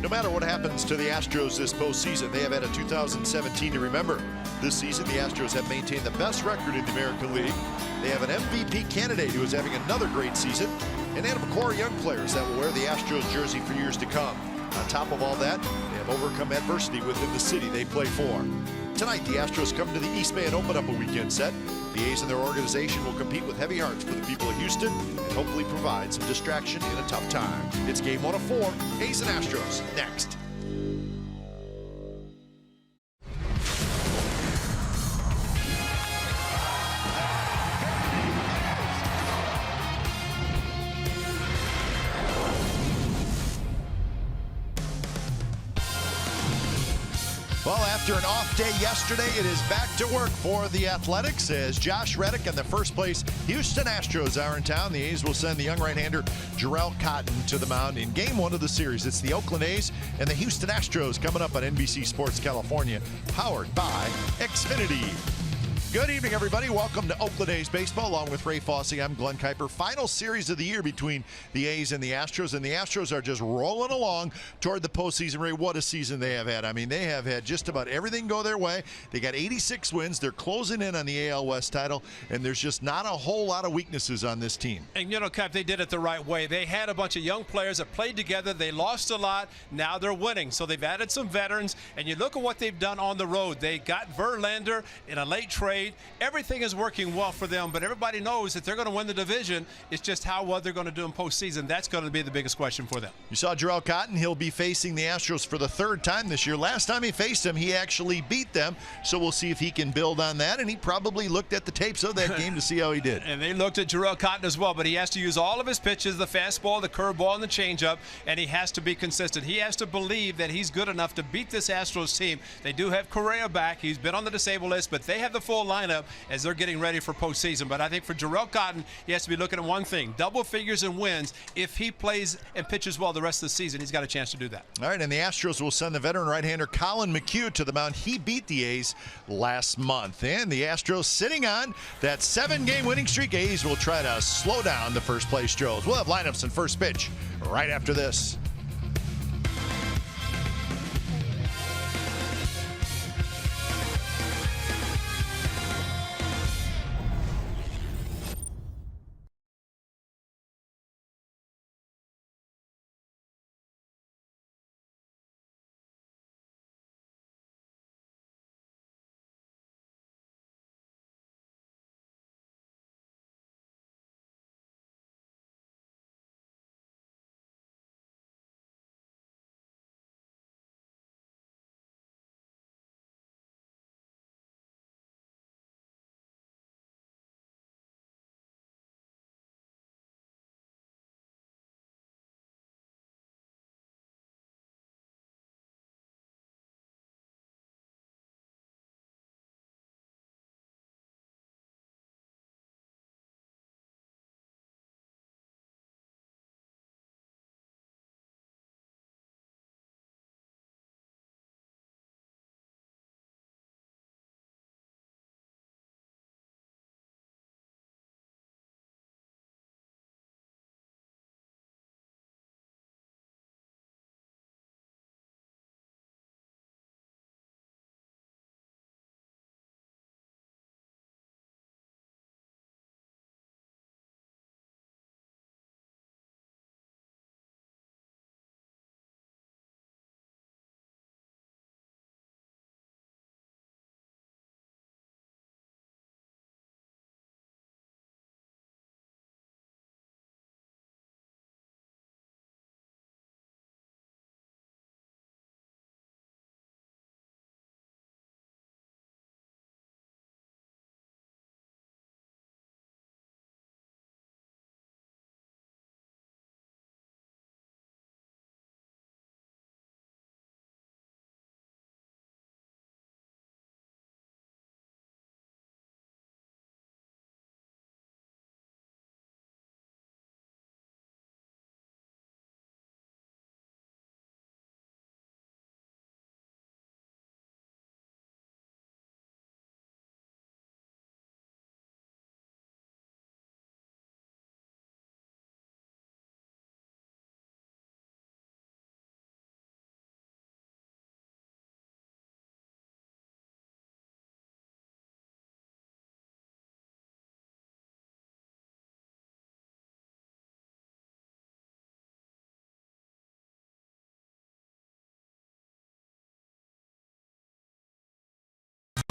No matter what happens to the Astros this postseason, they have had a 2017 to remember. This season, the Astros have maintained the best record in the American League. They have an MVP candidate who is having another great season, and they have a core of young players that will wear the Astros jersey for years to come. On top of all that, they have overcome adversity within the city they play for. Tonight, the Astros come to the East Bay and open up a weekend set. The A's and their organization will compete with heavy hearts for the people of Houston and hopefully provide some distraction in a tough time. It's game 1 of 4, A's and Astros, next. Well, after an off day yesterday, it is back to work for the Athletics as Josh Reddick and the first place Houston Astros are in town. The A's will send the young right-hander Jharel Cotton to the mound in game 1 of the series. It's the Oakland A's and the Houston Astros coming up on NBC Sports California, powered by Xfinity. Good evening, everybody. Welcome to Oakland A's baseball. Along with Ray Fosse, I'm Glenn Kuiper. Final series of the year between the A's and the Astros, and the Astros are just rolling along toward the postseason. Ray, what a season they have had. I mean, they have had just about everything go their way. They got 86 wins. They're closing in on the AL West title, and there's just not a whole lot of weaknesses on this team. And, you know, Cap, they did it the right way. They had a bunch of young players that played together. They lost a lot. Now they're winning. So they've added some veterans, and you look at what they've done on the road. They got Verlander in a late trade. Everything is working well for them, but everybody knows that they're going to win the division. It's just how well they're going to do in postseason. That's going to be the biggest question for them. You saw Jharel Cotton. He'll be facing the Astros for the 3rd time this year. Last time he faced them, he actually beat them. So we'll see if he can build on that. And he probably looked at the tapes of that game to see how he did. And they looked at Jharel Cotton as well, but he has to use all of his pitches, the fastball, the curveball, and the changeup, and he has to be consistent. He has to believe that he's good enough to beat this Astros team. They do have Correa back. He's been on the disabled list, but they have the full lineup as they're getting ready for postseason. But I think for Jharel Cotton, he has to be looking at one thing: double figures and wins. If he plays and pitches well the rest of the season, he's got a chance to do that. All right, and the Astros will send the veteran right-hander Colin McHugh to the mound. He beat the A's last month. And the Astros sitting on that 7-game winning streak. A's will try to slow down the first-place Stros. We'll have lineups and first pitch right after this.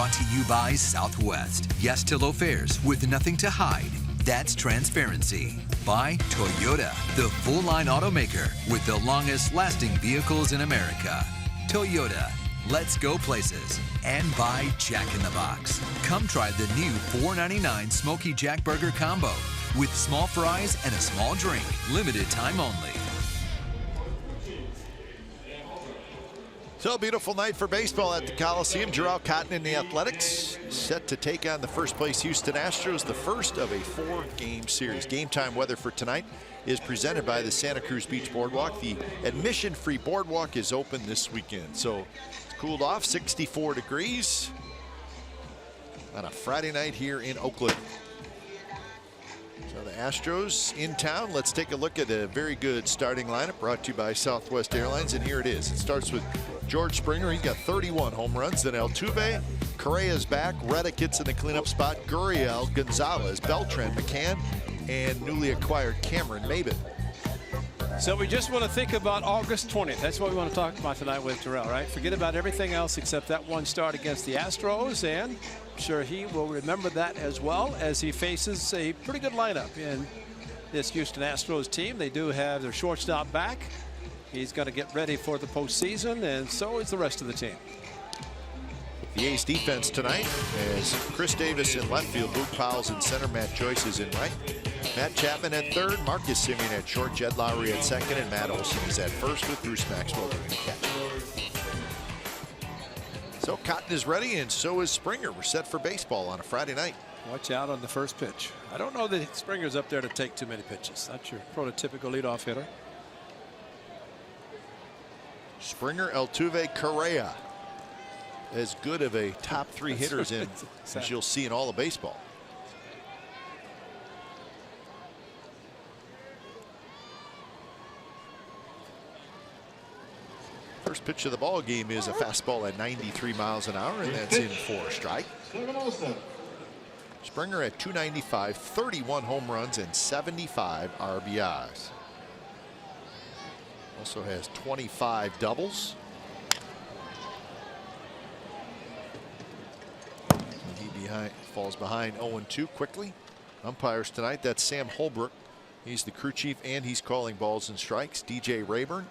Brought to you by Southwest. Yes to low fares with nothing to hide. That's transparency. By Toyota, the full-line automaker with the longest-lasting vehicles in America. Toyota, let's go places. And by Jack in the Box. Come try the new $4.99 Smoky Jack Burger Combo with small fries and a small drink. Limited time only. So, beautiful night for baseball at the Coliseum. Jarrell Cotton and the Athletics set to take on the first place Houston Astros, the first of a 4-game series. Game time weather for tonight is presented by the Santa Cruz Beach Boardwalk. The admission-free boardwalk is open this weekend. So, it's cooled off, 64 degrees on a Friday night here in Oakland. So the Astros in town. Let's take a look at a very good starting lineup brought to you by Southwest Airlines, and here it is. It starts with George Springer. He's got 31 home runs. Then Altuve, Correa's back. Reddick gets in the cleanup spot. Gurriel, Gonzalez, Beltran, McCann, and newly acquired Cameron Maybin. So we just want to think about August 20th. That's what we want to talk about tonight with Terrell, right? Forget about everything else except that one start against the Astros, and I'm sure he will remember that as well as he faces a pretty good lineup in this Houston Astros team. They do have their shortstop back. He's going to get ready for the postseason, and so is the rest of the team. The A's defense tonight as Chris Davis in left field, Luke Powell's in center, Matt Joyce is in right. Matt Chapman at third, Marcus Semien at short, Jed Lowry at second, and Matt Olson is at first with Bruce Maxwell doing the catch. So Cotton is ready, and so is Springer. We're set for baseball on a Friday night. Watch out on the first pitch. I don't know that Springer's up there to take too many pitches. That's your prototypical leadoff hitter. Springer, Altuve, Correa. As good of a top 3 hitters in as you'll see in all of baseball. First pitch of the ball game is a fastball at 93 miles an hour, and that's in for a strike. Springer at 295, 31 home runs and 75 RBIs. Also has 25 doubles. Falls behind 0-2 quickly. Umpires tonight, that's Sam Holbrook. He's the crew chief and he's calling balls and strikes. DJ Rayburn,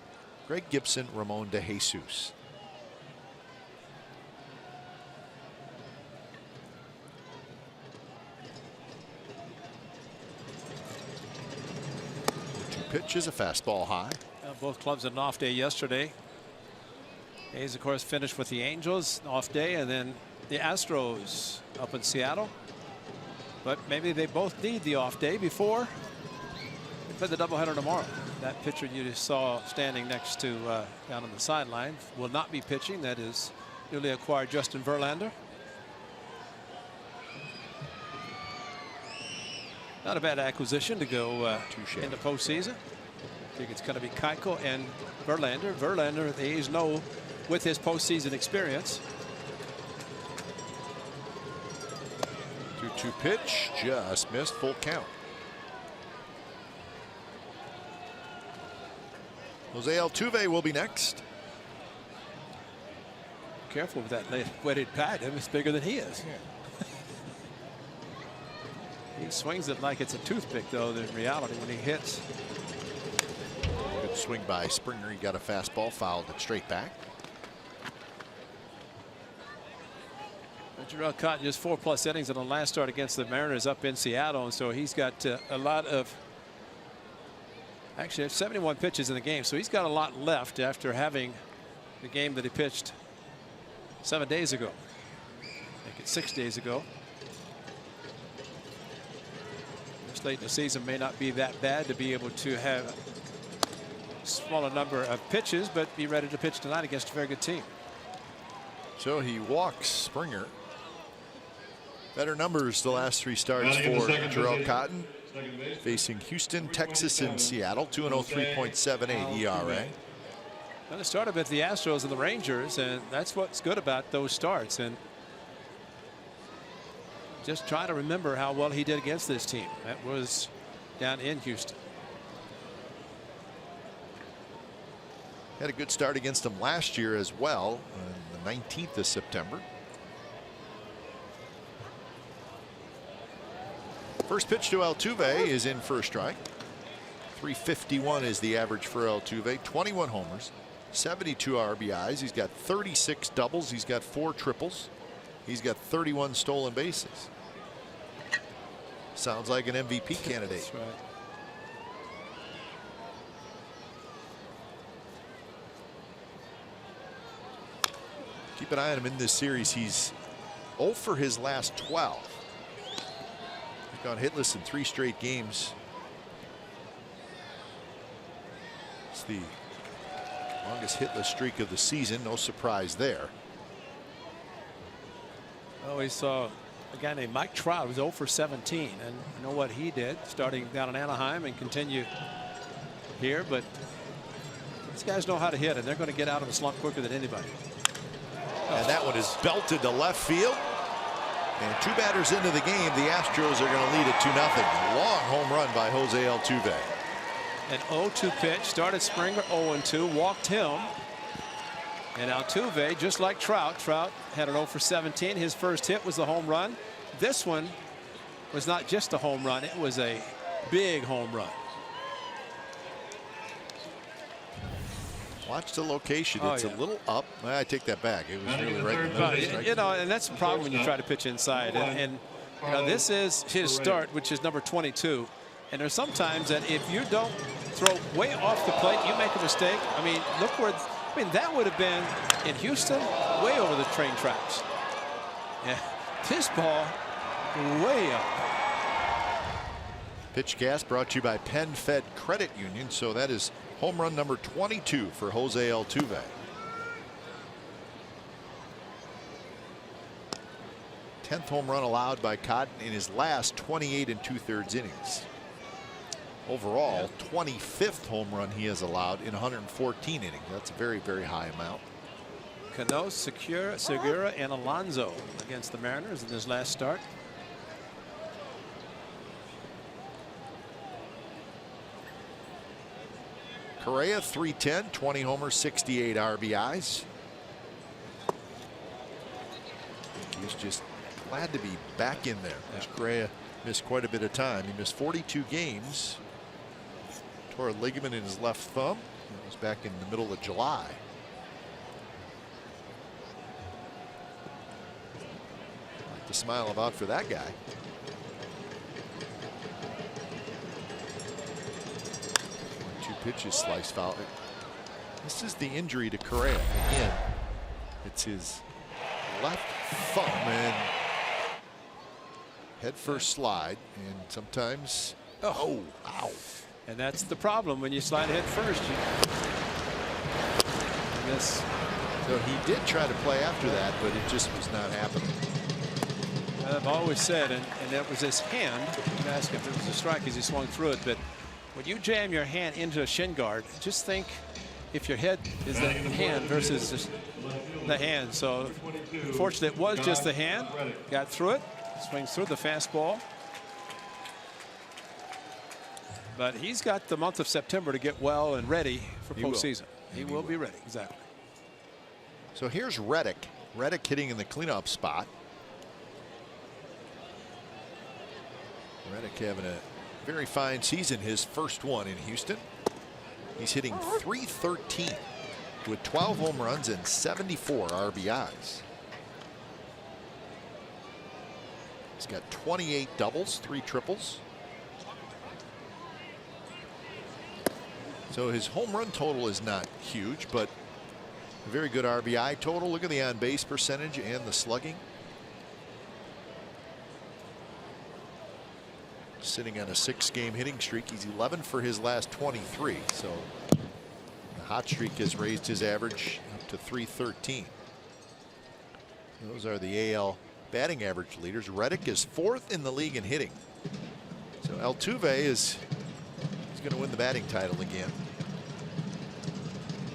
Greg Gibson, Ramon DeJesus. Two pitches, a fastball high. Both clubs had an off day yesterday. A's, of course, finished with the Angels, off day, and then the Astros up in Seattle. But maybe they both need the off day before they play the doubleheader tomorrow. That pitcher you just saw standing next to down on the sideline will not be pitching. That is newly acquired Justin Verlander. Not a bad acquisition to go into postseason. I think it's going to be Keuchel and Verlander. Verlander, the A's know with his postseason experience. 2-2 pitch, just missed, full count. Jose Altuve will be next. Careful with that weighted pad. It's bigger than he is. Yeah. He swings it like it's a toothpick, though, in reality, when he hits. Good swing by Springer. He got a fastball, fouled it straight back. Jarrell Cotton just 4+ innings in the last start against the Mariners up in Seattle, and so he's got a lot of, actually 71 pitches in the game, so he's got a lot left after having the game that he pitched 7 days ago. I think it's 6 days ago. This late in the season may not be that bad to be able to have a smaller number of pitches, but be ready to pitch tonight against a very good team. So he walks Springer. Better numbers the last 3 starts for Jarrell Cotton. Facing Houston, Texas, and Seattle. 2-0, 3.78 ERA. Well, it started with the Astros and the Rangers, and that's what's good about those starts. And just try to remember how well he did against this team. That was down in Houston. Had a good start against them last year as well on the 19th of September. First pitch to Altuve is in for a strike. 351 is the average for Altuve. 21 homers, 72 RBIs. He's got 36 doubles. He's got 4 triples. He's got 31 stolen bases. Sounds like an MVP candidate. That's right. Keep an eye on him in this series. He's 0 for his last 12. He's gone hitless in 3 straight games. It's the longest hitless streak of the season. No surprise there. Oh, we saw a guy named Mike Trout was 0 for 17, and you know what he did, starting down in Anaheim and continue here. But these guys know how to hit, and they're going to get out of the slump quicker than anybody. And that one is belted to left field. And 2 batters into the game, the Astros are going to lead it 2-0. Long home run by Jose Altuve. An 0-2 pitch, started Springer 0-2, walked him. And Altuve, just like Trout had an 0 for 17. His first hit was the home run. This one was not just a home run, it was a big home run. Watch the location. It's a little up. I take that back. It was really right in the middle of the strike. You know, and that's the problem when you try to pitch inside. And you know, this is his start, which is number 22. And there's sometimes that if you don't throw way off the plate, you make a mistake. I mean, look where. I mean, that would have been in Houston, way over the train tracks. Yeah, this ball way up. Pitch Gas brought to you by Penn Fed Credit Union. So that is home run number 22 for Jose Altuve. 10th home run allowed by Cotton in his last 28 2/3 innings. Overall, 25th home run he has allowed in 114 innings. That's a very, very high amount. Cano, Segura, and Alonso against the Mariners in his last start. Correa 310, 20 homers, 68 RBIs. He's just glad to be back in there. Correa missed quite a bit of time. He missed 42 games. Tore a ligament in his left thumb. It was back in the middle of July. Like to smile about for that guy. Two pitches sliced foul. This is the injury to Correa. Again, it's his left thumb and head first slide, and sometimes ow. And that's the problem when you slide head first. You miss. So he did try to play after that, but it just was not happening. I've always said, and that was his hand. You ask if it was a strike as he swung through it, but when you jam your hand into a shin guard, just think if your head is the hand versus the hand. So unfortunately, it was just the hand. Got through it, swings through the fastball. But he's got the month of September to get well and ready for postseason. He will be ready. Exactly. So here's Reddick. Reddick hitting in the cleanup spot. Reddick having a very fine season, his first one in Houston. He's hitting .313 with 12 home runs and 74 RBIs. He's got 28 doubles, 3 triples. So his home run total is not huge, but a very good RBI total. Look at the on base percentage and the slugging. Sitting on a 6-game hitting streak. He's 11 for his last 23. So the hot streak has raised his average up to .313. Those are the AL batting average leaders. Reddick is 4th in the league in hitting. So Altuve is going to win the batting title again.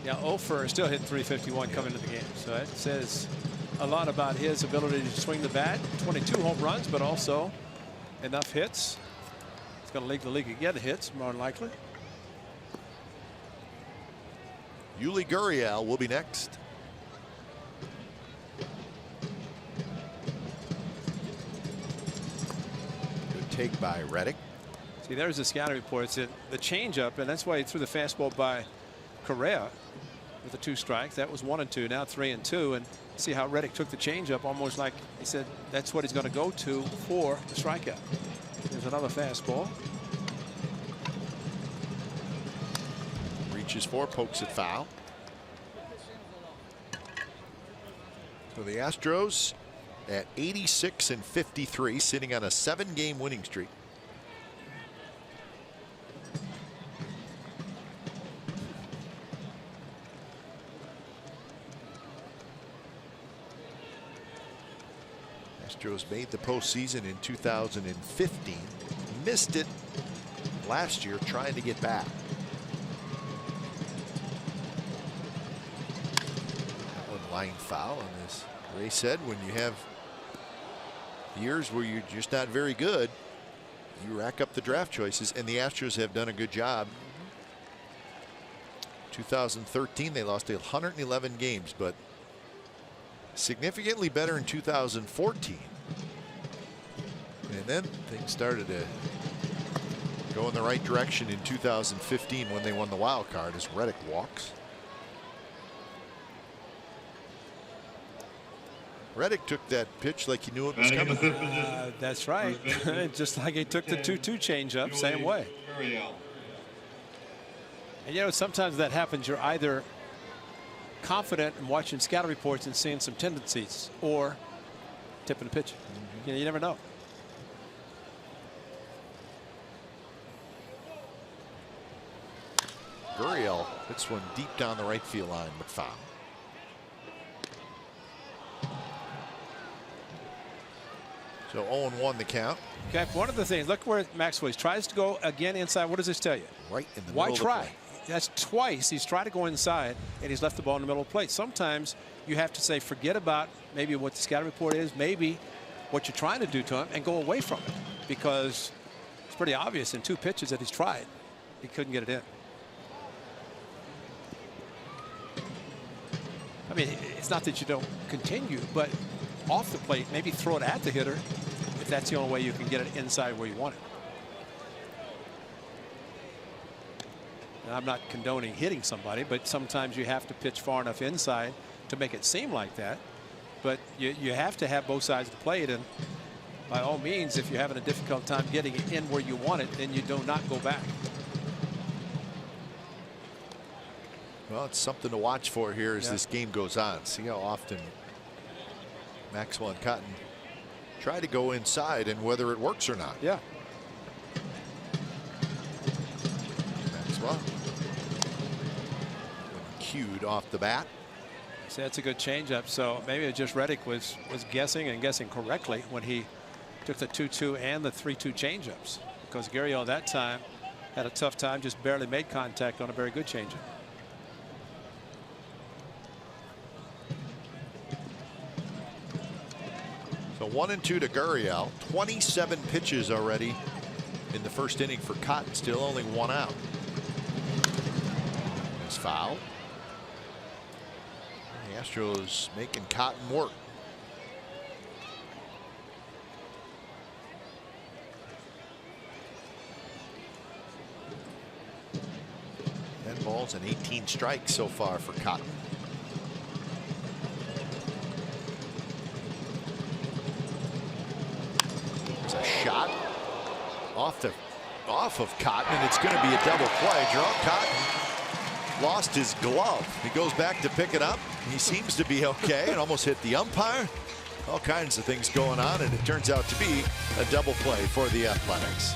Yeah, Ofer still hit .351 coming into the game. So that says a lot about his ability to swing the bat. 22 home runs, but also enough hits. It's going to lead the league again in hits, more than likely. Yuli Gurriel will be next. Good take by Reddick. See, there's the scouting reports. The changeup, and that's why he threw the fastball by Correa with the 2 strikes. That was 1 and 2. Now 3 and 2. And see how Reddick took the changeup, almost like he said that's what he's going to go to for the strikeout. There's another fastball. Reaches for, pokes it foul. So the Astros at 86 and 53, sitting on a 7-game winning streak. Astros made the postseason in 2015, missed it last year trying to get back. That one line foul, and as Ray said, when you have years where you're just not very good, you rack up the draft choices, and the Astros have done a good job. 2013 they lost 111 games, but significantly better in 2014. And then things started to go in the right direction in 2015 when they won the wild card as Reddick walks. Reddick took that pitch like he knew it was coming. That's right. Just like he took the 2-2 changeup, same way. And you know, sometimes that happens. You're either confident in watching scouting reports and seeing some tendencies, or tipping the pitch. You know, you never know. Gurriel hits one deep down the right field line, but foul. So 0-1 the count. Okay, one of the things, look where Maxwell tries to go again inside. What does this tell you? Right in the Why middle try? of the plate. That's twice he's tried to go inside and he's left the ball in the middle of the plate. Sometimes you have to say forget about maybe what the scouting report is, maybe what you're trying to do to him, and go away from it, because it's pretty obvious in 2 pitches that he's tried, he couldn't get it in. I mean, it's not that you don't continue, but off the plate, maybe throw it at the hitter if that's the only way you can get it inside where you want it. And I'm not condoning hitting somebody, but sometimes you have to pitch far enough inside to make it seem like that. But you have to have both sides of the plate, and by all means, if you're having a difficult time getting it in where you want it, then you do not go back. Well, it's something to watch for here as this game goes on. See how often Maxwell and Cotton try to go inside and whether it works or not. Yeah. Maxwell cued off the bat. So that's a good changeup. So maybe it just Reddick was guessing and guessing correctly when he took the 2-2 and the 3-2 changeups, because Gurriel that time had a tough time, just barely made contact on a very good changeup. So 1-2 to Gurriel. 27 pitches already in the first inning for Cotton. Still only 1 out. It's foul. The Astros making Cotton work. Balls and 18 strikes so far for Cotton. There's a shot off of Cotton, and it's going to be a double play. Jerome Cotton lost his glove. He goes back to pick it up. He seems to be okay, and almost hit the umpire. All kinds of things going on, and it turns out to be a double play for the Athletics.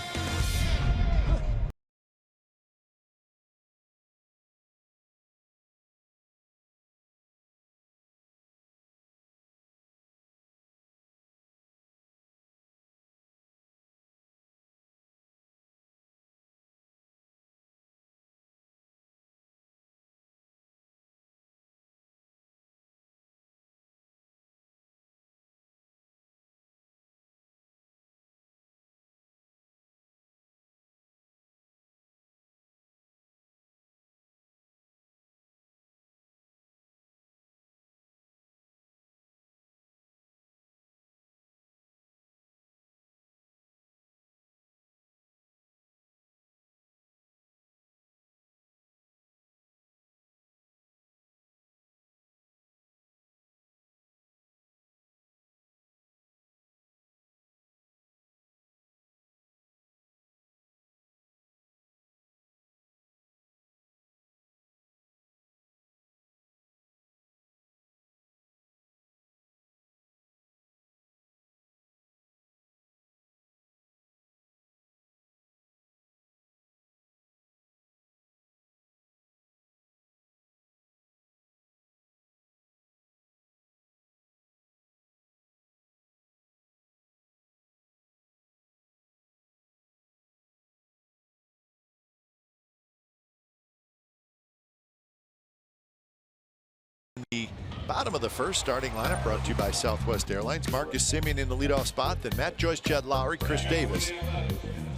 Bottom of the first, starting lineup brought to you by Southwest Airlines. Marcus Semien in the leadoff spot, then Matt Joyce, Chad Lowry, Chris Davis,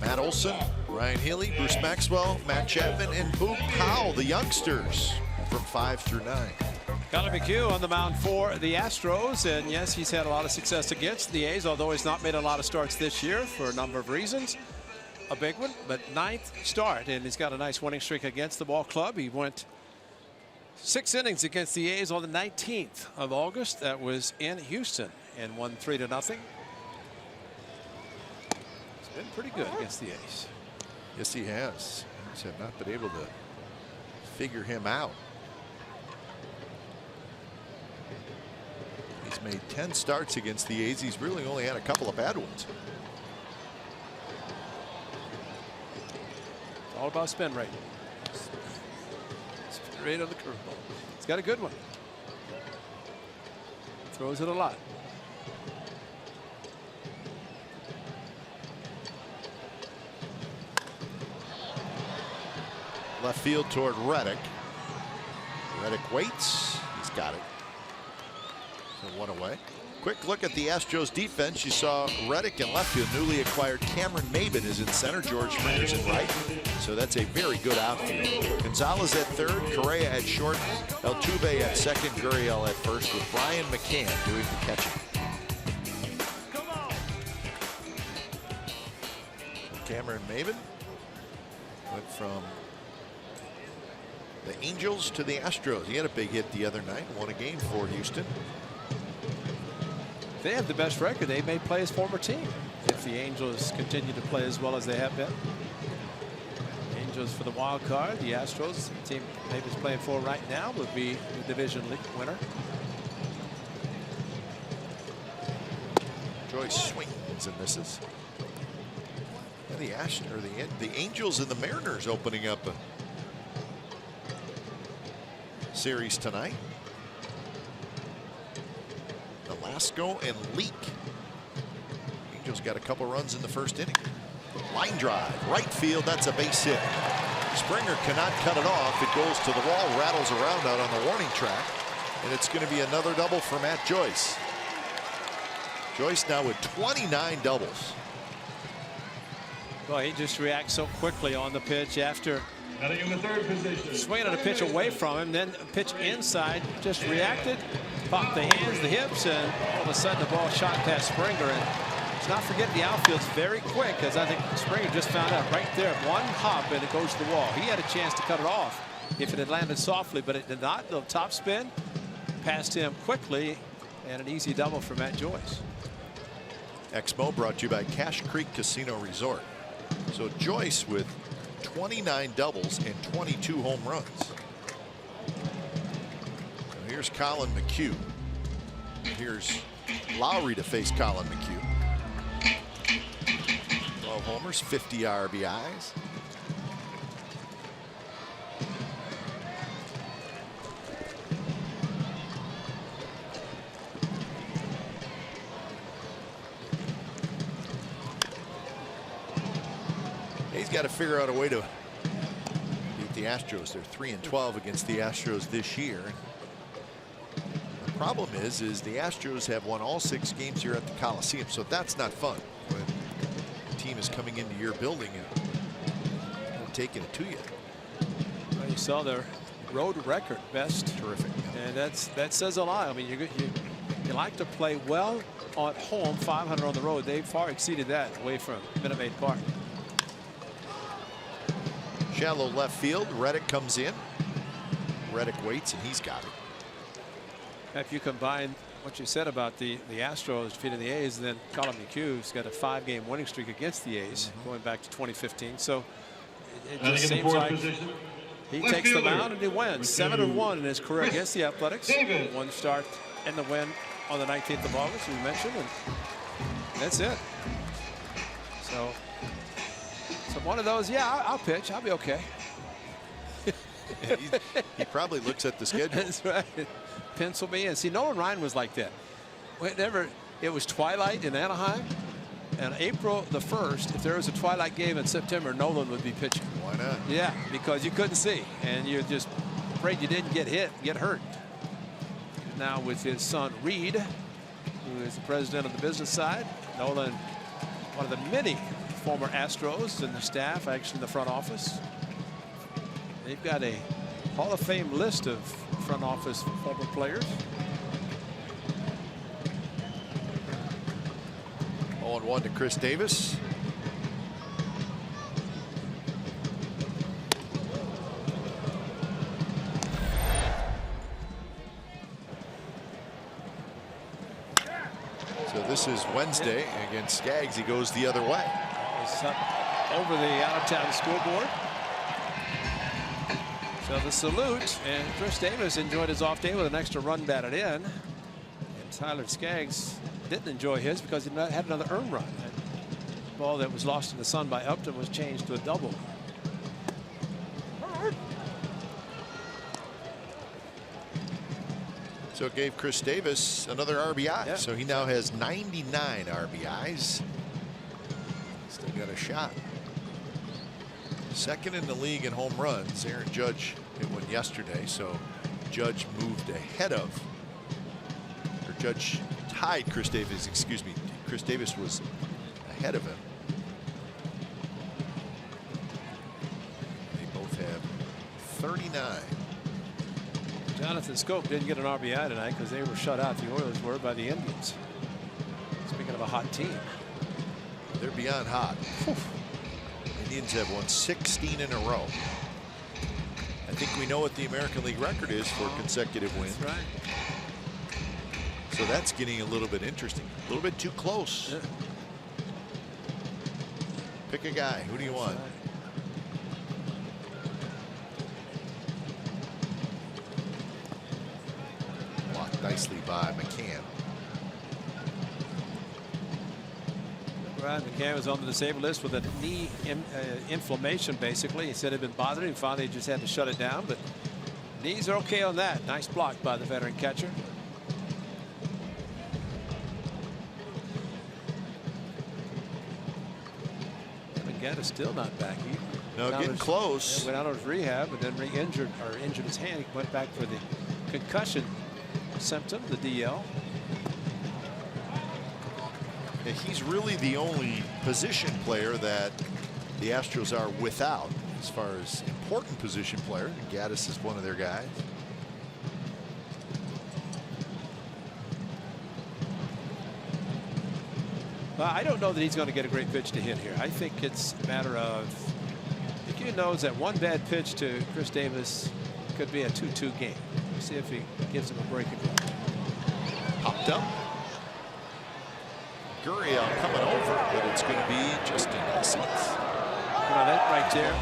Matt Olson, Ryan Healy, Bruce Maxwell, Matt Chapman, and Boog Powell, the youngsters from 5 through 9. Colin McHugh on the mound for the Astros, and yes, he's had a lot of success against the A's, although he's not made a lot of starts this year for a number of reasons. A big one, but 9th start, and he's got a nice winning streak against the ball club. He went 6 innings against the A's on the 19th of August. That was in Houston, and won 3-0. It's been pretty good against the A's. Yes, he has. A's have not been able to figure him out. He's made 10 starts against the A's. He's really only had a couple of bad ones. All about spin rate. Spin rate on the curveball. He's got a good one. Throws it a lot. Left field toward Reddick. Reddick waits. He's got it. So 1 away. Quick look at the Astros defense. You saw Reddick in left field. Newly acquired Cameron Maben is in center. George Springer's in right. So that's a very good outfield. Gonzalez at third. Correa at short. Altuve at second. Gurriel at first, with Brian McCann doing the catching. Cameron Maben went from the Angels to the Astros. He had a big hit the other night. Won a game for Houston. They have the best record. They may play his former team if the Angels continue to play as well as they have been. Angels for the wild card. The Astros, the team Maben's playing for right now, would be the division league winner. Joyce swings and misses. And the Angels and the Mariners opening up a series tonight. Velasco and Leak. Angels got a couple runs in the first inning. Line drive, right field. That's a base hit. Springer cannot cut it off. It goes to the wall, rattles around out on the warning track, and it's going to be another double for Matt Joyce. Joyce now with 29 doubles. Well, he just reacts so quickly on the pitch after swinging a pitch away from him, then a pitch inside, just reacted, popped the hands, the hips, and all of a sudden the ball shot past Springer. And let's not forget the outfield's very quick, as I think Springer just found out right there. One hop and it goes to the wall. He had a chance to cut it off if it had landed softly, but it did not. The top spin past him quickly, and an easy double for Matt Joyce. Expo brought to you by Cache Creek Casino Resort. So Joyce with 29 doubles and 22 home runs. So here's Colin McHugh. Here's Lowry to face Colin McHugh. 12 homers, 50 RBIs. He's got to figure out a way to beat the Astros. They're 3-12 against the Astros this year. The problem is the Astros have won all 6 games here at the Coliseum, so that's not fun when the team is coming into your building and taking it to you. Well, you saw their road record, best. Terrific. And that says a lot. I mean, you like to play well at home, 500 on the road. They far exceeded that away from Minute Maid Park. Shallow left field. Reddick comes in. Reddick waits, and he's got it. If you combine what you said about the Astros defeating the A's, and then Colin McHugh's got a 5-game winning streak against the A's going back to 2015 So it just seems like he takes the mound and he wins. 7-1 in his career against the Athletics. 1 start and the win on the 19th of August, we mentioned, and that's it. So one of those, yeah, I'll pitch. I'll be okay. He probably looks at the schedule. That's right. Pencil me in. See, Nolan Ryan was like that. Whenever it was twilight in Anaheim, and April the 1st, if there was a twilight game in September, Nolan would be pitching. Why not? Yeah, because you couldn't see, and you're just afraid you didn't get hurt. You did now with his son Reed, who is the president of the business side. Nolan, one of the many former Astros in the staff, actually in the front office. They've got a Hall of Fame list of front office former players. 0-1 to Chris Davis. So this is Wednesday against Skaggs. He goes the other way. It's up over the out-of-town scoreboard. So the salute, and Chris Davis enjoyed his off day with an extra run batted in. And Tyler Skaggs didn't enjoy his because he had another earned run. That ball that was lost in the sun by Upton was changed to a double. So it gave Chris Davis another RBI. Yeah. So he now has 99 RBIs. Still got a shot. Second in the league in home runs. Aaron Judge hit one yesterday, so Judge moved ahead of, or Judge tied Chris Davis, excuse me. Chris Davis was ahead of him. They both have 39. Jonathan Scope didn't get an RBI tonight because they were shut out. The Orioles were by the Indians. Speaking of a hot team. They're beyond hot. Indians have won 16 in a row. I think we know what the American League record is for consecutive wins. That's right. So that's getting a little bit interesting. A little bit too close. Yeah. Pick a guy. Who do you want? Blocked nicely by McCann. Brian McCann was on the disabled list with a knee inflammation, basically. He said it had been bothering him. Finally, he just had to shut it down. But knees are okay on that. Nice block by the veteran catcher. McCann is still not back. He No, getting close. Went out on his rehab and then re-injured or injured his hand. He went back for the concussion symptom, the DL. Yeah, he's really the only position player that the Astros are without as far as important position player. Gaddis is one of their guys. I don't know that he's going to get a great pitch to hit here. I think it's a matter of, I think he knows that one bad pitch to Chris Davis could be a 2-2 game. We'll see if he gives him a break again. Popped up. Gurriel coming over, but it's going to be just in the seats. You know, that right there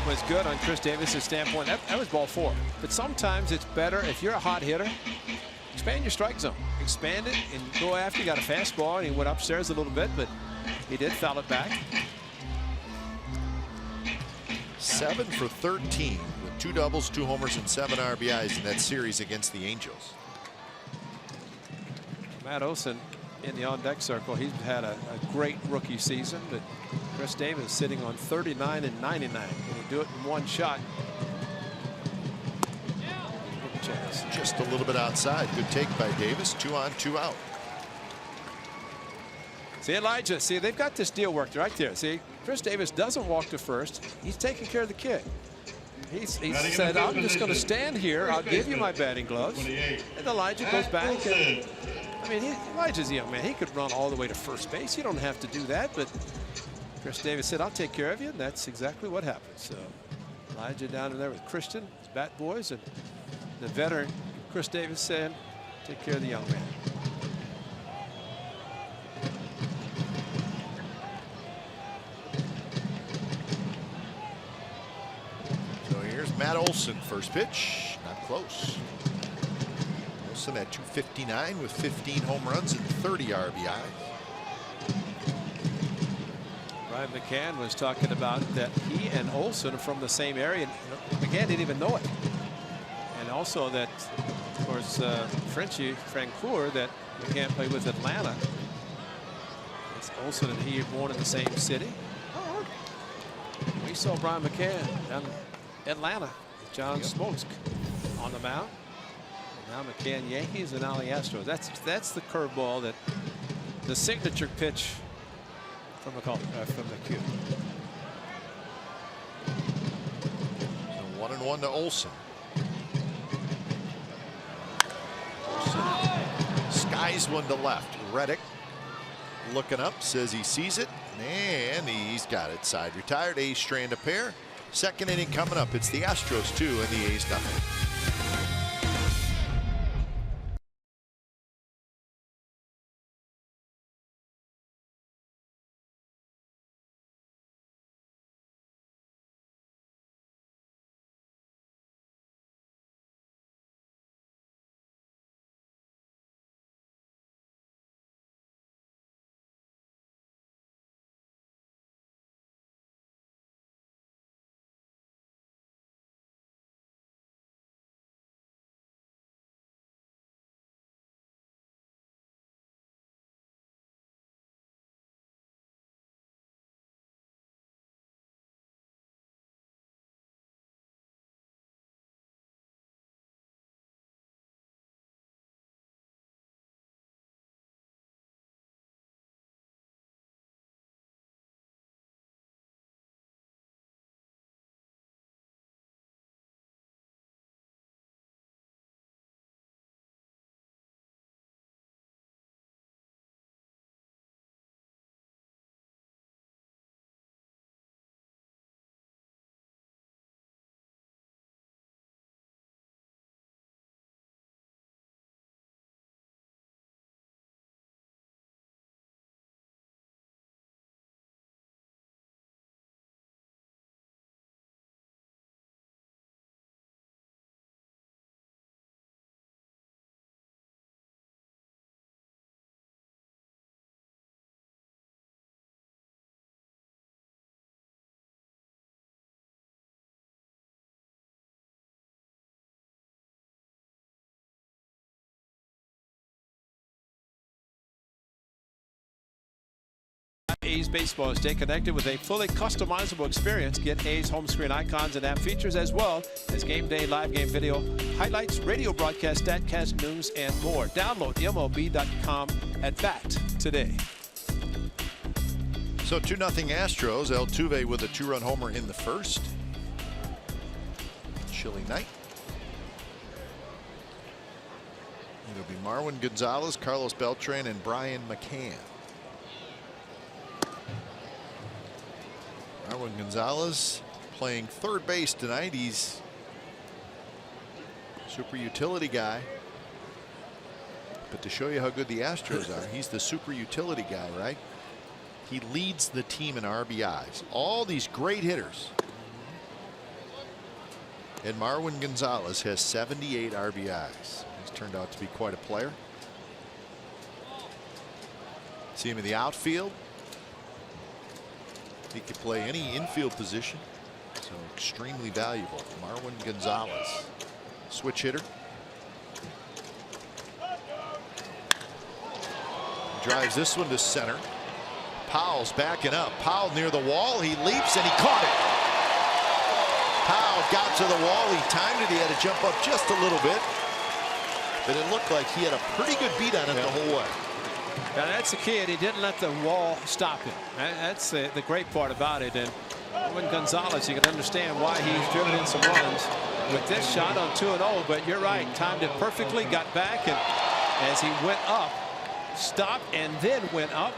was good on Chris Davis's standpoint. That was ball 4. But sometimes it's better if you're a hot hitter, expand your strike zone. Expand it and go after. You got a fastball, and he went upstairs a little bit, but he did foul it back. 7 for 13 with 2 doubles, 2 homers, and 7 RBIs in that series against the Angels. Matt Olson in the on-deck circle. He's had a great rookie season, but Chris Davis sitting on 39 and 99. Can he do it in one shot? Chance. Just a little bit outside. Good take by Davis. 2 on, 2 out. See, Elijah, see, they've got this deal worked right there. See, Chris Davis doesn't walk to first. He's taking care of the kid. He said, I'm just going to stand here. I'll give you my batting gloves. And Elijah goes back. And, I mean, Elijah's a young man. He could run all the way to first base. You don't have to do that. But Chris Davis said, I'll take care of you. And that's exactly what happened. So Elijah down in there with Christian, his bat boys, and the veteran Chris Davis said, take care of the young man. So here's Matt Olson. First pitch, not close. Olson at 259 with 15 home runs and 30 RBI. Brian McCann was talking about that he and Olson are from the same area. McCann didn't even know it. And also that, of course, Frenchie Francoeur that McCann played with Atlanta. It's Olson and he are born in the same city. We saw Brian McCann down in Atlanta with John Smoltz on the mound. Now McCann, Yankees, and now the Astros. That's the curveball, that the signature pitch from the cue. So 1-1 to Olsen. Skies one to left. Reddick looking up, says he sees it, and he's got it. Side retired. A's strand a pair. Second inning coming up. It's the Astros 2 and the A's nothing. A's baseball. Stay connected with a fully customizable experience. Get A's home screen icons and app features, as well as game day, live game video, highlights, radio broadcast, statcast, news, and more. Download MLB.com at bat today. So 2-0 Astros. Altuve with a 2-run homer in the first. Chilly night. It'll be Marwin Gonzalez, Carlos Beltran, and Brian McCann. Marwin Gonzalez playing third base tonight. He's a super utility guy. But to show you how good the Astros are, he's the super utility guy, right? He leads the team in RBIs. All these great hitters. And Marwin Gonzalez has 78 RBIs. He's turned out to be quite a player. See him in the outfield. He could play any infield position, so extremely valuable. Marwin Gonzalez, switch hitter. Drives this one to center. Powell's backing up. Powell near the wall. He leaps and he caught it. Powell got to the wall. He timed it. He had to jump up just a little bit, but it looked like he had a pretty good beat on it the whole way. Now that's the key, and he didn't let the wall stop him. That's the great part about it. And when Gonzalez, you can understand why he's driven in some runs with this shot on 2-0. But you're right, timed it perfectly, got back, and as he went up, stopped and then went up.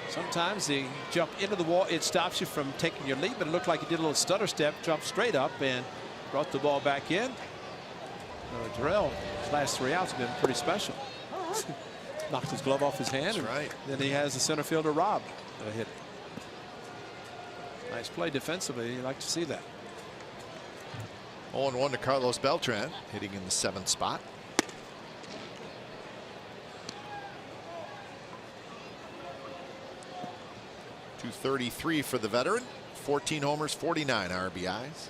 Sometimes the jump into the wall, it stops you from taking your lead, but it looked like he did a little stutter step, jumped straight up and brought the ball back in. Darrell, his last 3 outs have been pretty special. Knocked his glove off his hand. That's right. Then he has the center fielder Rob hit it. Nice play defensively. You like to see that. 0-1 to Carlos Beltran, hitting in the 7th spot. .233 for the veteran. 14 homers, 49 RBIs.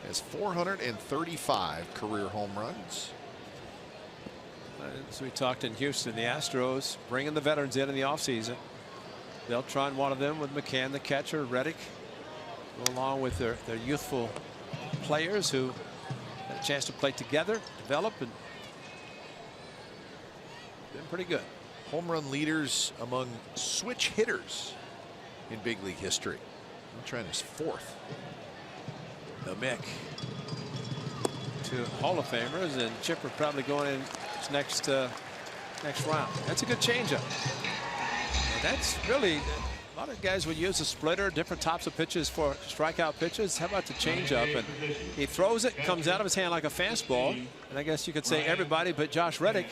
Has 435 career home runs. As we talked in Houston, the Astros bringing the veterans in the offseason. Beltran, one of them, with McCann, the catcher, Reddick, along with their youthful players who had a chance to play together, develop, and been pretty good. Home run leaders among switch hitters in big league history. Trent is 4th. The Mick. 2 Hall of Famers, and Chipper probably going in his next round. That's a good changeup. And that's really, a lot of guys would use a splitter, different types of pitches for strikeout pitches. How about the changeup? And he throws it, comes out of his hand like a fastball. And I guess you could say everybody but Josh Reddick,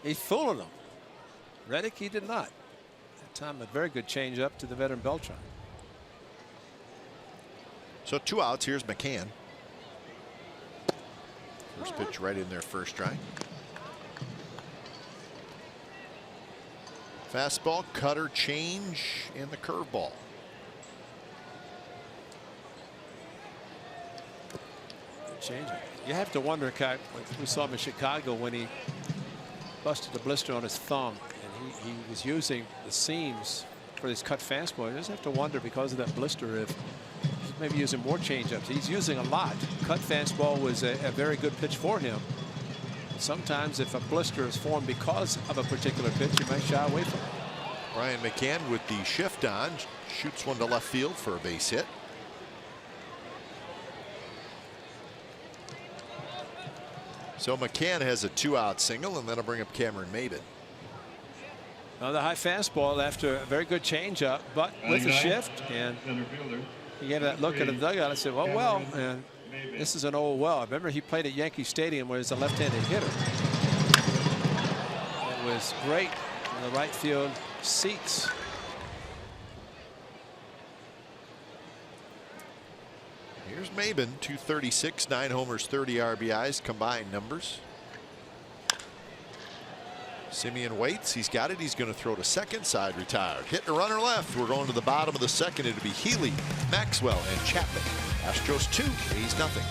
he's fooling them. Reddick, he did not. That time, a very good changeup to the veteran Beltran. So 2 outs. Here's McCann. First pitch right in their first strike. Fastball, cutter, change, and the curveball. Change it. You have to wonder, Kai, we saw him in Chicago when he busted a blister on his thumb, and he was using the seams for his cut fastball. You just have to wonder, because of that blister, if he's maybe using more changeups. He's using a lot. Cut fastball was a very good pitch for him. Sometimes if a blister is formed because of a particular pitch, you might shy away from it. Ryan McCann with the shift on, shoots one to left field for a base hit. So McCann has a 2-out single, and that'll bring up Cameron Maybin. Well, the high fastball after a very good changeup, but with a shift, and he gave that look at the dugout and said, well, and this is an old well. I remember he played at Yankee Stadium where he's a left-handed hitter. It was great in the right field seats. Here's Maybin, 236, 9 homers, 30 RBIs, combined numbers. Simeon waits. He's got it. He's going to throw to second. Side retired. Hit the runner left. We're going to the bottom of the second. It'll be Healy, Maxwell, and Chapman. Astros 2, A's nothing.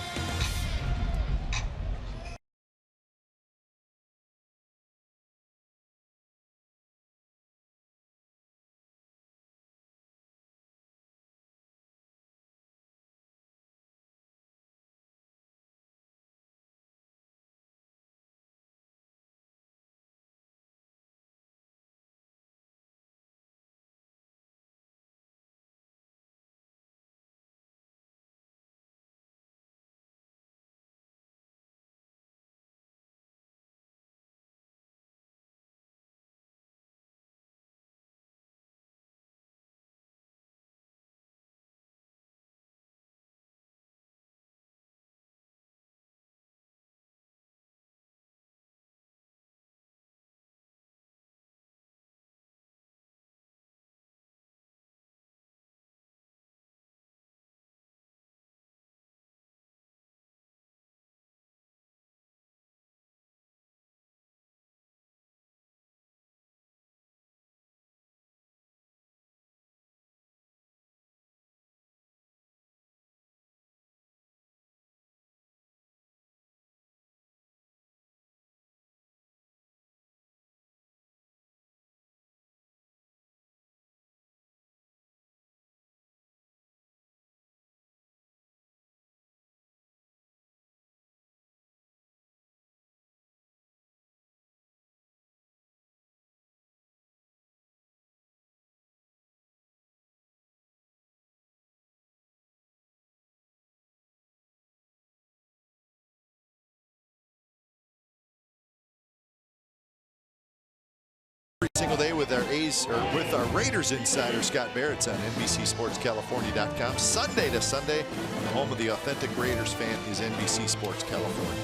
Every single day with our A's, or with our Raiders insider Scott Barrett's on NBCSportsCalifornia.com. Sunday to Sunday, the home of the authentic Raiders fan is NBC Sports California.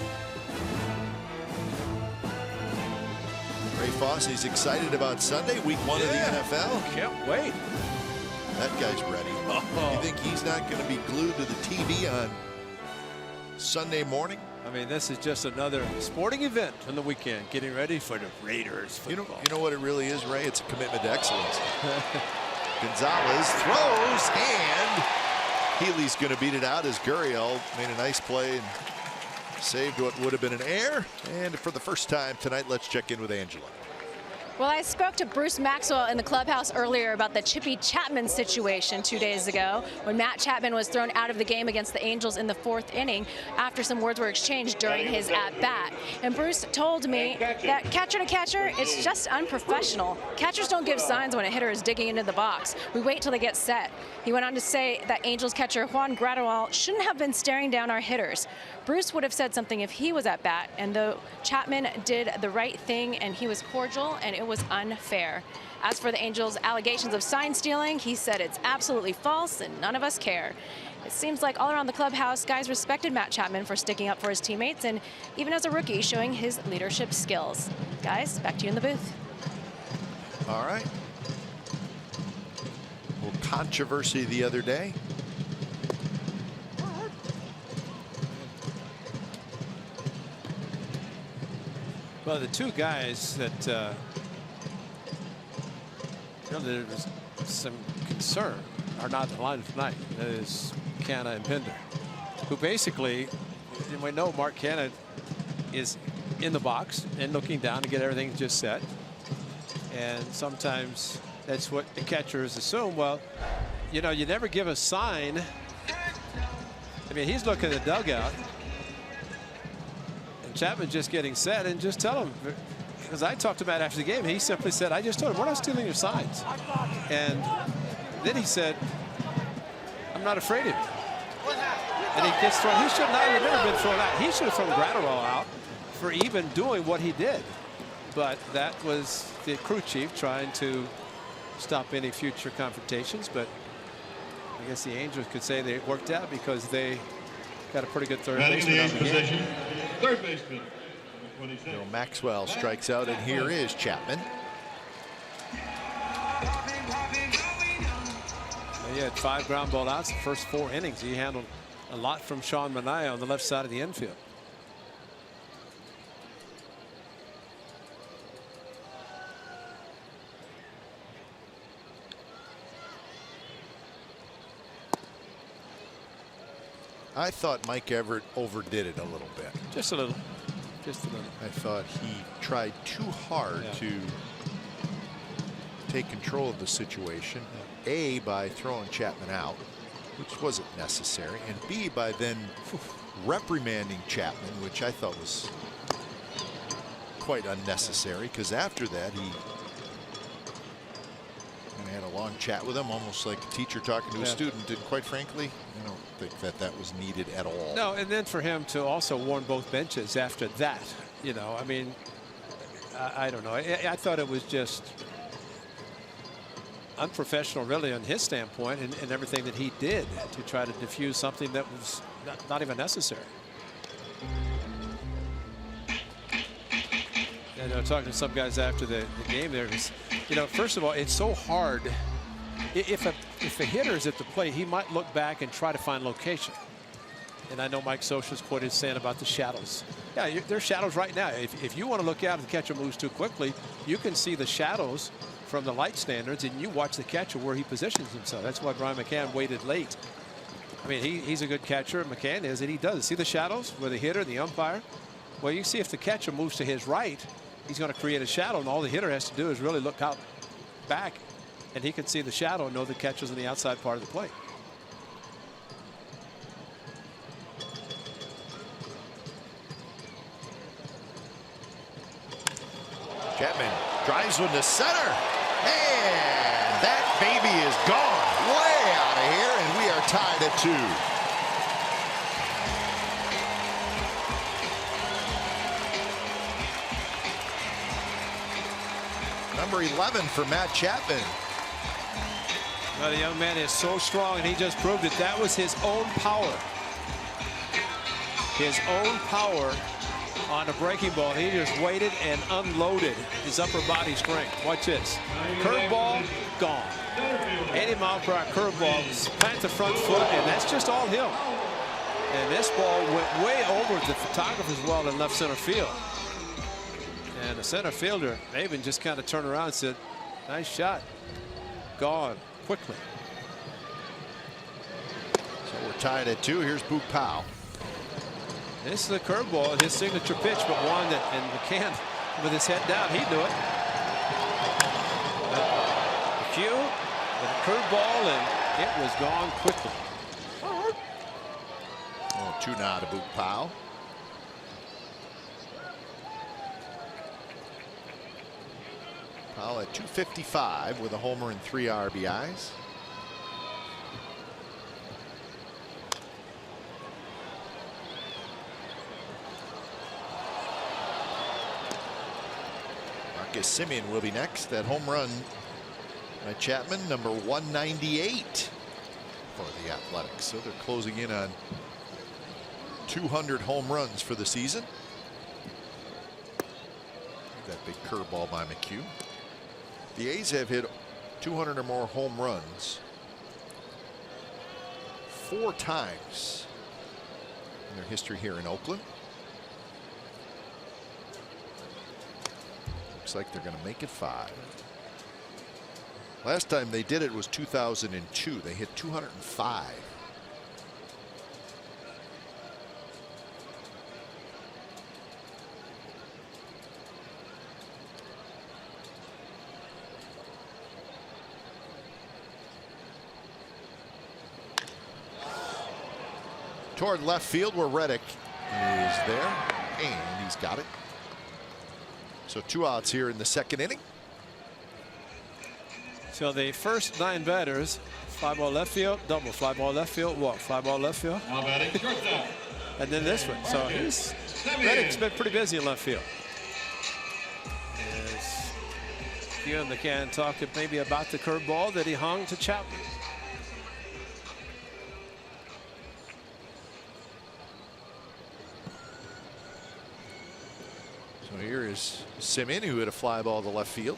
Ray Foss is excited about Sunday, week 1 of the NFL. Can't wait. That guy's ready. You think he's not going to be glued to the TV on Sunday morning? I mean, this is just another sporting event on the weekend, getting ready for the Raiders football. You know what it really is, Ray? It's a commitment to excellence. Gonzalez throws, and Healy's going to beat it out as Gurriel made a nice play and saved what would have been an error. And for the first time tonight, let's check in with Angela. Well, I spoke to Bruce Maxwell in the clubhouse earlier about the Chippy Chapman situation 2 days ago when Matt Chapman was thrown out of the game against the Angels in the 4th inning after some words were exchanged during his at-bat. And Bruce told me that catcher to catcher, it's just unprofessional. Catchers don't give signs when a hitter is digging into the box. We wait till they get set. He went on to say that Angels catcher Juan Graterol shouldn't have been staring down our hitters. Bruce would have said something if he was at bat, and though Chapman did the right thing and he was cordial, and it was unfair. As for the Angels' allegations of sign stealing, he said it's absolutely false and none of us care. It seems like all around the clubhouse, guys respected Matt Chapman for sticking up for his teammates and even as a rookie showing his leadership skills. Guys, back to you in the booth. All right. A little controversy the other day. Well, the two guys that there was some concern are not in the line tonight. That is Canna and Pinder, who basically, and we know Mark Canna is in the box and looking down to get everything just set. And sometimes that's what the catchers assume. Well, you know, you never give a sign. I mean, he's looking at the dugout. Chapman just getting set, and just tell him, because I talked to Matt after the game, he simply said, I just told him, we're not stealing your signs. And then he said, I'm not afraid of you. And he gets thrown. He should not have never been thrown out. He should have thrown Graterol out for even doing what he did. But that was the crew chief trying to stop any future confrontations. But I guess the Angels could say they worked out because they got a pretty good third baseman on the game. Third baseman. Maxwell strikes out, and here is Chapman. He had 5 ground ball outs the first 4 innings. He handled a lot from Sean Manaea on the left side of the infield. I thought Mike Everett overdid it a little bit. Just a little. Just a little. I thought he tried too hard to take control of the situation. A, by throwing Chapman out, which wasn't necessary, and B, by then reprimanding Chapman, which I thought was quite unnecessary, because after that he had a long chat with him, almost like a teacher talking to a student, and quite frankly, I don't think that that was needed at all. No, and then for him to also warn both benches after that, you know, I mean, I don't know. I thought it was just unprofessional, really, on his standpoint, and everything that he did to try to diffuse something that was not even necessary. And talking to some guys after the game, there was, you know, first of all, it's so hard. If a hitter is at the plate, he might look back and try to find location. And I know Mike Scioscia's quoted saying about the shadows. Yeah, there's shadows right now. If you want to look out if the catcher moves too quickly, you can see the shadows from the light standards, and you watch the catcher where he positions himself. That's why Brian McCann waited late. I mean, he's a good catcher, McCann is, and he does. See the shadows where the hitter, the umpire? Well, you see if the catcher moves to his right, he's going to create a shadow, and all the hitter has to do is really look out back, and he can see the shadow and know the catcher's on the outside part of the plate. Chapman drives one to center, and that baby is gone way out of here, and we are tied at 2. Number 11 for Matt Chapman. Well, the young man is so strong, and he just proved it. That was his own power. His own power on a breaking ball. He just waited and unloaded his upper body strength. Watch this. Curveball, gone. 80-mile-per-hour curveball, plant the front foot, and that's just all him. And this ball went way over the photographer's wall in left center field. And the center fielder, Maven, just kind of turned around and said, nice shot. Gone quickly. So we're tied at 2. Here's Boog Powell. This is a curveball, his signature pitch, but one that, and McCann with his head down, he knew it. McHugh with a curveball, and it was gone quickly. 2 now to Book Powell. Powell at 255 with a homer and 3 RBIs. Marcus Semien will be next. That home run by Chapman, number 198 for the Athletics. So they're closing in on 200 home runs for the season. That big curveball by McHugh. The A's have hit 200 or more home runs 4 times in their history here in Oakland. Looks like they're going to make it 5. Last time they did it was 2002. They hit 205. Toward left field where Reddick is there, and he's got it. So 2 outs here in the 2nd inning. So the first 9 batters, fly ball left field, double, fly ball left field, walk, fly ball left field. And then this one. So Reddick's been pretty busy in left field. As you and McCann talked maybe about the curveball that he hung to Chapman. So here is Semien, who hit a fly ball to left field.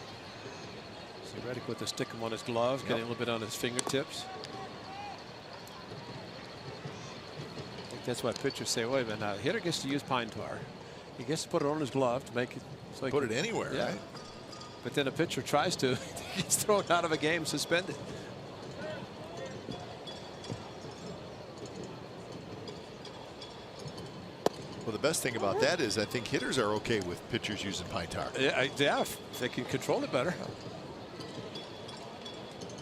So Reddick with the stick on his glove, getting a little bit on his fingertips. I think that's why pitchers say, wait a minute, now the hitter gets to use pine tar. He gets to put it on his glove to make it so he Put can, it anywhere, yeah. right? But then a pitcher tries to, he's thrown out of a game, suspended. Well, the best thing about that is I think hitters are okay with pitchers using pine tar. Yeah, if they can control it better.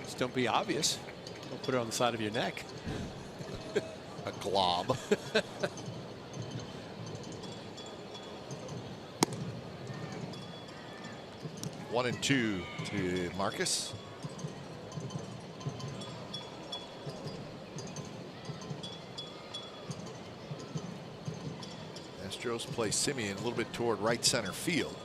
Just don't be obvious. Don't put it on the side of your neck. A glob. 1-2 to Marcus. Astros play Semien a little bit toward right center field.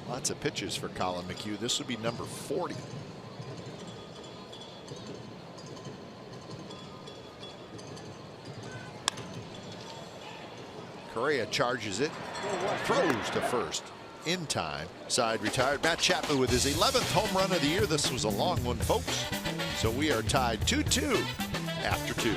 Lots of pitches for Colin McHugh. This would be number 40. Correa charges it, throws to first in time. Side retired. Matt Chapman with his 11th home run of the year. This was a long one, folks. So we are tied 2-2 after 2.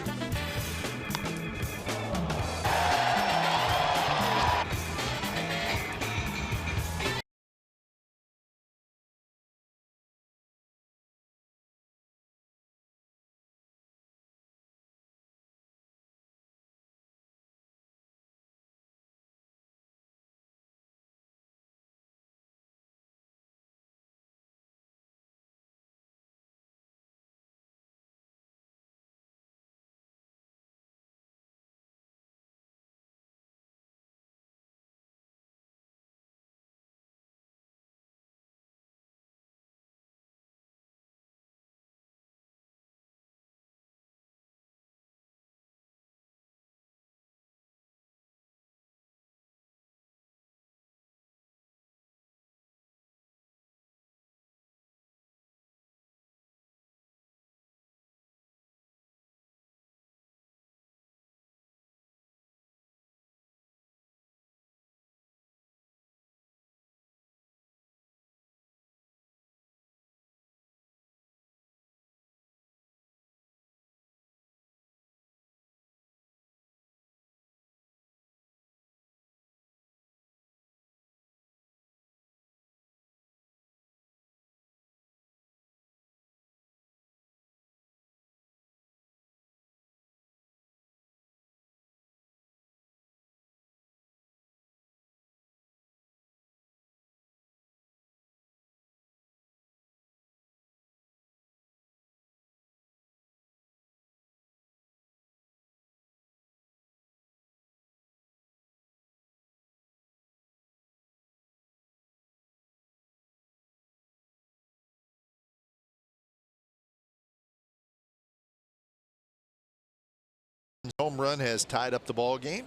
Home run has tied up the ball game.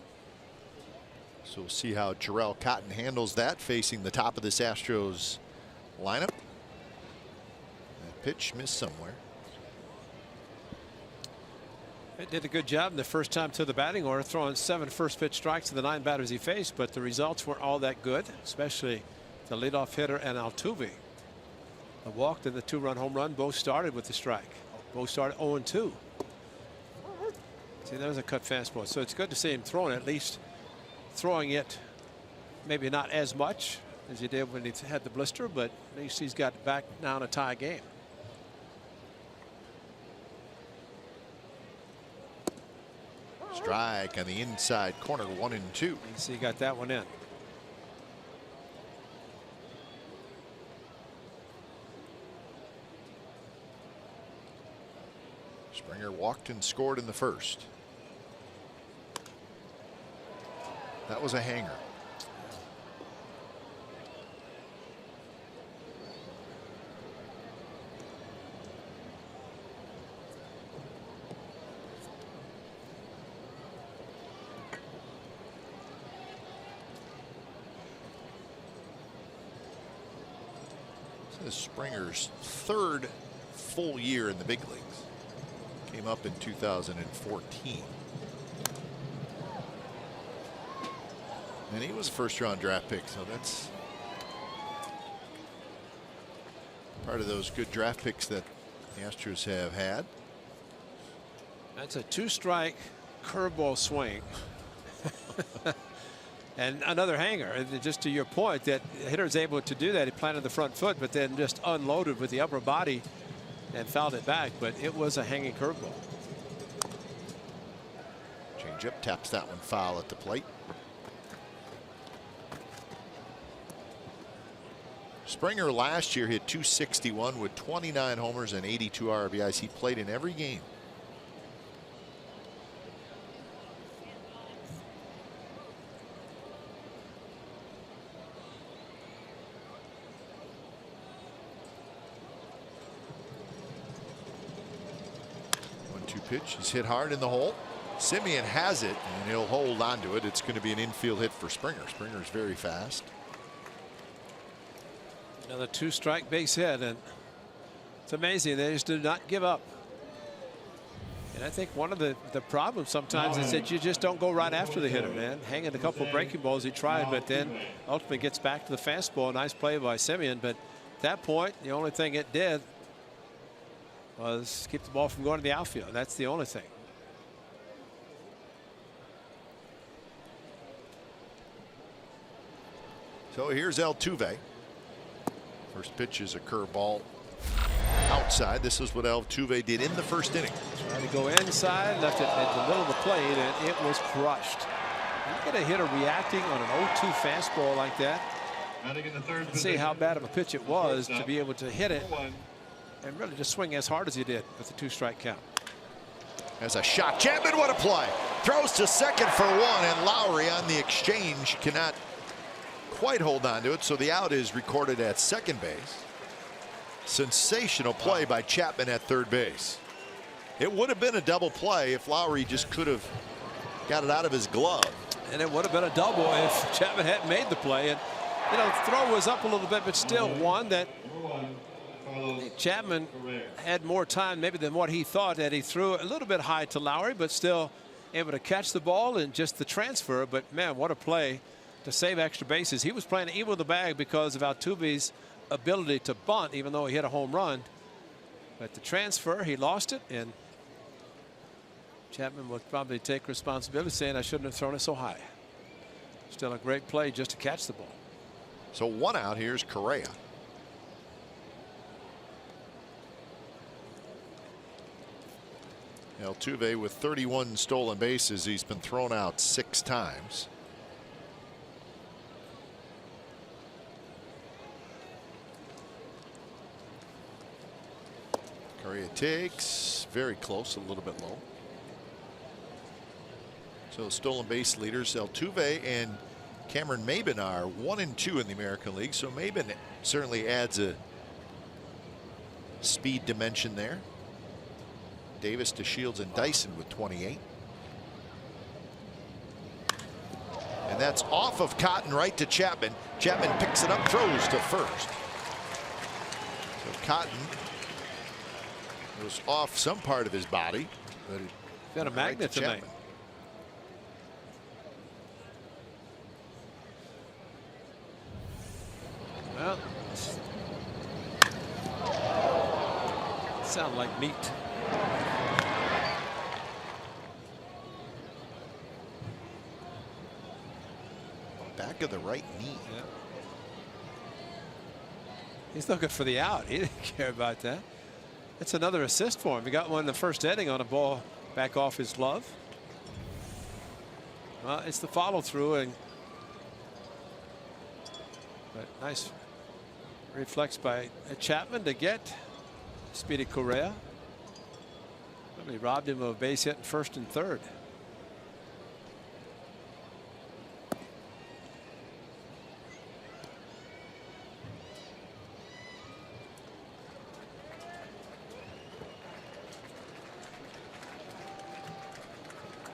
So we'll see how Jharel Cotton handles that, facing the top of this Astros lineup. That pitch missed somewhere. He did a good job in the first time to the batting order, throwing 7 first pitch strikes to the 9 batters he faced, but the results weren't all that good, especially the leadoff hitter and Altuve. The walk and the 2-run home run both started with the strike. Both started 0-2. See, there's a cut fastball. So it's good to see him throwing, at least throwing it maybe not as much as he did when he had the blister, but at least he's got back now in a tie game. Strike on the inside corner, 1-2. You see, he got that one in. Springer walked and scored in the first. That was a hanger. This is Springer's 3rd full year in the big leagues. Came up in 2014. And he was a first-round draft pick, so that's part of those good draft picks that the Astros have had. That's a 2-strike curveball swing. And another hanger. Just to your point, that the hitter is able to do that. He planted the front foot, but then just unloaded with the upper body and fouled it back. But it was a hanging curveball. Changeup, taps that one foul at the plate. Springer last year hit .261 with 29 homers and 82 RBIs. He played in every game. Pitch. He's hit hard in the hole. Simeon has it, and he'll hold on to it. It's going to be an infield hit for Springer. Springer's very fast. Another 2-strike base hit, and it's amazing they just do not give up. And I think one of the problems sometimes is that you just don't go right after the hitter, man. Hanging a couple breaking balls he tried, but then ultimately gets back to the fastball. Nice play by Simeon, but at that point the only thing it did was keep the ball from going to the outfield. That's the only thing. So here's Altuve. First pitch is a curveball outside. This is what Altuve did in the first inning. Tried to go inside, left it at the middle of the plate, and it was crushed. You get a hitter reacting on an 0-2 fastball like that. Let's see how bad of a pitch it was to be able to hit it and really just swing as hard as he did with the 2-strike count. As a shot, Chapman, what a play. Throws to second for 1, and Lowry on the exchange cannot quite hold on to it, so the out is recorded at second base. Sensational play by Chapman at third base. It would have been a double play if Lowry just could have got it out of his glove. And it would have been a double if Chapman hadn't made the play. And you know, the throw was up a little bit, but still one that Chapman had more time maybe than what he thought, that he threw a little bit high to Lowry, but still able to catch the ball and just the transfer. But man, what a play to save extra bases. He was playing even with the bag because of Altuve's ability to bunt, even though he hit a home run. But the transfer, he lost it, and Chapman would probably take responsibility, saying I shouldn't have thrown it so high. Still a great play just to catch the ball. So 1 out. Here's Correa. Altuve with 31 stolen bases. He's been thrown out 6 times. Correa takes very close, a little bit low. So stolen base leaders Altuve and Cameron Maybin are 1 and 2 in the American League. So Maybin certainly adds a speed dimension there. Davis to Shields and Dyson with 28. that's off of Cotton right to Chapman. Chapman picks it up, throws to first. So Cotton was off some part of his body, but it got a magnet tonight. Chapman. Well, sound like meat. Back of the right knee. Yeah. He's looking for the out. He didn't care about that. That's another assist for him. He got one in the first inning on a ball back off his glove. Well, it's the follow through, and but nice reflex by Chapman to get Speedy Correa. He robbed him of a base hit in first and third.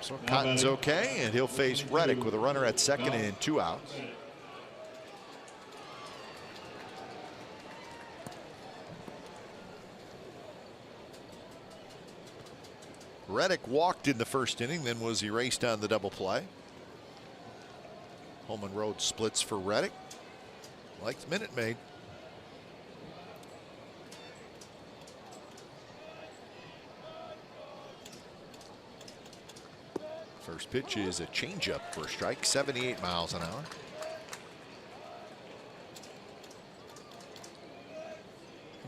So Cotton's okay, and he'll face Reddick with a runner at second and 2 outs. Reddick walked in the first inning, then was erased on the double play. Holman Road splits for Reddick. Likes Minute Maid. First pitch is a changeup for a strike, 78 miles an hour.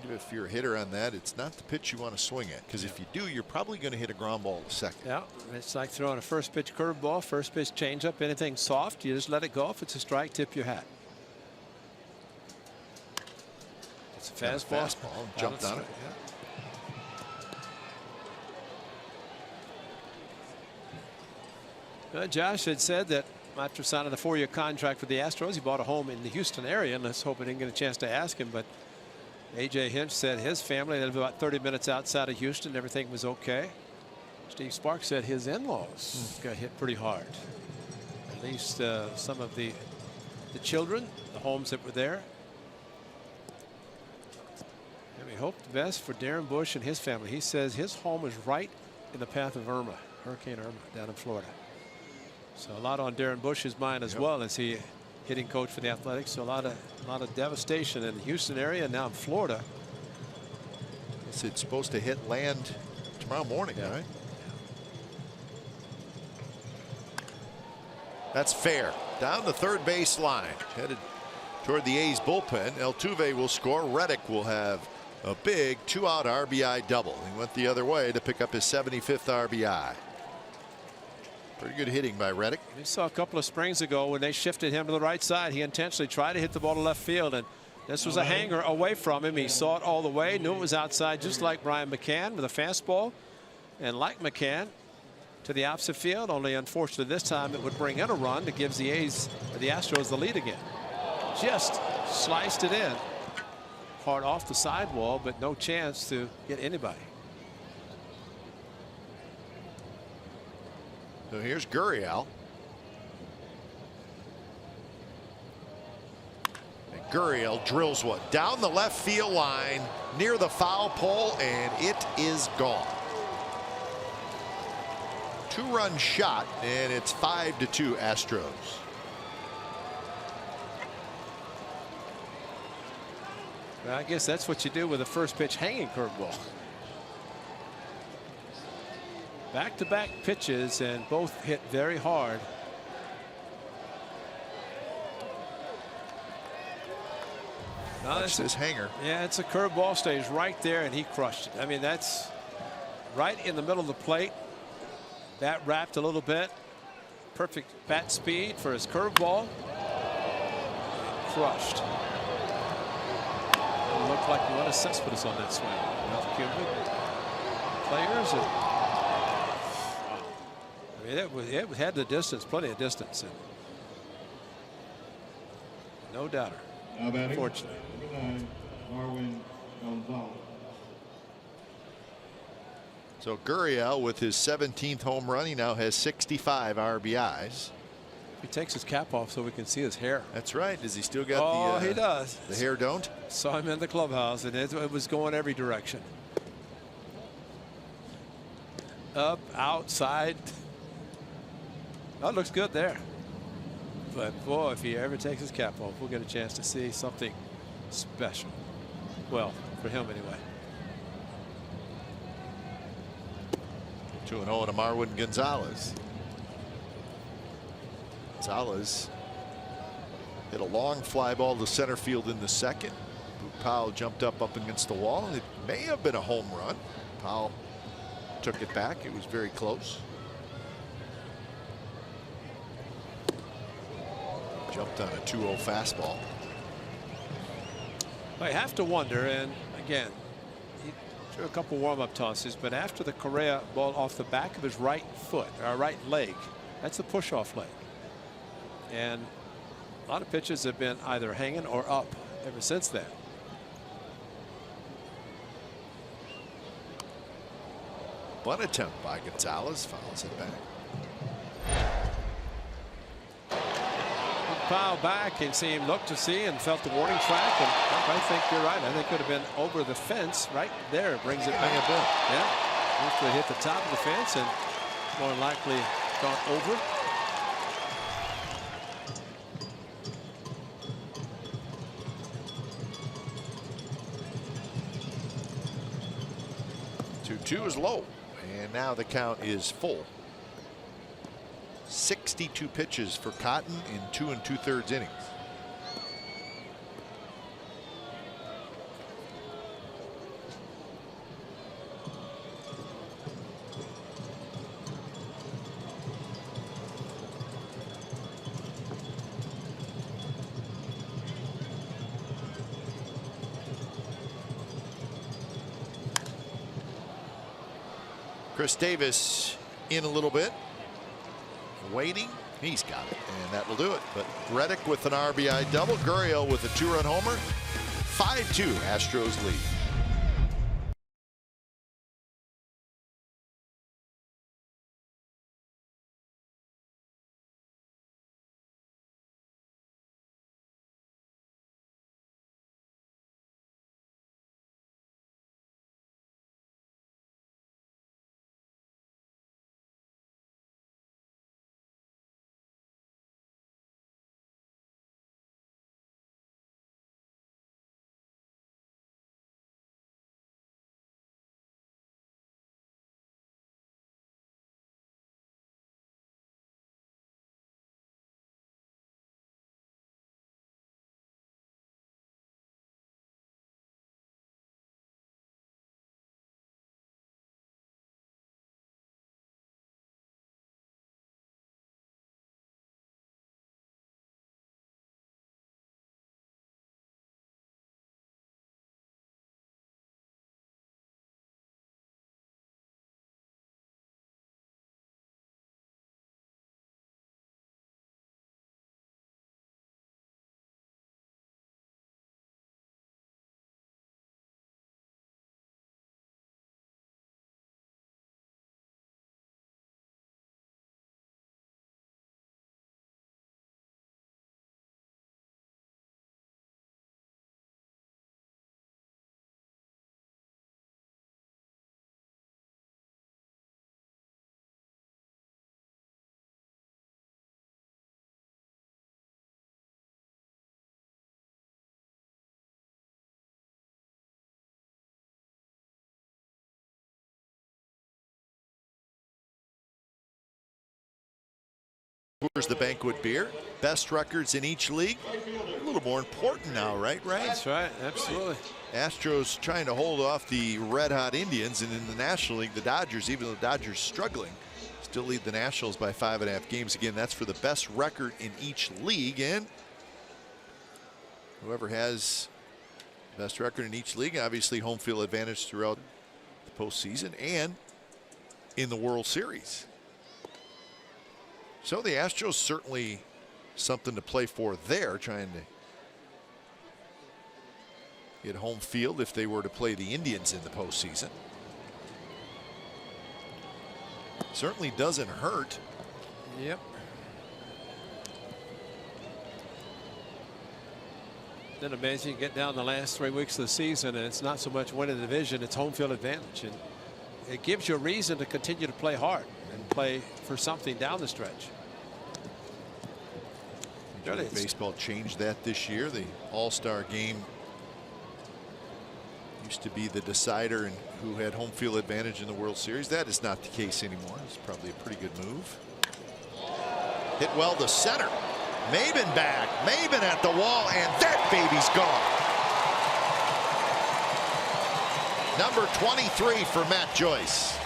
If you're a hitter on that, it's not the pitch you want to swing at, because if you do, you're probably going to hit a ground ball to second. Yeah, it's like throwing a first pitch curveball, first pitch changeup, anything soft, you just let it go. If it's a strike, tip your hat. It's a fastball. Jumped on it. Josh had said that after signing the 4-year contract with the Astros, he bought a home in the Houston area, and let's hope I didn't get a chance to ask him, but A.J. Hinch said his family lived about 30 minutes outside of Houston. Everything was okay. Steve Sparks said his in-laws got hit pretty hard. At least some of the children, the homes that were there. And we hope the best for Darren Bush and his family. He says his home is right in the path of Irma, Hurricane Irma, down in Florida. So a lot on Darren Bush's mind as well, as he hitting coach for the Athletics. So a lot of devastation in the Houston area, and now in Florida. It's supposed to hit land tomorrow morning, right? That's fair. Down the third base line, headed toward the A's bullpen. Altuve will score. Reddick will have a big 2-out RBI double. He went the other way to pick up his 75th RBI. Pretty good hitting by Reddick. We saw a couple of springs ago when they shifted him to the right side. He intentionally tried to hit the ball to left field, and this was a hanger away from him. He saw it all the way, knew it was outside, just like Brian McCann with a fastball. And like McCann, to the opposite field, only unfortunately this time it would bring in a run that gives the Astros the lead again. Just sliced it in. Hard off the sidewall, but no chance to get anybody. So here's Gurriel. And Gurriel drills one down the left field line near the foul pole, and it is gone. 2-run shot, and it's 5-2 Astros. Well, I guess that's what you do with a first pitch hanging curveball. Back-to-back pitches, and both hit very hard. Now that's his hanger. Yeah, it's a curveball, stays right there, and he crushed it. I mean, that's right in the middle of the plate. Bat wrapped a little bit. Perfect bat speed for his curveball. Crushed. It looked like what a Cespedes on that swing. Enough Cuban players. It had the distance, plenty of distance. No doubter. Unfortunately. So Gurriel with his 17th home run, he now has 65 RBIs. He takes his cap off so we can see his hair. That's right. Does he still got he does. The hair don't? Saw him in the clubhouse, and it was going every direction. Up, outside. That looks good there. But boy, if he ever takes his cap off, we'll get a chance to see something special. Well, for him anyway. 2-0 to Marwin Gonzalez. Gonzalez hit a long fly ball to center field in the second. Powell jumped up against the wall. It may have been a home run. Powell took it back. It was very close. Jumped on a 2-0 fastball. I have to wonder, and again, he threw a couple warm-up tosses, but after the Correa ball off the back of his right foot, or right leg, that's a push-off leg. And a lot of pitches have been either hanging or up ever since then. Bunt attempt by Gonzalez, fouls it back. Foul back and looked to see and felt the warning track, and I think you're right. I think it could have been over the fence right there. Brings it back a bit. Yeah, hopefully hit the top of the fence and more likely gone over. Two is low, and now the count is full. 62 pitches for Cotton in 2 2/3 innings. Chris Davis in a little bit. Waiting. He's got it, and that will do it. But Reddick with an RBI double. Gurriel with a 2-run homer. 5-2 Astros lead. Coors the Banquet beer. Best records in each league. A little more important now, right, Ray? That's right, absolutely. Astros trying to hold off the red-hot Indians, and in the National League, the Dodgers, even though the Dodgers struggling, still lead the Nationals by 5.5 games. Again, that's for the best record in each league, and whoever has the best record in each league, obviously home field advantage throughout the postseason and in the World Series. So the Astros certainly something to play for there, trying to get home field if they were to play the Indians in the postseason. Certainly doesn't hurt. Yep. Isn't it amazing? You get down the last 3 weeks of the season, and it's not so much winning the division, it's home field advantage. And it gives you a reason to continue to play hard and play for something down the stretch. Baseball changed that this year. The All-Star game used to be the decider and who had home field advantage in the World Series. That is not the case anymore. It's probably a pretty good move. Hit well to center. Maben back. Maben at the wall, and that baby's gone. Number 23 for Matt Joyce.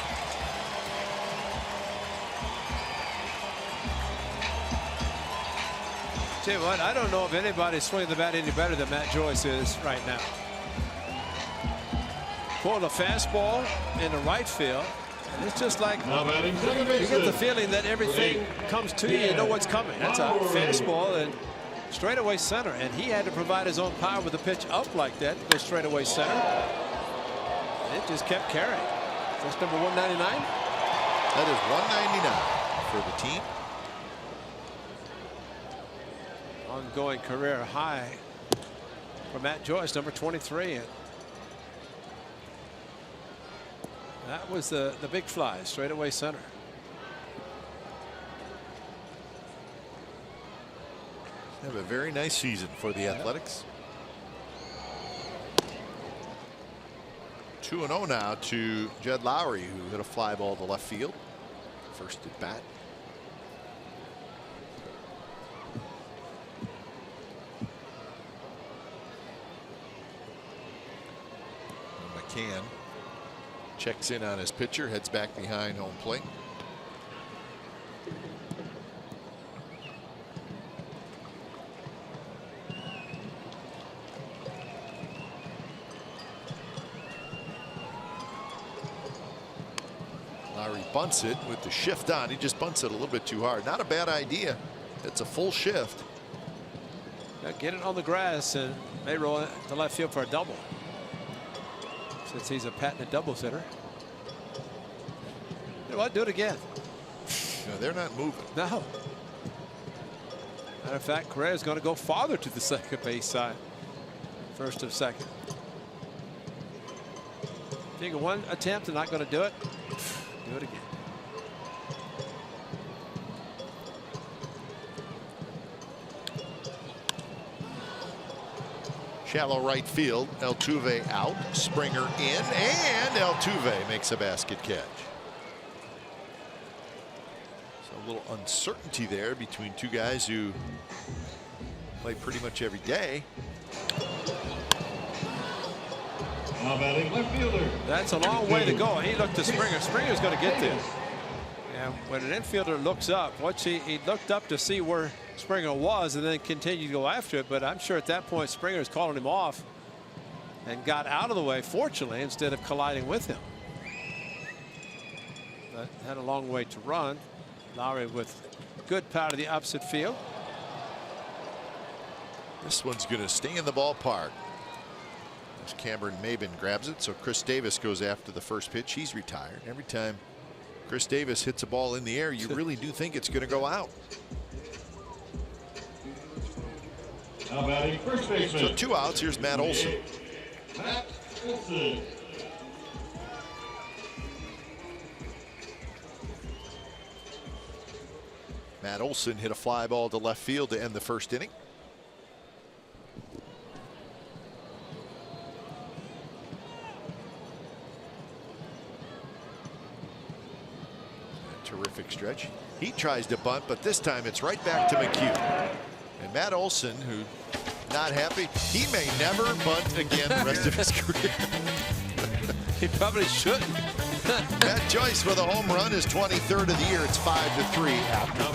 Tell you what, I don't know if anybody's swinging the bat any better than Matt Joyce is right now. Pulled a fastball in the right field. And it's just like you get the feeling that everything comes to you. You know what's coming. That's a fastball and straightaway center. And he had to provide his own power with the pitch up like that to go straightaway center. And it just kept carrying. That's number 199. That is 199 for the team. Ongoing career high for Matt Joyce, number 23. That was the big fly, straightaway center. Have a very nice season for the Athletics. 2-0 now to Jed Lowry, who hit a fly ball to left field. First at bat. McCann checks in on his pitcher, heads back behind home plate. Lowry bunts it with the shift on. He just bunts it a little bit too hard. Not a bad idea. It's a full shift. Now get it on the grass and may roll it to left field for a double. Since he's a patented doubles hitter. You know what? Do it again. No, they're not moving. No. Matter of fact, Correa is going to go farther to the second base side. First of second. Figure one attempt and not going to do it. Do it again. Shallow right field. Altuve out. Springer in, and Altuve makes a basket catch. So a little uncertainty there between two guys who play pretty much every day. That's a long way to go. He looked to Springer. Springer's going to get there. And when an infielder looks up, he looked up to see where Springer was and then continued to go after it. But I'm sure at that point Springer's calling him off and got out of the way, fortunately, instead of colliding with him. But had a long way to run. Lowry with good power to the opposite field. This one's going to stay in the ballpark. As Cameron Maben grabs it, so Chris Davis goes after the first pitch. He's retired. Every time Chris Davis hits a ball in the air, you really do think it's going to go out. So 2 outs. Here's Matt Olson. Matt Olson hit a fly ball to left field to end the first inning. Terrific stretch. He tries to bunt, but this time it's right back to McHugh. And Matt Olson, who not happy, he may never bunt again the rest of his career. He probably shouldn't. Matt Joyce with a home run, his 23rd of the year. It's 5-3 after.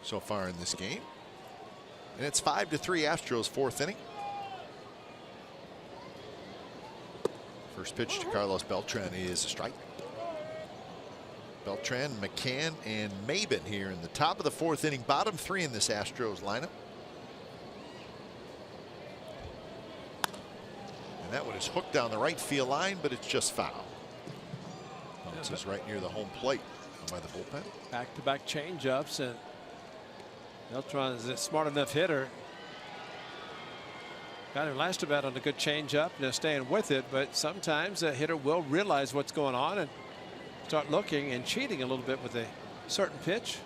so far in this game. And it's 5-3 Astros, fourth inning. First pitch to Carlos Beltran is a strike. Beltran, McCann, and Maben here in the top of the fourth inning. Bottom three in this Astros lineup. And that one is hooked down the right field line, but it's just foul. Bounces right near the home plate by the bullpen. Back-to-back changeups, and Beltran is a smart enough hitter. Got him last about on a good changeup, and staying with it, but sometimes a hitter will realize what's going on and start looking and cheating a little bit with a certain pitch.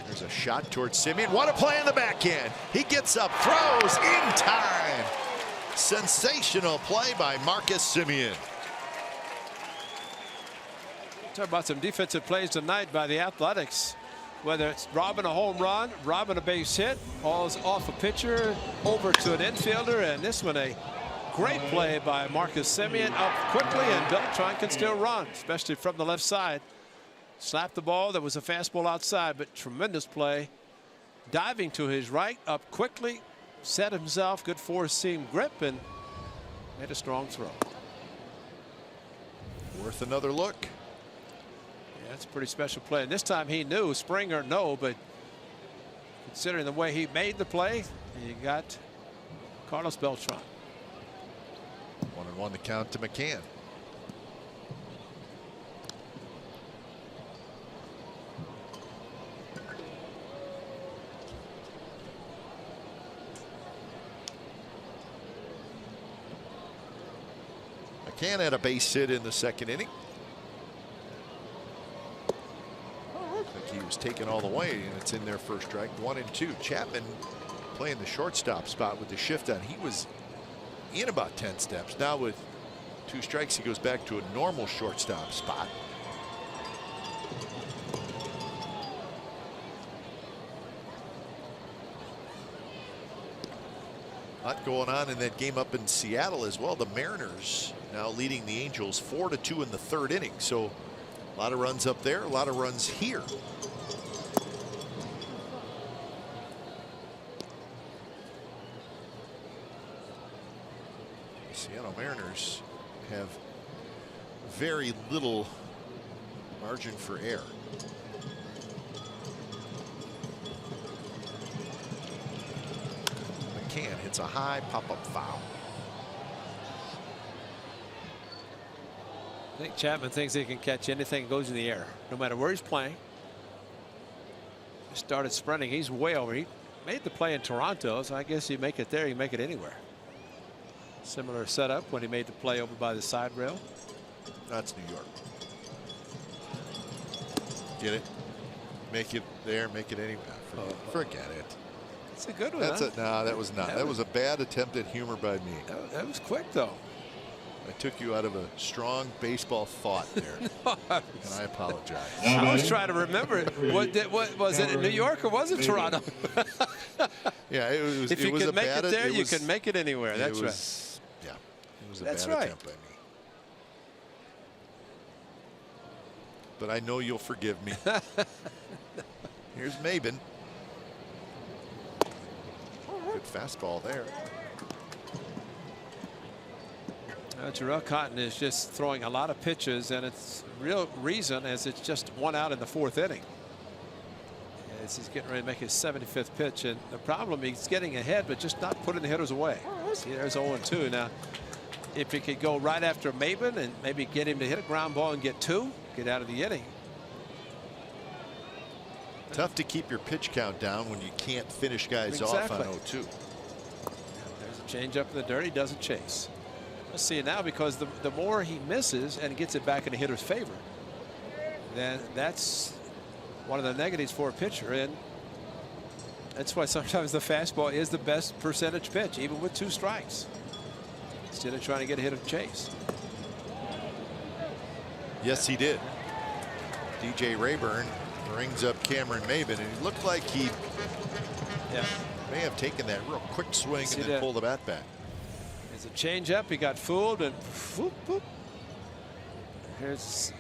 There's a shot towards Semien. What a play on the backhand. He gets up, throws in time. Sensational play by Marcus Semien. Talk about some defensive plays tonight by the Athletics. Whether it's robbing a home run, robbing a base hit, balls off a pitcher, over to an infielder, and this one a great play by Marcus Semien, up quickly, and Beltran can still run, especially from the left side. Slapped the ball. That was a fastball outside, but tremendous play. Diving to his right, up quickly, set himself, good four-seam grip, and made a strong throw. Worth another look. Yeah, that's a pretty special play. And this time he knew, spring or no, but considering the way he made the play, you got Carlos Beltran. 1-1 the count to McCann. McCann had a base hit in the second inning. I think he was taken all the way, and it's in there first strike. 1-2. Chapman playing the shortstop spot with the shift on. He was in about 10 steps. Now with 2 strikes, he goes back to a normal shortstop spot. A lot going on in that game up in Seattle as well. The Mariners now leading the Angels 4-2 in the third inning. So a lot of runs up there, a lot of runs here. Seattle Mariners have very little margin for error. McCann hits a high pop-up foul. I think Chapman thinks he can catch anything that goes in the air, no matter where he's playing. He started sprinting. He's way over. He made the play in Toronto, so I guess you make it there, you make it anywhere. Similar setup when he made the play over by the side rail. That's New York. Get it? Make it there, make it anywhere. Forget it. It's a good one. That's huh? it. No, that was not. That was a bad attempt at humor by me. That was quick, though. I took you out of a strong baseball thought there, and I apologize. I was trying to remember it. What was it in New York or was it Toronto? Yeah, it was. If you can make it there, you can make it anywhere. That's right. Yeah, it was a That's bad right. attempt by me. But I know you'll forgive me. Here's Maben. Good fastball there. Jarrell Cotton is just throwing a lot of pitches, and it's real reason as it's just one out in the fourth inning. As he's getting ready to make his 75th pitch, and the problem, he's getting ahead but just not putting the hitters away. See, there's 0-2 now. If he could go right after Maben and maybe get him to hit a ground ball and get 2, get out of the inning. Tough to keep your pitch count down when you can't finish guys Exactly. off on 0-2. There's a change up in the dirt. He doesn't chase. Let's see it now, because the more he misses and gets it back in the hitter's favor, then that's one of the negatives for a pitcher. And that's why sometimes the fastball is the best percentage pitch, even with 2 strikes, instead of trying to get a hitter to chase. Yes, he did. DJ Rayburn brings up Cameron Maben, and it looked like he may have taken that real quick swing and then pulled the bat back. There's a change up. He got fooled, and whoop, whoop. Here's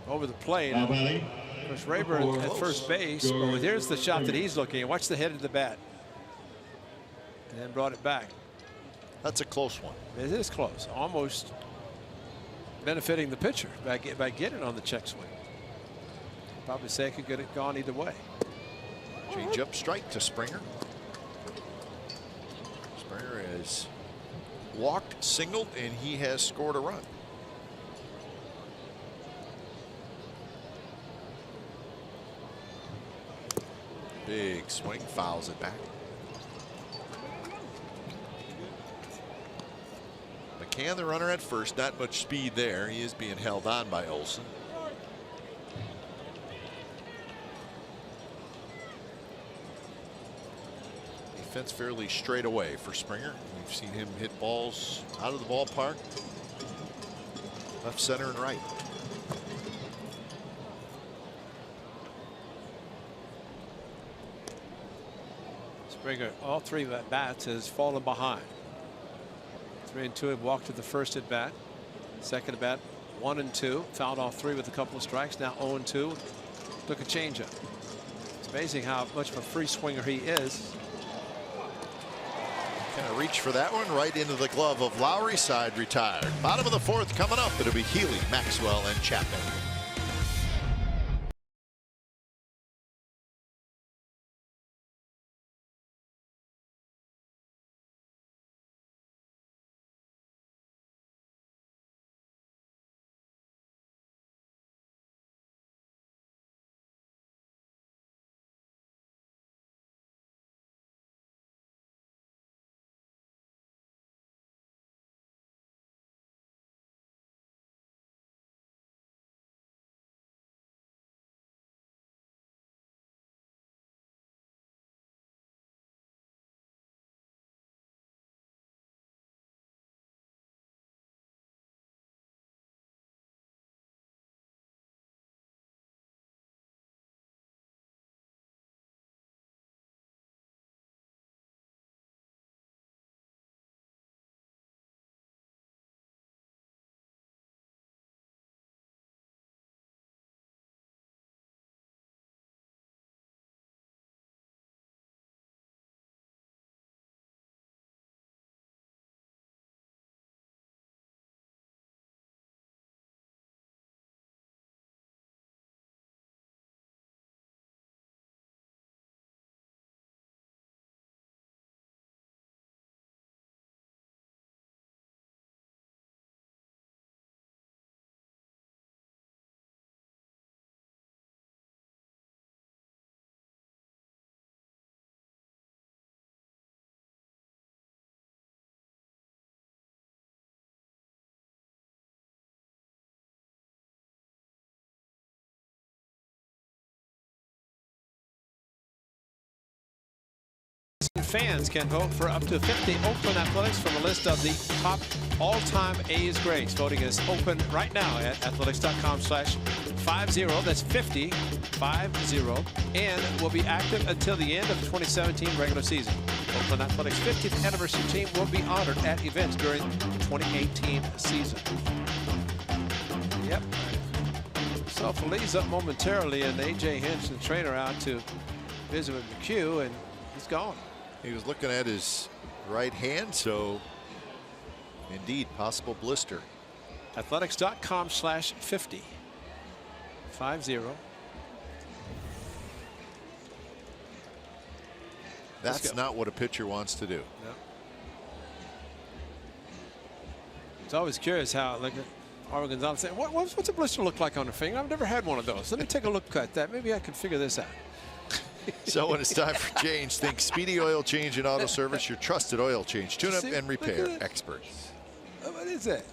over the plate. Of course, Rayburn at first base, but here's the shot that he's looking at. Watch the head of the bat. And then brought it back. That's a close one. It is close. Almost benefiting the pitcher by getting on the check swing. Probably say it could get it gone either way. Change up strike to Springer. Springer has walked, singled, and he has scored a run. Big swing, fouls it back. McCann, the runner at first, not much speed there. He is being held on by Olsen. Defense fairly straight away for Springer. We've seen him hit balls out of the ballpark, left, center, and right. Springer, all three at bats, has fallen behind. 3 and 2 have walked to the first at bat. Second at bat, 1 and 2. Fouled off 3 with a couple of strikes. Now 0 and 2. Took a changeup. It's amazing how much of a free swinger he is. Kind of reach for that one right into the glove of Lowry. Side retired. Bottom of the fourth coming up. It'll be Healy, Maxwell, and Chapman. Fans can vote for up to 50 Oakland Athletics from a list of the top all-time A's greats. Voting is open right now at athletics.com/50. That's 50, 50, and will be active until the end of the 2017 regular season. Oakland Athletics' 50th anniversary team will be honored at events during the 2018 season. Yep. So Feliz up momentarily, and A.J. Hinch, the trainer, out to visit with McHugh, and he's gone. He was looking at his right hand, so indeed, possible blister. Athletics.com/50. 50. That's not what a pitcher wants to do. No. It's always curious how, like, Arvin Gonzalez saying, what's a blister look like on the finger? I've never had one of those. Let me take a look at that. Maybe I can figure this out. So when it's time for change, think Speedy Oil Change and Auto Service, your trusted oil change, tune-up, and repair experts. What is it?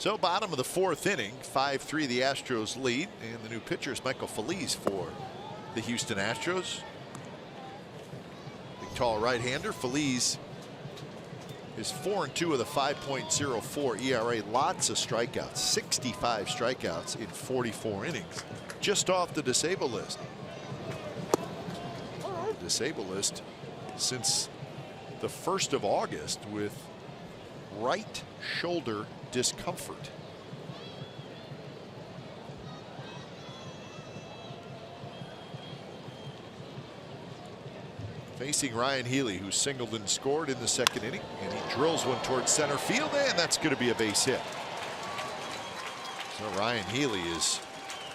So bottom of the 4th inning, 5-3 the Astros lead, and the new pitcher is Michael Phillies for the Houston Astros. Big tall right-hander. Phillies is 4-2 with a 5.04 ERA. Lots of strikeouts, 65 strikeouts in 44 innings, just off the disabled list. Disabled list since the 1st of August with right shoulder discomfort. Facing Ryan Healy, who singled and scored in the 2nd inning, and he drills one towards center field, and that's going to be a base hit. So Ryan Healy is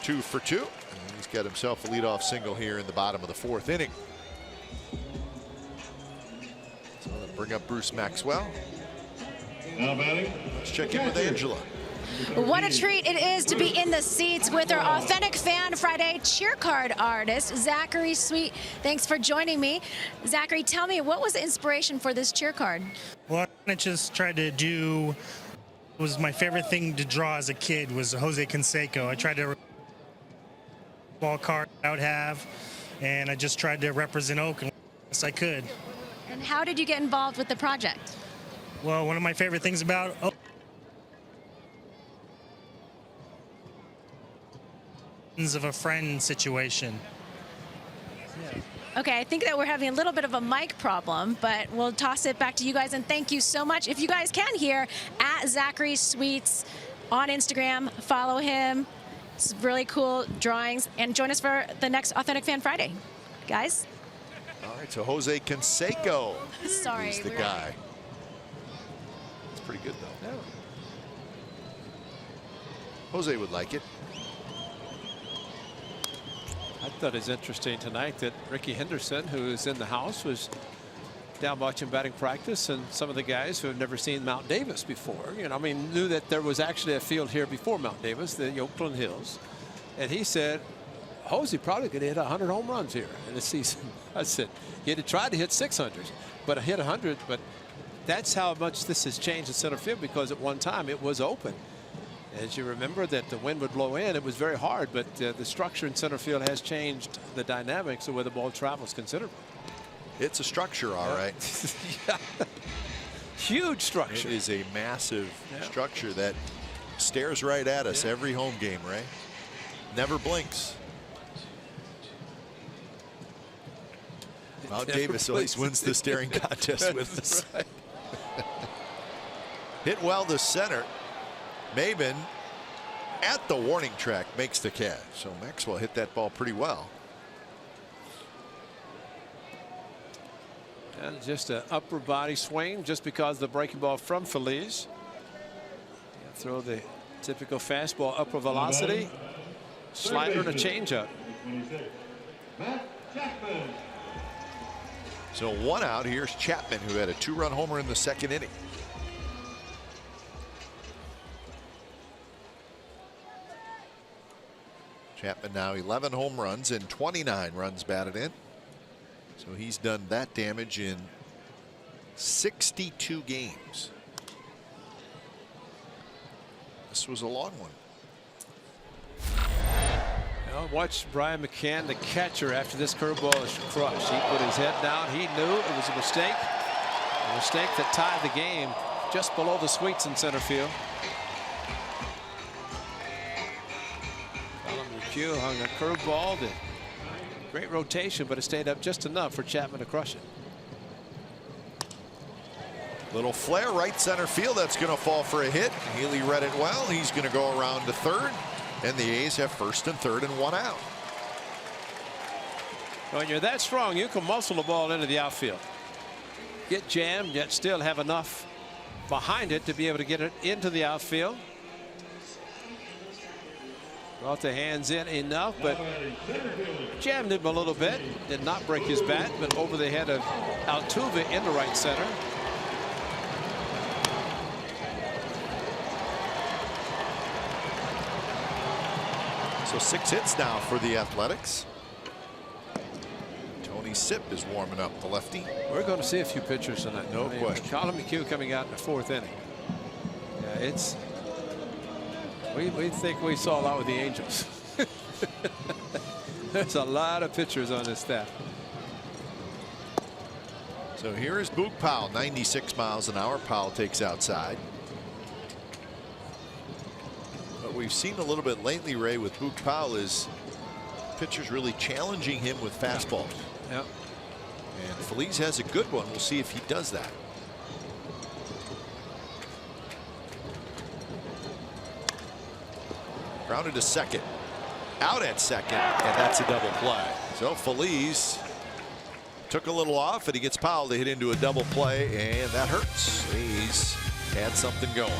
2 for 2, and he's got himself a leadoff single here in the bottom of the 4th inning. So they'll bring up Bruce Maxwell. Let's check in with Angela. What a treat it is to be in the seats with our Authentic Fan Friday cheer card artist, Zachary Sweet. Thanks for joining me. Zachary, tell me, what was the inspiration for this cheer card? Well, I just tried to do, was my favorite thing to draw as a kid was Jose Canseco. I tried to ball card I would have, and I just tried to represent Oakland as I could. And how did you get involved with the project? Well, one of my favorite things about Oakland of a friend situation. Okay, I think that we're having a little bit of a mic problem, but we'll toss it back to you guys, and thank you so much. If you guys can hear, at Zachary Sweets on Instagram, follow him. It's really cool drawings, and join us for the next Authentic Fan Friday, guys. All right, so Jose Canseco Sorry, is the guy. It's pretty good, though. Yeah. Jose would like it. I thought it was interesting tonight that Ricky Henderson, who is in the house, was down watching batting practice, and some of the guys who have never seen Mount Davis before, you know, I mean, knew that there was actually a field here before Mount Davis, the Oakland Hills, and he said, Jose probably could hit 100 home runs here in the season. I said, he had tried to hit 600, but hit 100. But that's how much this has changed in center field, because at one time it was open. As you remember, that the wind would blow in, it was very hard, but the structure in center field has changed the dynamics of where the ball travels considerably. It's a structure, all right. Yeah. Huge structure. It is a massive structure that stares right at us every home game, Ray. Never blinks. Mount Davis always wins the staring contest with us. Right. Hit well to center. Maben at the warning track makes the catch. So Maxwell hit that ball pretty well. And just an upper body swing, just because the breaking ball from Phillies. Throw the typical fastball, upper velocity, slider, and a changeup. So 1 out. Here's Chapman, who had a 2-run homer in the 2nd inning. Chapman now 11 home runs and 29 runs batted in. So he's done that damage in 62 games. This was a long one. Now watch Brian McCann, the catcher, after this curveball is crushed. He put his head down. He knew it was a mistake that tied the game just below the Sweets in center field. McHugh hung a curveball. Great rotation, but it stayed up just enough for Chapman to crush it. Little flare right center field. That's going to fall for a hit. Healy read it well. He's going to go around to third, and the A's have first and third and 1 out. When you're that strong, you can muscle the ball into the outfield. Get jammed, yet still have enough behind it to be able to get it into the outfield. Brought the hands in enough, but jammed him a little bit. Did not break his bat, but over the head of Altuve into right center. So 6 hits now for the Athletics. Tony Sipp is warming up, the lefty. We're going to see a few pitchers tonight. No question. Colin McHugh coming out in the 4th inning. Yeah, it's We think we saw a lot with the Angels. There's a lot of pitchers on this staff. So here is Boog Powell, 96 miles an hour. Powell takes outside. What we've seen a little bit lately, Ray, with Boog Powell is pitchers really challenging him with fastballs. Yeah. And Phillies has a good one. We'll see if he does that. Grounded to second. Out at second, and that's a double play. So Phillies took a little off, and he gets Powell to hit into a double play, and that hurts. He's had something going.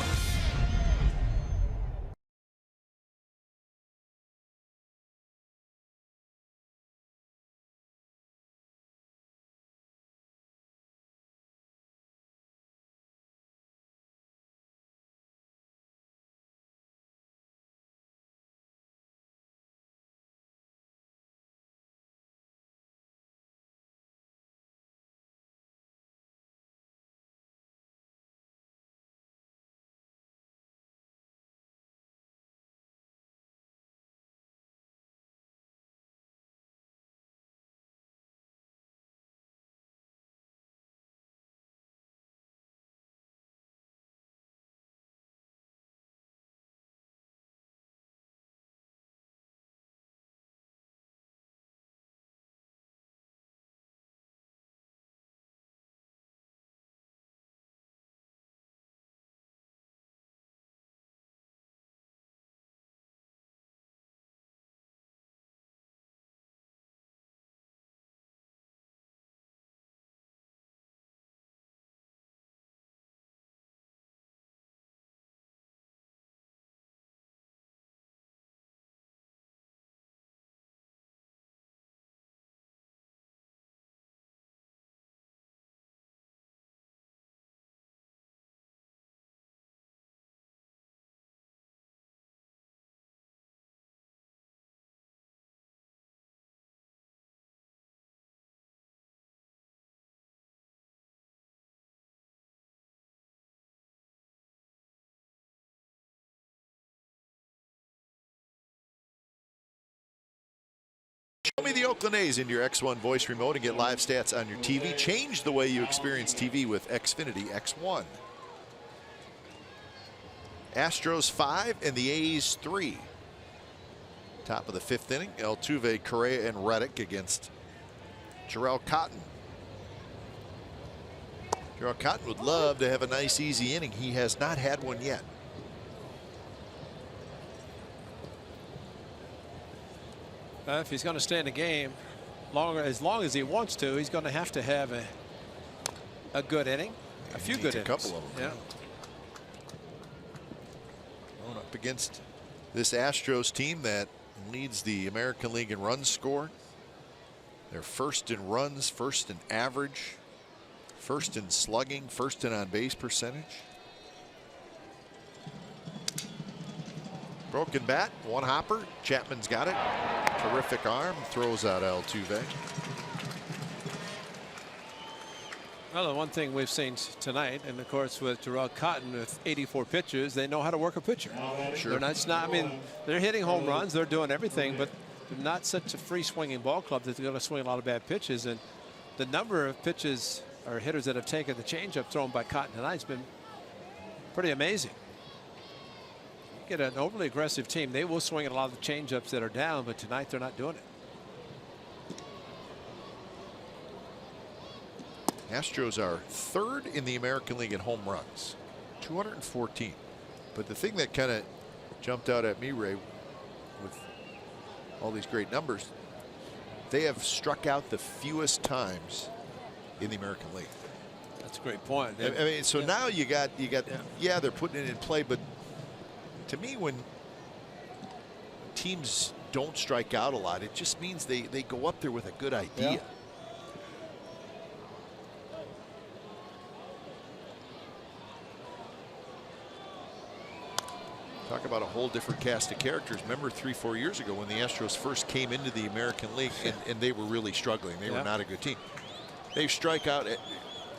Show me the Oakland A's into your X1 voice remote and get live stats on your TV. Change the way you experience TV with Xfinity X1. Astros 5 and the A's 3. Top of the 5th inning. Altuve, Correa, and Reddick against Jarrell Cotton. Jarrell Cotton would love to have a nice, easy inning. He has not had one yet. If he's going to stay in the game as long as he wants to, he's going to have a good inning, a few good innings. A couple of them. Yeah. Going up against this Astros team that leads the American League in runs scored. They're first in runs, first in average, first in slugging, first in on base percentage. Broken bat, one hopper. Chapman's got it. Terrific arm. Throws out Altuve. Well, the one thing we've seen tonight, and of course with Jarrell Cotton with 84 pitches, they know how to work a pitcher. Sure. I mean, they're hitting home runs, they're doing everything, but they're not such a free swinging ball club that they're going to swing a lot of bad pitches. And the number of pitches or hitters that have taken the changeup thrown by Cotton tonight has been pretty amazing. Get an overly aggressive team, they will swing at a lot of the changeups that are down, but tonight they're not doing it. Astros are 3rd in the American League in home runs, 214. But the thing that kind of jumped out at me, Ray, with all these great numbers, they have struck out the fewest times in the American League. That's a great point. I mean, so now you got yeah, they're putting it in play, but to me, when teams don't strike out a lot, it just means they go up there with a good idea. Yeah. Talk about a whole different cast of characters. Remember 3-4 years ago when the Astros first came into the American League and they were really struggling. They were not a good team. They strike out at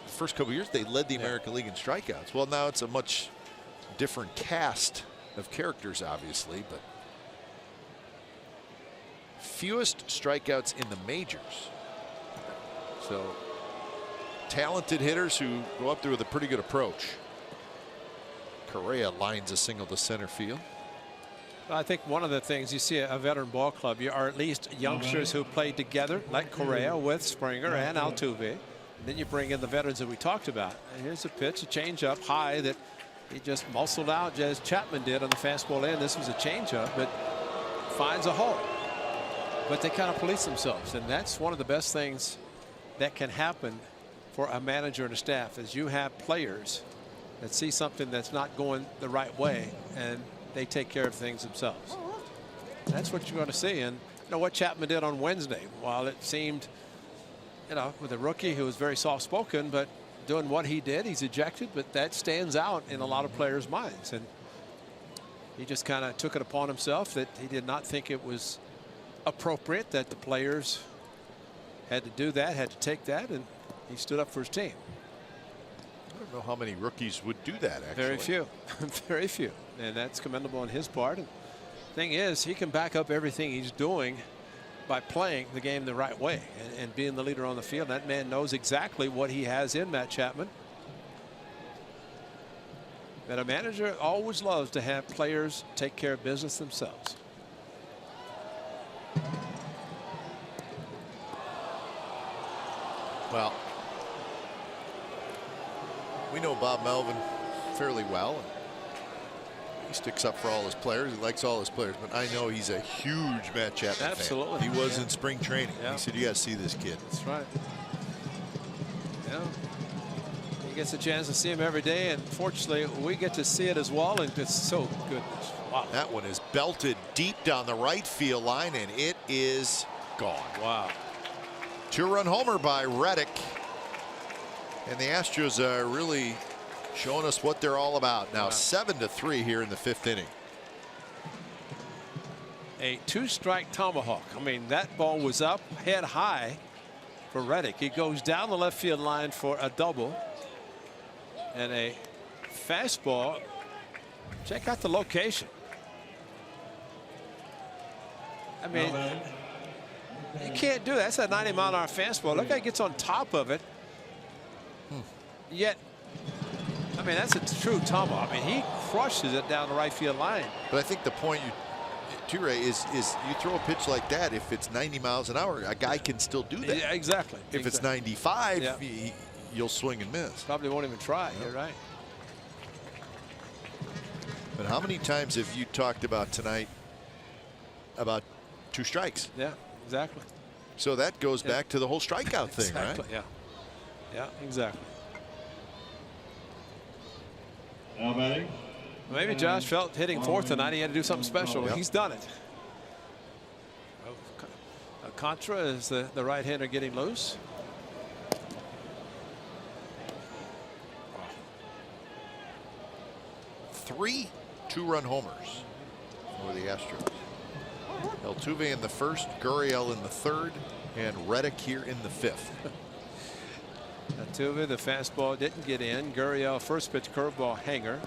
the first couple of years. They led the American League in strikeouts. Well, now it's a much different cast of characters, obviously, but fewest strikeouts in the majors. So talented hitters who go up there with a pretty good approach. Correa lines a single to center field. I think one of the things you see at a veteran ball club, you are at least youngsters who played together, like Correa with Springer and Altuve. And then you bring in the veterans that we talked about. And here's a pitch, a changeup high that he just muscled out as Chapman did on the fastball end. This was a changeup, but finds a hole. But they kind of police themselves, and that's one of the best things that can happen for a manager and a staff, is you have players that see something that's not going the right way, and they take care of things themselves. That's what you're going to see. And you know what Chapman did on Wednesday, while it seemed, you know, with a rookie who was very soft-spoken, but doing what he did, he's ejected, but that stands out in a lot of players' minds. And he just kind of took it upon himself that he did not think it was appropriate, that the players had to do that, had to take that, and he stood up for his team. I don't know how many rookies would do that, actually. Very few. Very few. And that's commendable on his part. And thing is, he can back up everything he's doing by playing the game the right way and being the leader on the field. That man knows exactly what he has in Matt Chapman. That a manager always loves to have players take care of business themselves. Well, we know Bob Melvin fairly well. And he sticks up for all his players. He likes all his players, but I know he's a huge Matt Chapman Absolutely. fan. He was in spring training. Yeah. He said, "You got to see this kid." That's right. Yeah. He gets a chance to see him every day, and fortunately, we get to see it as well, and it's so good. Wow. That one is belted deep down the right field line, and it is gone. Wow. Two-run homer by Reddick. And the Astros are really showing us what they're all about. Now 7-3 here in the 5th inning. A 2-strike tomahawk. I mean, that ball was up head high for Reddick. He goes down the left field line for a double. And a fastball. Check out the location. I mean, you can't do that. That's a 90-mile-an-hour fastball. Look how he gets on top of it. Yet, I mean, that's a true tomahawk. I mean, he crushes it down the right field line. But I think the point Ray, is you throw a pitch like that, if it's 90 miles an hour, a guy can still do that. Yeah, exactly. If it's 95, yeah, you'll swing and miss. Probably won't even try. You're right. But how many times have you talked about tonight about 2 strikes? Yeah, exactly. So that goes back to the whole strikeout thing, Exactly. right? Yeah, exactly. Now batting. Maybe Josh felt hitting 4th tonight he had to do something special. Yep. He's done it. Contra is the right-hander getting loose. 3 2-run homers for the Astros. Altuve in the 1st, Gurriel in the 3rd, and Reddick here in the 5th. Altuve, the fastball didn't get in. Gurriel, first pitch curveball hanger,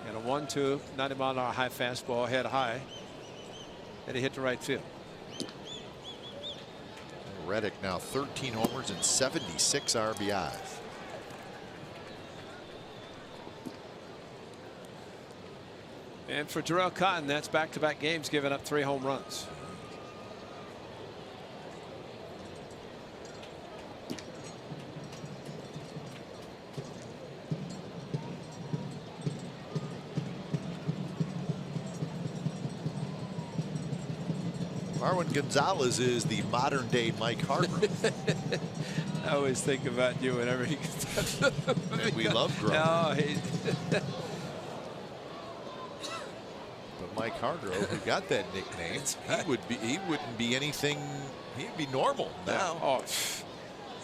and a 1-2 90-mile-an-hour high fastball head high, and he hit to right field. Reddick now 13 homers and 76 RBIs. And for Jarrell Cotton, that's back-to-back games giving up 3 home runs. Marwin Gonzalez is the modern day Mike Hargrove. I always think about you whenever he gets And we love Grove. No, he But Mike Hargrove, who got that nickname, he wouldn't be anything. He'd be normal now. Oh,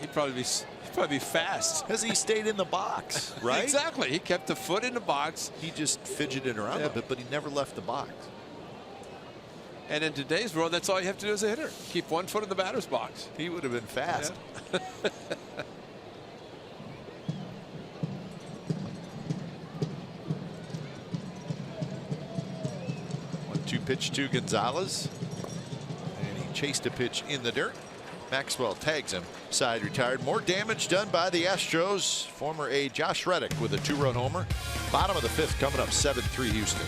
he'd probably be fast. Because he stayed in the box, right? Exactly. He kept the foot in the box. He just fidgeted around a bit, but he never left the box. And in today's world, that's all you have to do as a hitter. Keep 1 foot in the batter's box. He would have been fast. Yeah. Pitch to Gonzalez. And he chased a pitch in the dirt. Maxwell tags him. Side retired. More damage done by the Astros. Former A Josh Reddick with a 2-run homer. Bottom of the 5th coming up 7-3 Houston.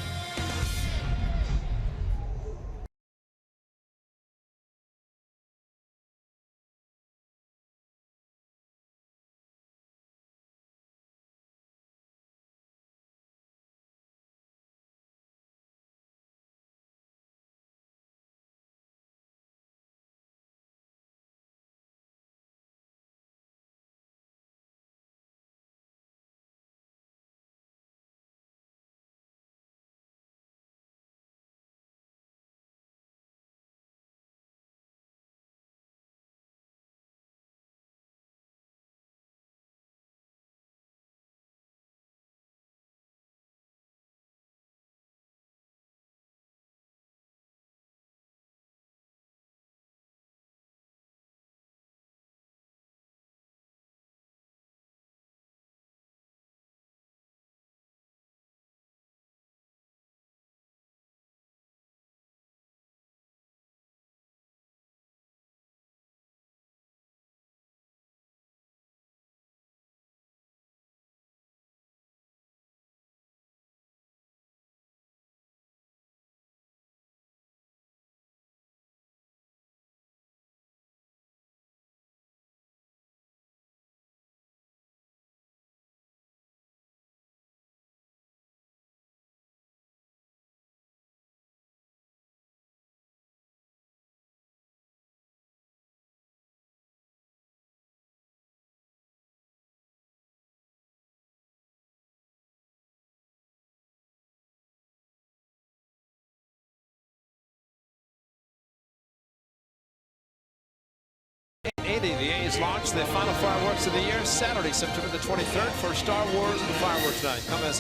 The A's launch the final fireworks of the year Saturday, September the 23rd for Star Wars Fireworks Night. Come as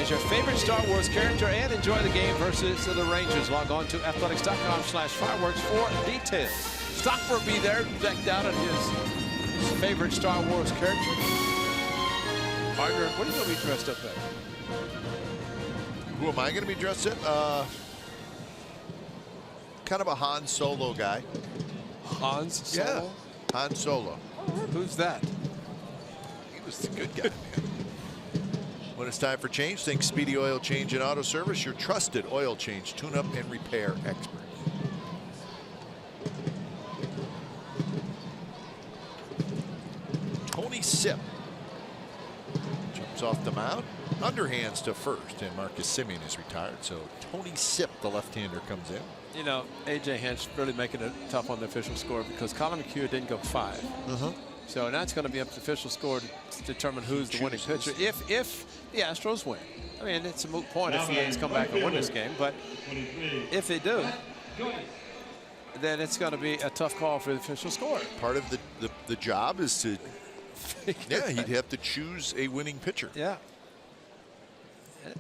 your favorite Star Wars character and enjoy the game versus the Rangers. Log on to athletics.com/fireworks for details. Stock will be there, decked out in his favorite Star Wars character. Partner, what are you going to be dressed up as? Who am I going to be dressed up? Kind of a Han Solo guy. Hans Solo? Yeah. Han Solo. Who's that? He was the good guy, man. When it's time for change, think Speedy Oil Change and Auto Service, your trusted oil change, tune-up, and repair expert. Tony Sipp jumps off the mound. Underhands to first, and Marcus Semien is retired. So Tony Sipp, the left-hander, comes in. You know, A.J. Hinch really making it tough on the official score because Colin McHugh didn't go 5. So now it's going to be up to the official score to determine who's the winning pitcher if the Astros win. I mean, it's a moot point if the A's come back and win this game, but if they do, then it's going to be a tough call for the official score. Part of the job is to, yeah, he'd have to choose a winning pitcher. Yeah.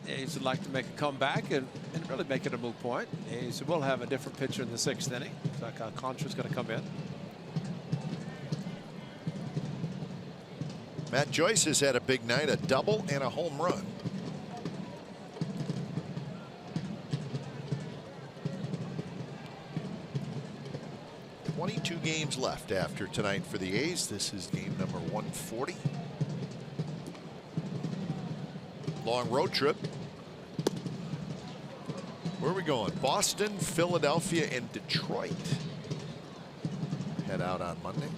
A's would like to make a comeback and really make it a moot point. A's will have a different pitcher in the 6th inning. It's like Contra's going to come in. Matt Joyce has had a big night, a double and a home run. .22 games left after tonight for the A's. This is game number 140. Long road trip. Where are we going? Boston, Philadelphia, and Detroit. Head out on Monday.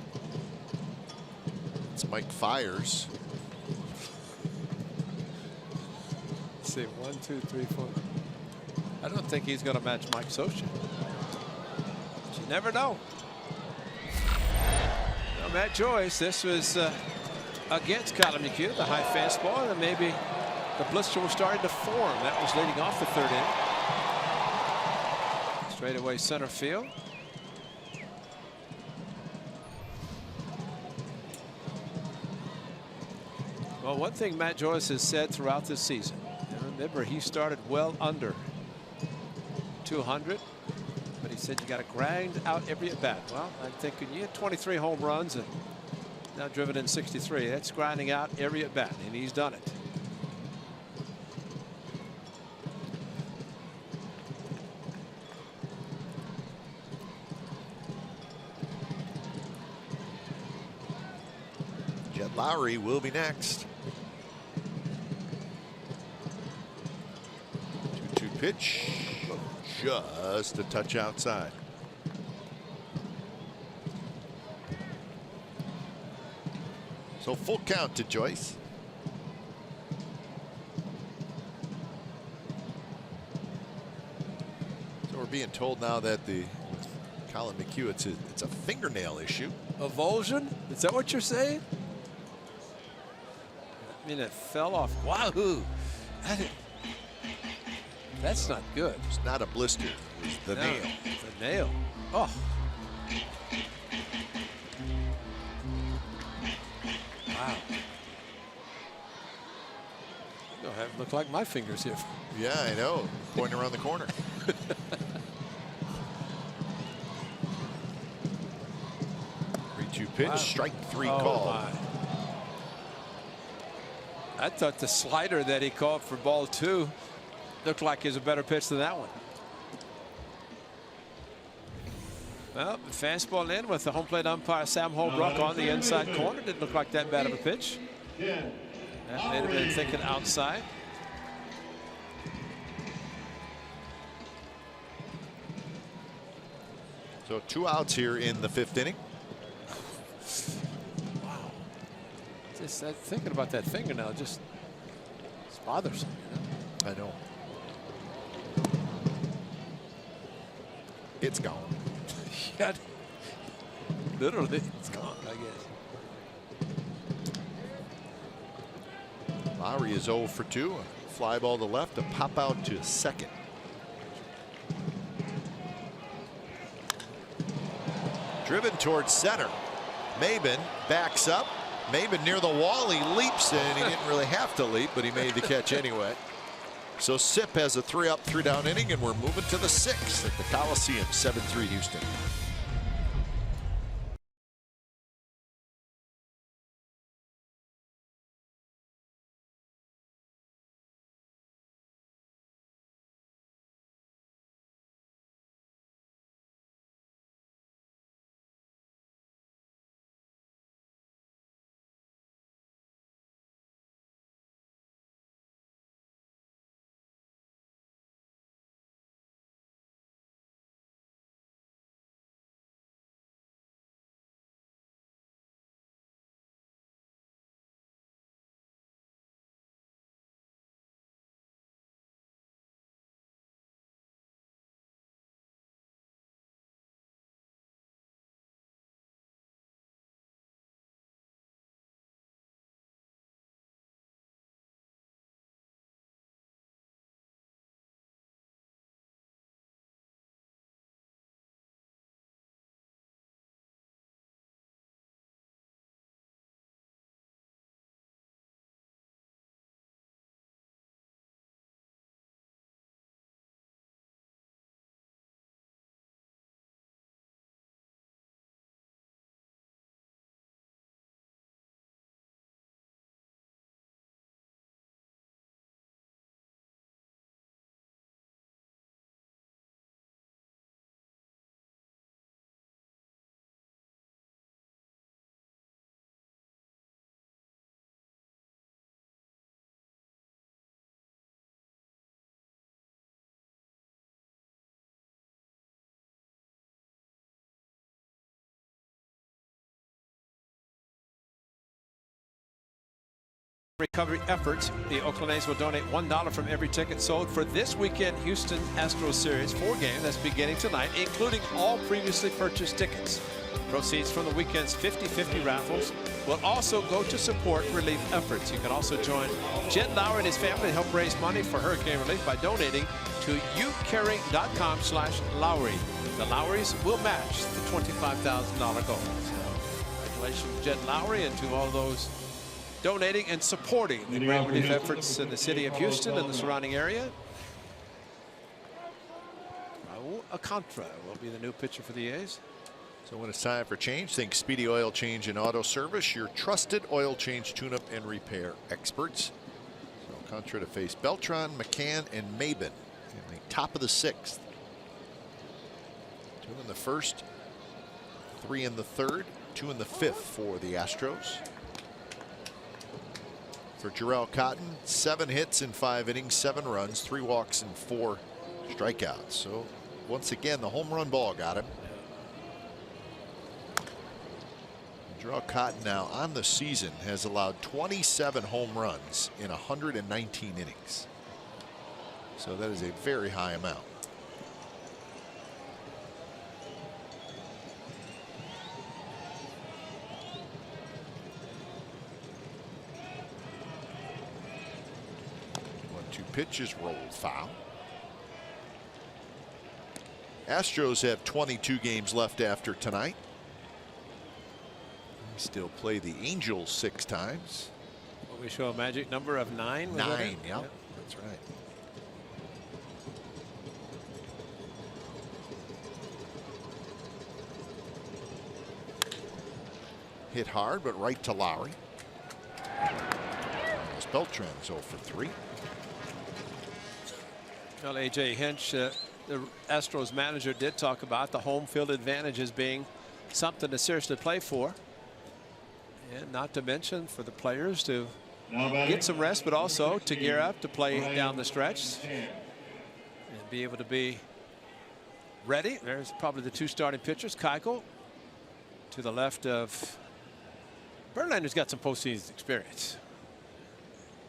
It's Mike Fiers. Let's see, 1, 2, 3, 4. I don't think he's going to match Mike Socha. But you never know. Now, Matt Joyce, this was against Colin McHugh, the high fastball, and maybe the blister was starting to form. That was leading off the 3rd inning. Straight away center field. Well, one thing Matt Joyce has said throughout this season, and remember he started well under 200, but he said you got to grind out every at bat. Well, I'm thinking you had 23 home runs and now driven in 63. That's grinding out every at bat, and he's done it. Jed Lowry will be next. 2-2 pitch. Just a touch outside. So full count to Joyce. So we're being told now that with Colin McHugh, it's a fingernail issue. Avulsion? Is that what you're saying? I mean, it fell off. Wahoo! That's not good. It's not a blister. It's the nail. The nail. Oh. Wow. You'll have look like my fingers here. Yeah, I know. Pointing around the corner. 3-2 pitch. Wow. Strike 3 Oh, call. my. I thought the slider that he called for ball 2 looked like it was a better pitch than that one. Well, the fastball in with the home plate umpire Sam Holbrook on the inside corner. Didn't look like that bad of a pitch. That may have been thinking outside. So 2 outs here in the 5th inning. Wow. Just thinking about that fingernail just it's bothersome. You know? I know. It's gone. Yeah, literally, it's gone, I guess. Lowry is 0 for 2. A fly ball to left, a pop out to second. Driven towards center. Maben backs up. Maben near the wall. He leaps, and he didn't really have to leap, but he made the catch anyway. So Sip has a 3-up, 3-down inning, and we're moving to the 6th at the Coliseum. 7-3 Houston. Recovery efforts. The Oakland A's will donate $1 from every ticket sold for this weekend Houston Astros series 4 game that's beginning tonight, including all previously purchased tickets. Proceeds from the weekend's 50-50 raffles will also go to support relief efforts. You can also join Jed Lowry and his family to help raise money for hurricane relief by donating to youcaring.com/Lowry. The Lowrys will match the $25,000 goal. So congratulations, Jed Lowry, and to all those donating and supporting the great relief efforts in the city of Houston and the surrounding area. Raul Alcantara will be the new pitcher for the A's. So when it's time for change, think Speedy Oil Change and Auto Service, your trusted oil change, tune-up, and repair experts. So Alcantara to face Beltran, McCann, and Maben in the top of the 6th. 2 in the 1st, 3 in the 3rd, 2 in the 5th for the Astros. for Jarrell Cotton. 7 hits in 5 innings, 7 runs, 3 walks, and 4 strikeouts. So once again, the home run ball got him. Jarrell Cotton now on the season has allowed 27 home runs in 119 innings. So that is a very high amount. Pitches rolled foul. Astros have 22 games left after tonight. Still play the Angels 6 times. Well, we show a magic number of 9. 9, yeah, that's right. Hit hard, but right to Lowry. Beltran's 0 for 3. Well, A.J. Hinch, the Astros manager, did talk about the home field advantage as being something to seriously play for. And not to mention for the players to get some rest, but also to gear up to play down the stretch and be able to be ready. There's probably the 2 starting pitchers. Keuchel to the left of Verlander's got some postseason experience.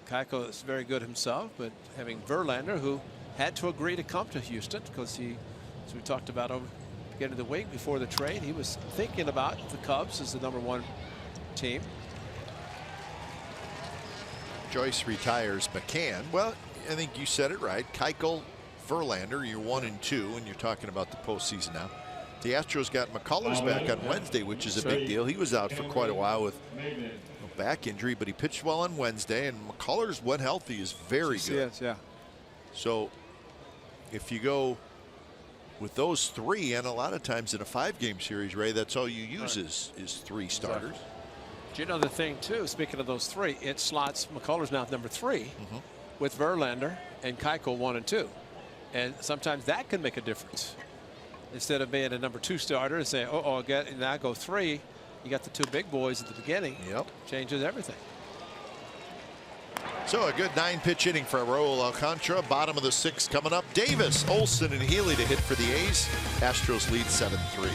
Keuchel is very good himself, but having Verlander, who had to agree to come to Houston because he, as we talked about over the beginning of the week before the trade, he was thinking about the Cubs as the #1 team. Joyce retires McCann. Well, I think you said it right. Keuchel, Verlander, you're 1 and 2, and you're talking about the postseason now. The Astros got McCullers back on Wednesday, which is a big deal. He was out for quite a while with a back injury, but he pitched well on Wednesday, and McCullers, when healthy, is very good. Yes, yeah. So if you go with those 3, and a lot of times in a 5-game series, Ray, that's all you use is 3 starters. Do you know the thing too, speaking of those 3, it slots McCullers now at #3 with Verlander and Keuchel 1 and 2, and sometimes that can make a difference. Instead of being a #2 starter and saying, oh, now go 3, you got the 2 big boys at the beginning. Yep. Changes everything. So a good 9-pitch inning for Raul Alcantara. Bottom of the 6th coming up. Davis, Olsen, and Healy to hit for the A's. Astros lead 7-3.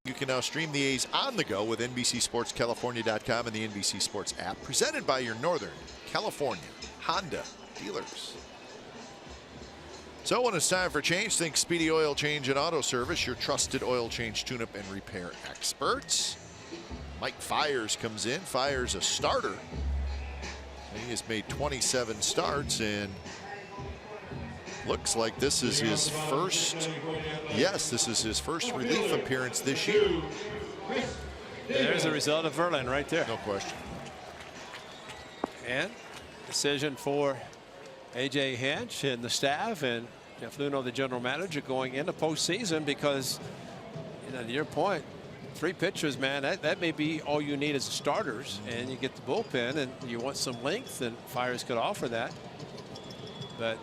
You can now stream the A's on the go with NBCSportsCalifornia.com and the NBC Sports app, presented by your Northern California Honda dealers. So when it's time for change, think Speedy Oil Change and Auto Service, your trusted oil change, tune-up, and repair experts. Mike Fiers comes in. Fiers a starter. He has made 27 starts and looks like this is his first, this is his first relief appearance this year. There's the result of Verlander right there. No question. And decision for A.J. Hinch and the staff, and Jeff Luhnow, the general manager, going into postseason, because, you know, to your point, 3 pitchers, man, that may be all you need as starters, and you get the bullpen, and you want some length, and Fiers could offer that. But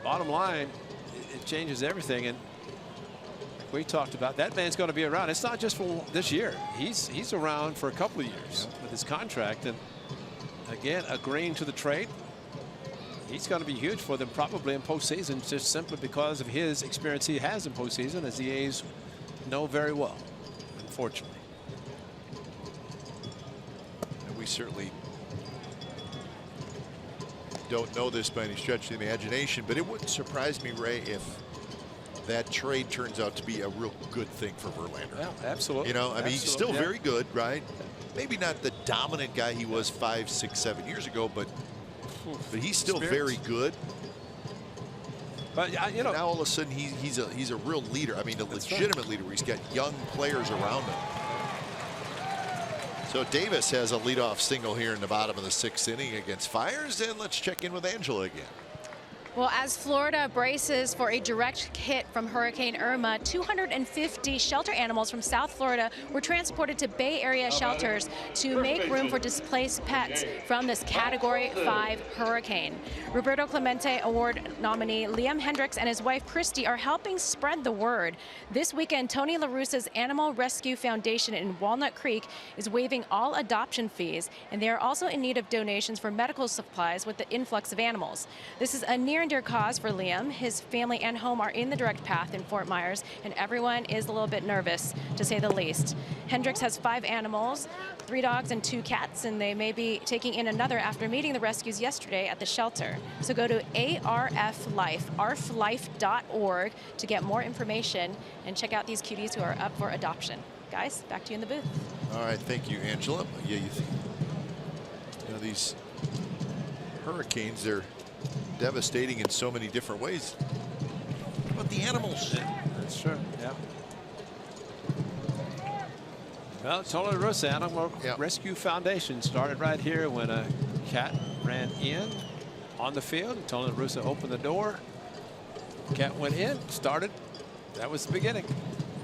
bottom line, it changes everything. And we talked about that man's going to be around. It's not just for this year. He's around for a couple of years with his contract, and again, agreeing to the trade. He's going to be huge for them probably in postseason, just simply because of his experience he has in postseason, as the A's know very well, unfortunately. And we certainly don't know this by any stretch of the imagination, but it wouldn't surprise me, Ray, if that trade turns out to be a real good thing for Verlander. Yeah, absolutely. You know, I mean, he's still yeah. very good, right? Maybe not the dominant guy he was 5, 6, 7 years ago, but he's still very good. But you know, now all of a sudden he's a real leader. I mean, a legitimate leader where he's got young players around him. So Davis has a leadoff single here in the bottom of the 6th inning against Fiers, and let's check in with Angela again. Well, as Florida braces for a direct hit from Hurricane Irma, 250 shelter animals from South Florida were transported to Bay Area shelters to make room for displaced pets from this Category 5 hurricane. Roberto Clemente Award nominee Liam Hendricks and his wife Christy are helping spread the word. This weekend, Tony La Russa's Animal Rescue Foundation in Walnut Creek is waiving all adoption fees, and they are also in need of donations for medical supplies with the influx of animals. This is a near and dear cause for Liam. His family and home are in the direct path in Fort Myers, and everyone is a little bit nervous, to say the least. Hendricks has 5 animals, 3 dogs and 2 cats, and they may be taking in another after meeting the rescues yesterday at the shelter. So go to arflife.org to get more information and check out these cuties who are up for adoption. Guys, back to you in the booth. All right, thank you, Angela. Yeah, you know, these hurricanes, they're devastating in so many different ways. What about the animals? Yeah, that's true. Yeah. Well, Tony La Russa Animal Rescue Foundation started right here when a cat ran in on the field. Tony La Russa opened the door. Cat went in, started. That was the beginning.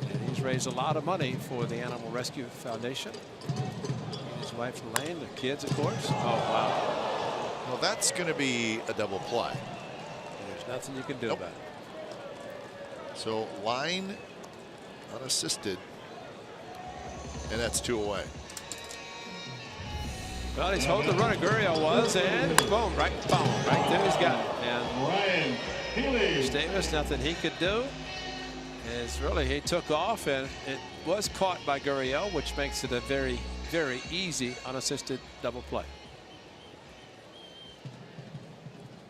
And he's raised a lot of money for the Animal Rescue Foundation. His wife Elaine, the kids, of course. Oh, wow. Well, that's going to be a double play. There's nothing you can do about it. So line unassisted, and that's 2 away. Well, he's holding the runner. Gurriel was, and boom, right there he's got it. And Davis, nothing he could do. Is really, he took off, and it was caught by Gurriel, which makes it a very, very easy unassisted double play.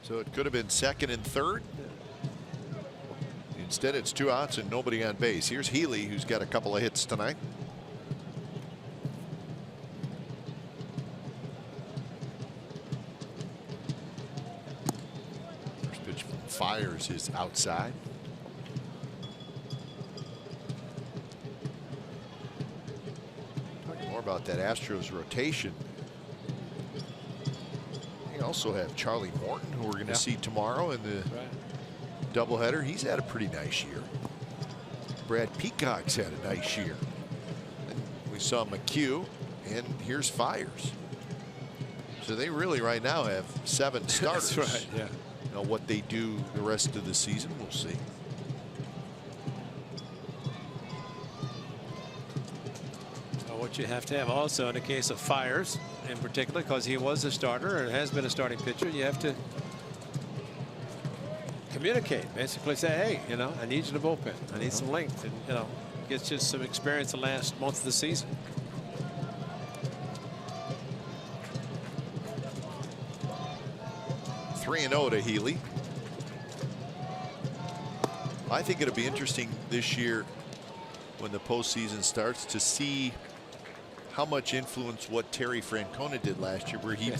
So it could have been 2nd and 3rd. Instead, it's 2 outs and nobody on base. Here's Healy, who's got a couple of hits tonight. First pitch from Fiers is outside. Talking more about that Astros rotation. You also have Charlie Morton, who we're going to see tomorrow in the doubleheader. He's had a pretty nice year. Brad Peacock's had a nice year. And we saw McHugh, and here's Fiers. So they really right now have 7 starters. That's right, yeah. Now what they do the rest of the season, we'll see. What you have to have also in the case of Fiers, in particular, because he was a starter and has been a starting pitcher, you have to communicate, basically say, hey, you know, I need you in the bullpen. I need some length, and, you know, gets you some experience the last month of the season. Three 3-0 to Healy. I think it'll be interesting this year when the postseason starts to see how much influence what Terry Francona did last year, where he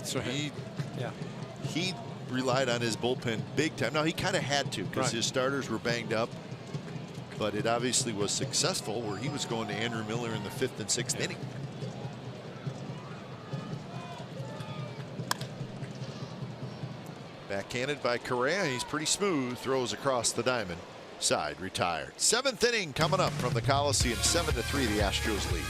relied on his bullpen big time. Now he kind of had to, because his starters were banged up, but it obviously was successful where he was going to Andrew Miller in the 5th and 6th inning. Back Left-handed by Correa. He's pretty smooth. Throws across the diamond. Side retired. 7th inning coming up from the Coliseum. 7-3 the Astros lead.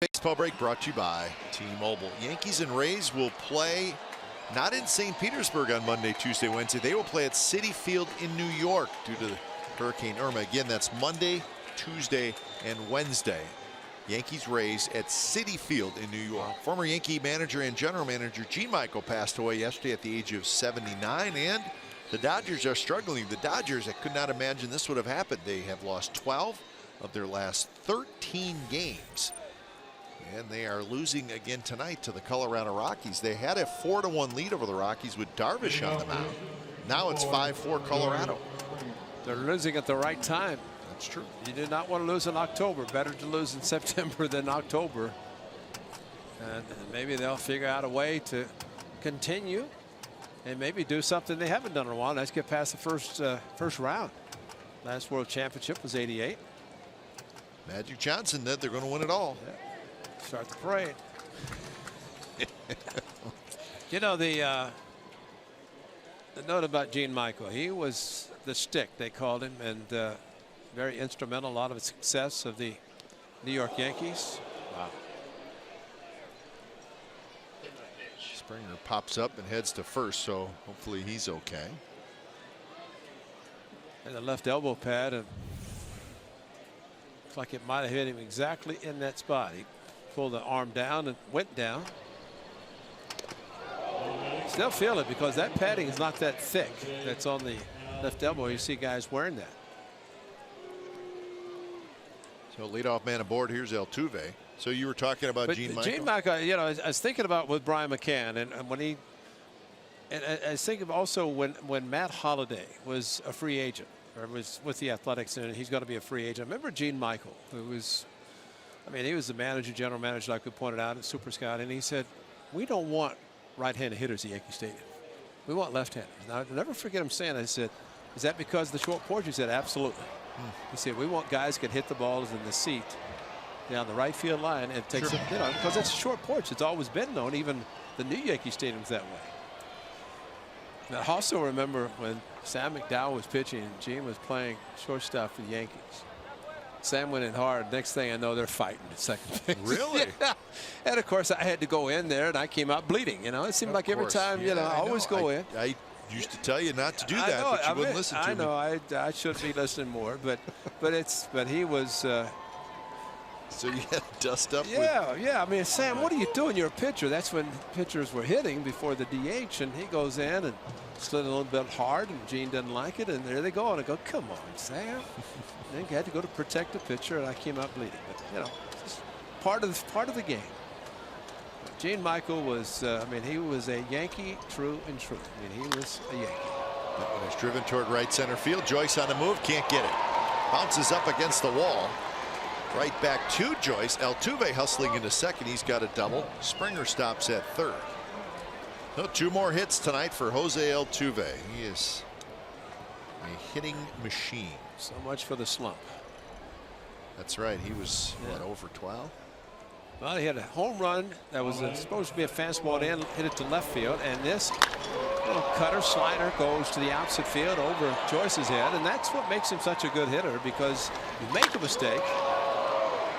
Baseball break brought to you by T-Mobile. Yankees and Rays will play not in St. Petersburg on Monday, Tuesday, Wednesday. They will play at Citi Field in New York due to Hurricane Irma. Again, that's Monday, Tuesday, and Wednesday. Yankees Rays at Citi Field in New York. Former Yankee manager and general manager Gene Michael passed away yesterday at the age of 79, and the Dodgers are struggling. The Dodgers, I could not imagine this would have happened. They have lost 12 of their last 13 games. And they are losing again tonight to the Colorado Rockies. They had a 4-1 lead over the Rockies with Darvish on the mound. Now it's 5-4 Colorado. They're losing at the right time. That's true. You do not want to lose in October. Better to lose in September than October. And maybe they'll figure out a way to continue and maybe do something they haven't done in a while. Let's get past the first round. Last World Championship was '88. Magic Johnson said they're going to win it all. Yeah. Start the parade. You know, the note about Gene Michael, he was the stick, they called him, and very instrumental in a lot of the success of the New York Yankees. Wow. Springer pops up and heads to first, so hopefully he's okay. And the left elbow pad, and looks like it might have hit him exactly in that spot. He pulled the arm down and went down. Still feel it because that padding is not that thick. That's on the left elbow. You see guys wearing that. So leadoff man aboard. Here's Altuve. So you were talking about Gene Michael. Gene Michael, you know, I was thinking about with Brian McCann, and when he, and I was thinking also when Matt Holliday was a free agent, or was with the Athletics, and he's going to be a free agent. I remember Gene Michael, who was, I mean, he was the manager, general manager, like we pointed out, at Super Scout, and he said, we don't want right-handed hitters at Yankee Stadium. We want left-handers. Now, I'll never forget him saying, I said, is that because of the short porch? He said, absolutely. He said, we want guys who can hit the balls in the seat down the right field line and takes it, you know, because it's a short porch. It's always been known. Even the new Yankee Stadium's that way. Now, I also remember when Sam McDowell was pitching and Gene was playing shortstop for the Yankees. Sam went in hard. Next thing I know, they're fighting at second base. Really? Yeah. And of course, I had to go in there, and I came out bleeding. You know, it seemed like every time, you know, I always go in. I used to tell you not to do that, but you wouldn't listen to me. I know. I should be listening more, but he was. So you had to dust up. Yeah. I mean, Sam, what are you doing? You're a pitcher. That's when pitchers were hitting before the DH, and he goes in and slid a little bit hard, and Gene doesn't like it, and there they go. And I go, come on, Sam. And then he had to go to protect the pitcher, and I came out bleeding. But you know, it's part of the game. Gene Michael was, I mean, he was a Yankee true and true. I mean, he was a Yankee. That one is driven toward right center field. Joyce on the move, can't get it. Bounces up against the wall. Right back to Joyce. Altuve hustling into second. He's got a double. Springer stops at third. So 2 more hits tonight for Jose Altuve. He is a hitting machine. So much for the slump. That's right. He was what, over 12? Well, he had a home run that was supposed to be a fastball and hit it to left field, and this little cutter slider goes to the opposite field over Joyce's head, and that's what makes him such a good hitter, because you make a mistake,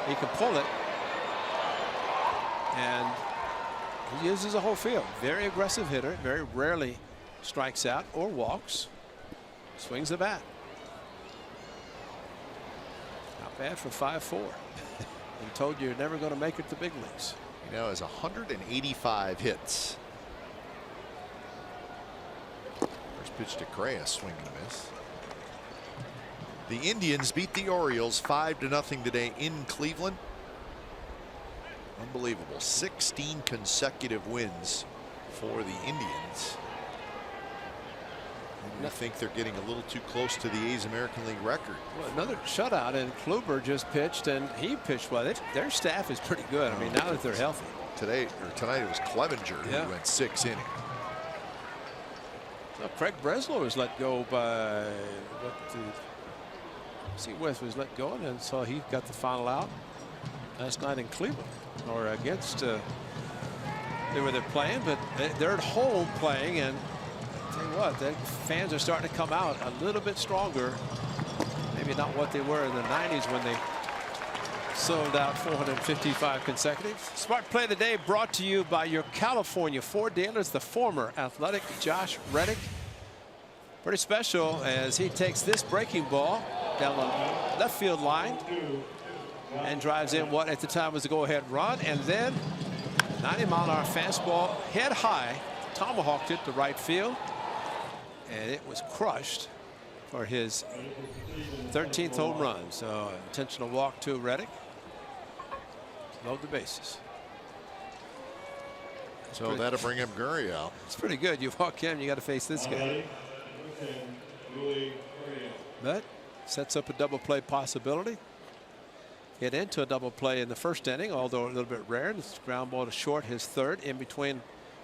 he can pull it, and he uses the whole field. Very aggressive hitter, very rarely strikes out or walks. Swings the bat. Not bad for 5'4". And told you you're never going to make it to big leagues. He now has 185 hits. First pitch to Correa, swing and a miss. The Indians beat the Orioles 5-0 today in Cleveland. Unbelievable. 16 consecutive wins for the Indians. I think they're getting a little too close to the A's American League record. Well, another shutout, and Kluber just pitched, and he pitched well. Their staff is pretty good. I mean, now that they're healthy. Tonight it was Clevenger who went 6 innings. So Craig Breslow was let go by Seaworth was let go, and so he got the final out last night in Cleveland, or against where they're playing, but they're at home playing, and tell you what, the fans are starting to come out a little bit stronger. Maybe not what they were in the 90s when they sold out 455 consecutive. Smart Play of the Day brought to you by your California Ford dealers, the former Athletic Josh Reddick. Pretty special as he takes this breaking ball down the left field line and drives in what at the time was a go-ahead run, and then 90-mile-an-hour fastball head high, tomahawked it to right field, and it was crushed for his 13th home run. So intentional walk to Reddick. Load the bases. So that'll bring him Gurriel out. It's pretty good. You walk in, you got to face this guy. But sets up a double play possibility. Hit into a double play in the first inning, although a little bit rare. This ground ball to short, his third. In between,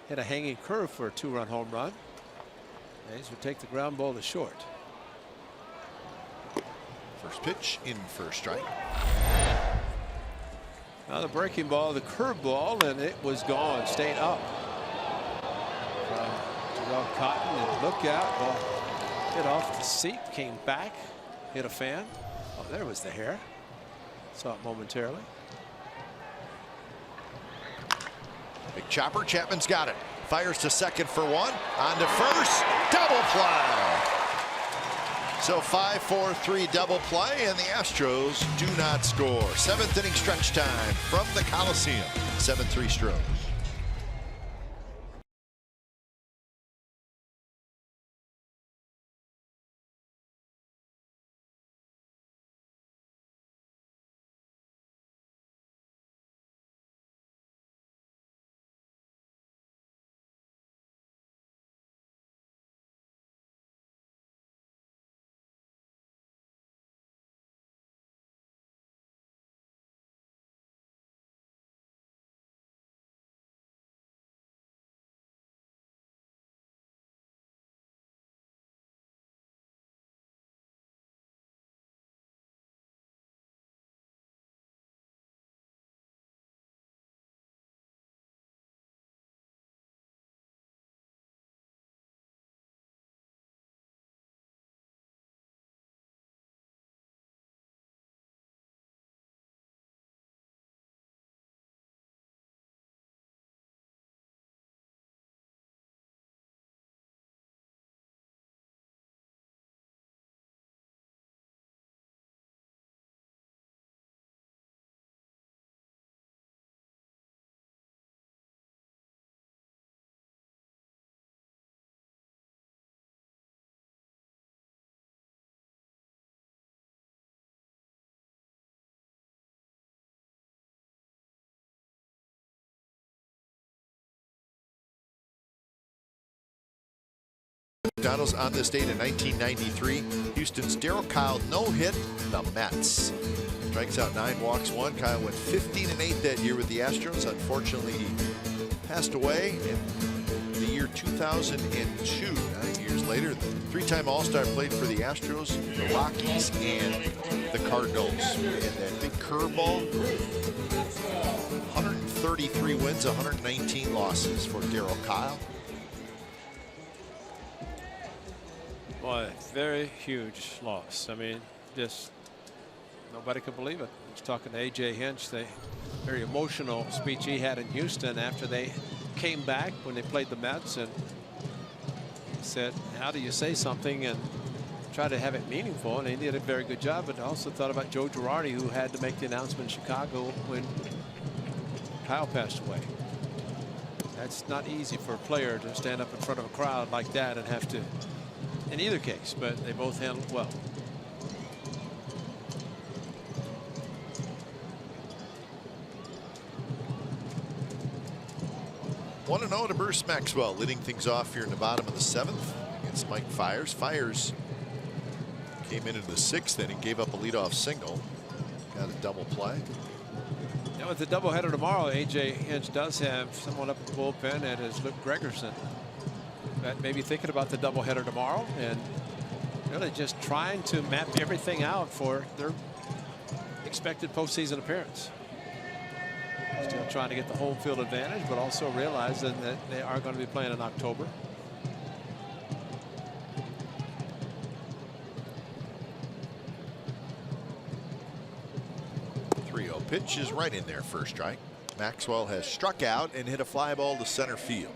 hit a hanging curve for a 2-run home run. A's would take the ground ball to short. First pitch in for a strike. Now the breaking ball, the curve ball, and it was gone. Stayed up. Terrell Cotton, and look out. Ball hit off the seat, came back, hit a fan. Oh, there was the hair. Saw it momentarily. Big chopper. Chapman's got it. Fires to second for 1. On to first. Double play. So 5-4-3 double play, and the Astros do not score. 7th inning stretch time from the Coliseum. 7-3 Stros. Donald's on this date in 1993. Houston's Darryl Kyle no-hit the Mets. Strikes out 9, walks 1. Kyle went 15-8 that year with the Astros. Unfortunately, he passed away in the year 2002. 9 years later, the 3-time All-Star played for the Astros, the Rockies, and the Cardinals. And that big curveball, 133 wins, 119 losses for Darryl Kyle. Boy, very huge loss. I mean, just nobody could believe it. I was talking to A.J. Hinch, the very emotional speech he had in Houston after they came back when they played the Mets, and he said, how do you say something and try to have it meaningful? And he did a very good job, but I also thought about Joe Girardi, who had to make the announcement in Chicago when Kyle passed away. That's not easy for a player to stand up in front of a crowd like that and have to, in either case, but they both handled well. One and 0 to Bruce Maxwell, leading things off here in the bottom of the 7th against Mike Fiers. Fiers came into the 6th inning, gave up a leadoff single, got a double play. Now with the doubleheader tomorrow, A.J. Hinch does have someone up in the bullpen, and is Luke Gregerson. But maybe thinking about the doubleheader tomorrow and really just trying to map everything out for their expected postseason appearance. Still trying to get the home field advantage, but also realizing that they are going to be playing in October. Pitch is right in there, first strike. Maxwell has struck out and hit a fly ball to center field.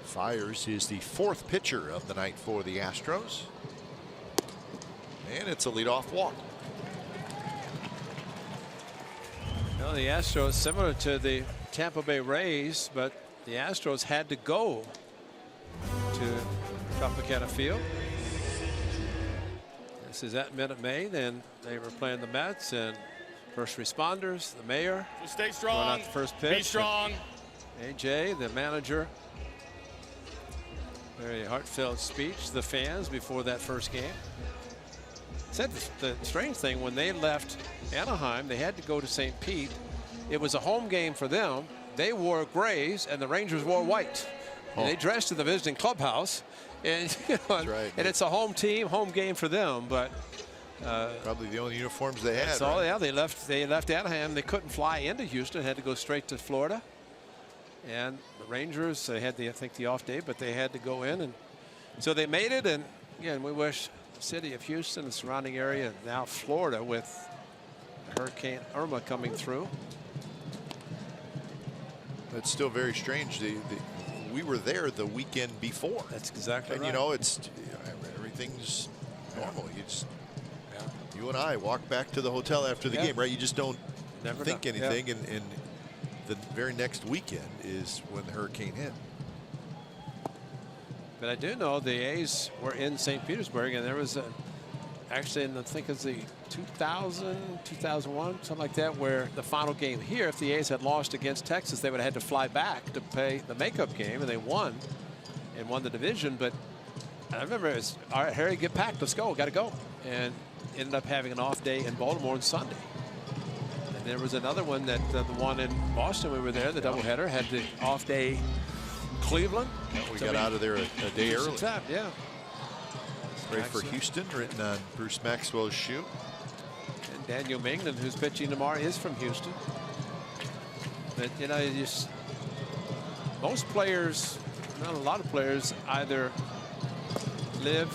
Fiers is the 4th pitcher of the night for the Astros. And it's a leadoff walk. Well, the Astros, similar to the Tampa Bay Rays, but the Astros had to go to Tropicana Field. This is at Minute Maid, and they were playing the Mets and first responders, the mayor. So stay strong. Out the first pitch. Be strong. AJ, the manager. Very heartfelt speech to the fans before that first game. Said the strange thing, when they left Anaheim, they had to go to St. Pete. It was a home game for them. They wore grays and the Rangers wore white. And they dressed in the visiting clubhouse, and right. And it's a home team, home game for them. But probably the only uniforms they had. So yeah, they left Anaheim. They couldn't fly into Houston, had to go straight to Florida. And the Rangers, they had I think the off day, but they had to go in, and so they made it. And again, we wish the city of Houston, the surrounding area, and now Florida with Hurricane Irma coming through. It's still very strange. We were there the weekend before. That's exactly and right. You know, everything's normal. You and I walk back to the hotel after the game, right? You just don't think anything, and the very next weekend is when the hurricane hit. But I do know the A's were in St. Petersburg, and there was actually I think it's the 2000, 2001, something like that, where the final game here, if the A's had lost against Texas, they would have had to fly back to play the makeup game, and they won the division. But I remember it was, all right, Harry, get packed, let's go, got to go. And ended up having an off day in Baltimore on Sunday. And there was another one that the one in Boston, we were there, the doubleheader, had the off day Cleveland. We got out of there a day early. Yeah. Right for Houston, written on Bruce Maxwell's shoe. And Daniel Mingman, who's pitching tomorrow, is from Houston. But you know, most players, not a lot of players, either live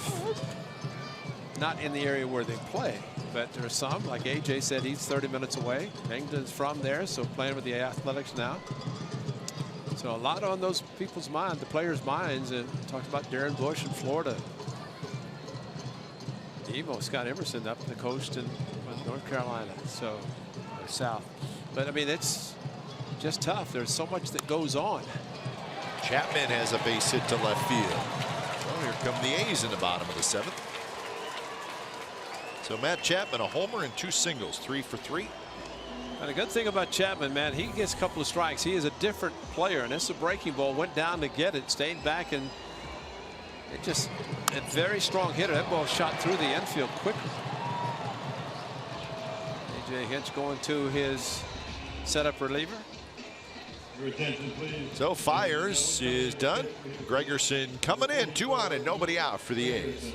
not in the area where they play, but there are some, like AJ said, he's 30 minutes away. Mingman's from there, so playing with the Athletics now. So a lot on those people's minds, the players' minds, and talked about Darren Bush in Florida. Evo, Scott Emerson up the coast in North Carolina, so south. But I mean, it's just tough. There's so much that goes on. Chapman has a base hit to left field. Well, here come the A's in the bottom of the 7th. So Matt Chapman, a homer and 2 singles, 3 for 3. And the good thing about Chapman, man, he gets a couple of strikes. He is a different player, and this is a breaking ball. Went down to get it, stayed back, and it just a very strong hitter. That ball shot through the infield quickly. A.J. Hinch going to his setup reliever. Your attention, please. So Fires is done. Gregerson coming in, 2 on and nobody out for the A's.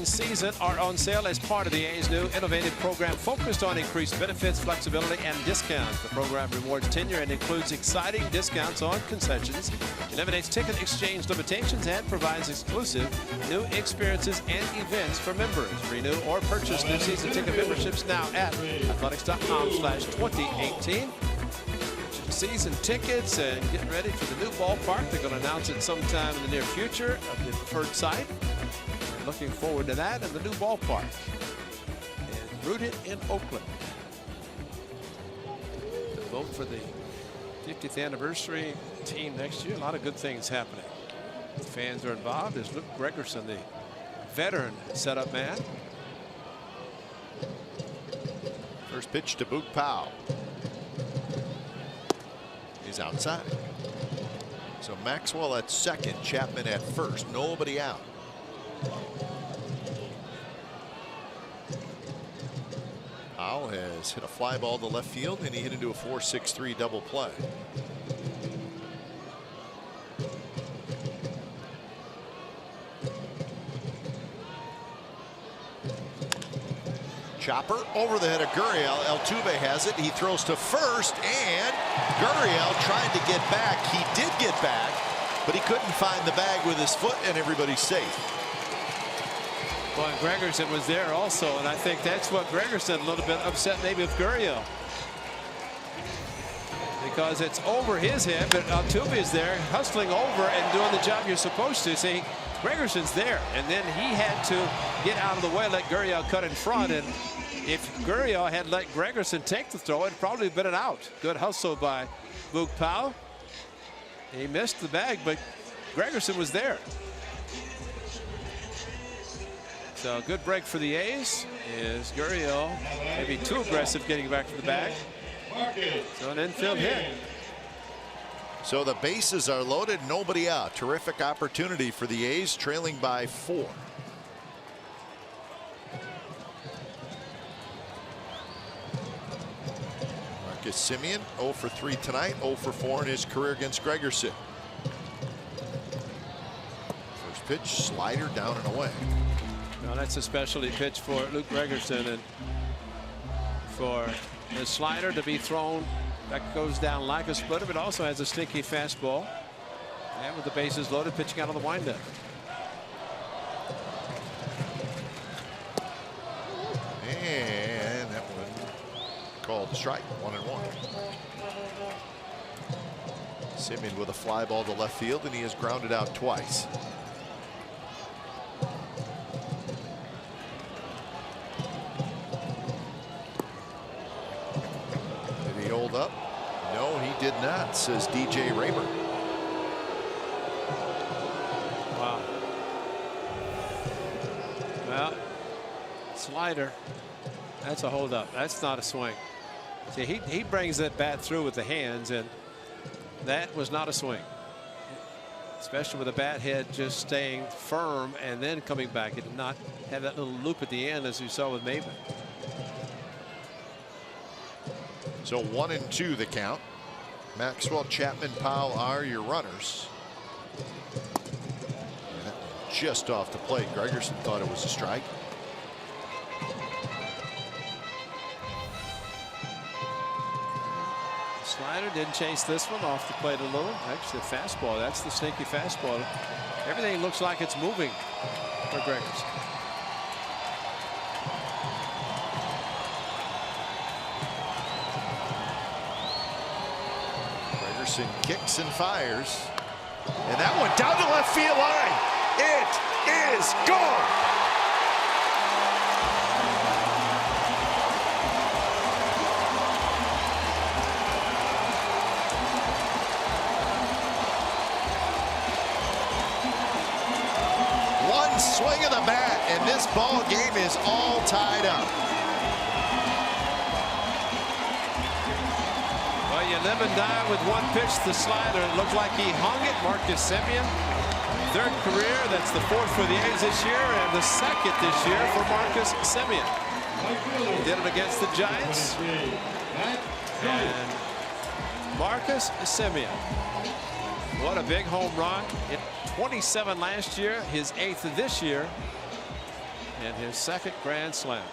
Season are on sale as part of the A's new innovative program focused on increased benefits, flexibility, and discounts. The program rewards tenure and includes exciting discounts on concessions, eliminates ticket exchange limitations, and provides exclusive new experiences and events for members. Renew or purchase new season ticket memberships now at athletics.com/2018. Season tickets and getting ready for the new ballpark. They're going to announce it sometime in the near future of the preferred site. Looking forward to that and the new ballpark. And rooted in Oakland. To vote for the 50th anniversary team next year. A lot of good things happening. The fans are involved. There's Luke Gregerson, the veteran setup man. First pitch to Boog Powell. He's outside. So Maxwell at second, Chapman at first, nobody out. Powell has hit a fly ball to left field, and he hit into a 4-6-3 double play. Chopper over the head of Gurriel. Altuve has it. He throws to first, and Gurriel trying to get back. He did get back, but he couldn't find the bag with his foot, and everybody's safe. Well, and Gregerson was there also, and I think that's what Gregerson a little bit upset maybe with Gurriel. Because it's over his head, but Altuve is there hustling over and doing the job you're supposed to. See, Gregerson's there, and then he had to get out of the way, let Gurriel cut in front, and if Gurriel had let Gregerson take the throw, it'd probably been an out. Good hustle by Boog Powell. He missed the bag, but Gregerson was there. So a good break for the A's. Is Gurriel maybe too aggressive getting back to the bag. So an infield hit. So the bases are loaded, nobody out. Terrific opportunity for the A's, trailing by 4. Marcus Semien 0 for 3 tonight, 0 for 4 in his career against Gregerson. First pitch, slider down and away. Now that's a specialty pitch for Luke Gregerson, and for the slider to be thrown that goes down like a splitter, but also has a sneaky fastball. And with the bases loaded, pitching out of the windup. And that called a strike. 1-1. Simeon with a fly ball to left field, and he has grounded out twice. Did he hold up? No, he did not, says DJ Raymer. Wow. Well, slider. That's a holdup. That's not a swing. See, he brings that bat through with the hands, and that was not a swing. Especially with the bat head just staying firm and then coming back. It did not have that little loop at the end as you saw with Maven. So 1-2 the count. Maxwell, Chapman, Powell are your runners. Just off the plate. Gregerson thought it was a strike. Slider didn't chase this one off the plate a little. Actually, the fastball. That's the sneaky fastball. Everything looks like it's moving for Gregerson. Gregerson kicks and fires. And that one down the left field line. It is gone. One swing of the bat, and this ball game is all tied up. Well, you live and die with one pitch, the slider. It looked like he hung it. Marcus Semien, third career. That's the fourth for the A's this year, and the second this year for Marcus Semien. He did it against the Giants. And Marcus Semien, what a big home run. Hit 27 last year, his 8th this year, and his 2nd grand slam.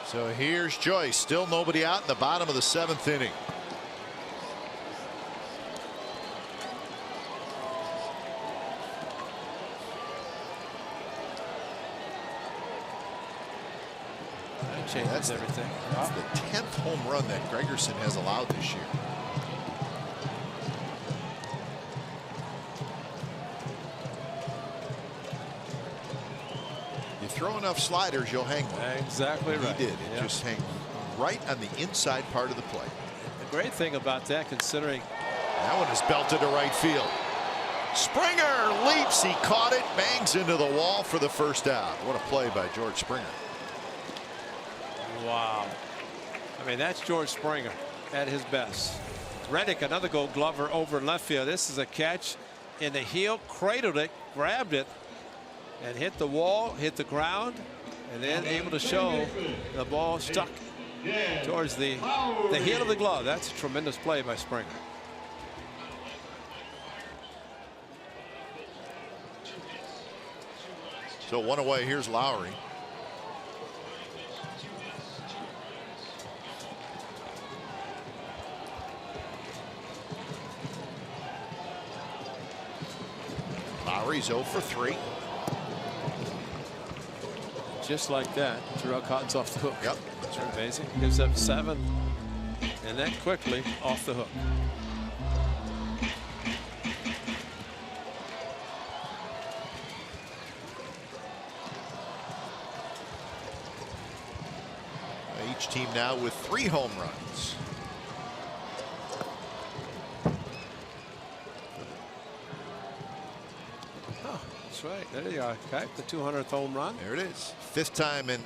So here's Joyce. Still nobody out in the bottom of the 7th inning. That changes everything. That's the 10th home run that Gregerson has allowed this year. You throw enough sliders, you'll hang one. Exactly right. He did. It just hang right on the inside part of the plate. The great thing about that, considering that one is belted to right field. Springer leaps. He caught it, bangs into the wall for the first out. What a play by George Springer. Wow. I mean, that's George Springer at his best. Reddick, another Gold Glover over in left field. This is a catch in the heel, cradled it, grabbed it, and hit the wall, hit the ground, and then able to show the ball stuck towards the heel of the glove. That's a tremendous play by Springer. So one away. Here's Lowry. Lowry's 0 for 3. Just like that, Terrell Cotton's off the hook. Yep. That's amazing. Gives up 7, and then quickly off the hook. Each team now with 3 home runs. That's right. There you are. Okay, the 200th home run. There it is. 5th time in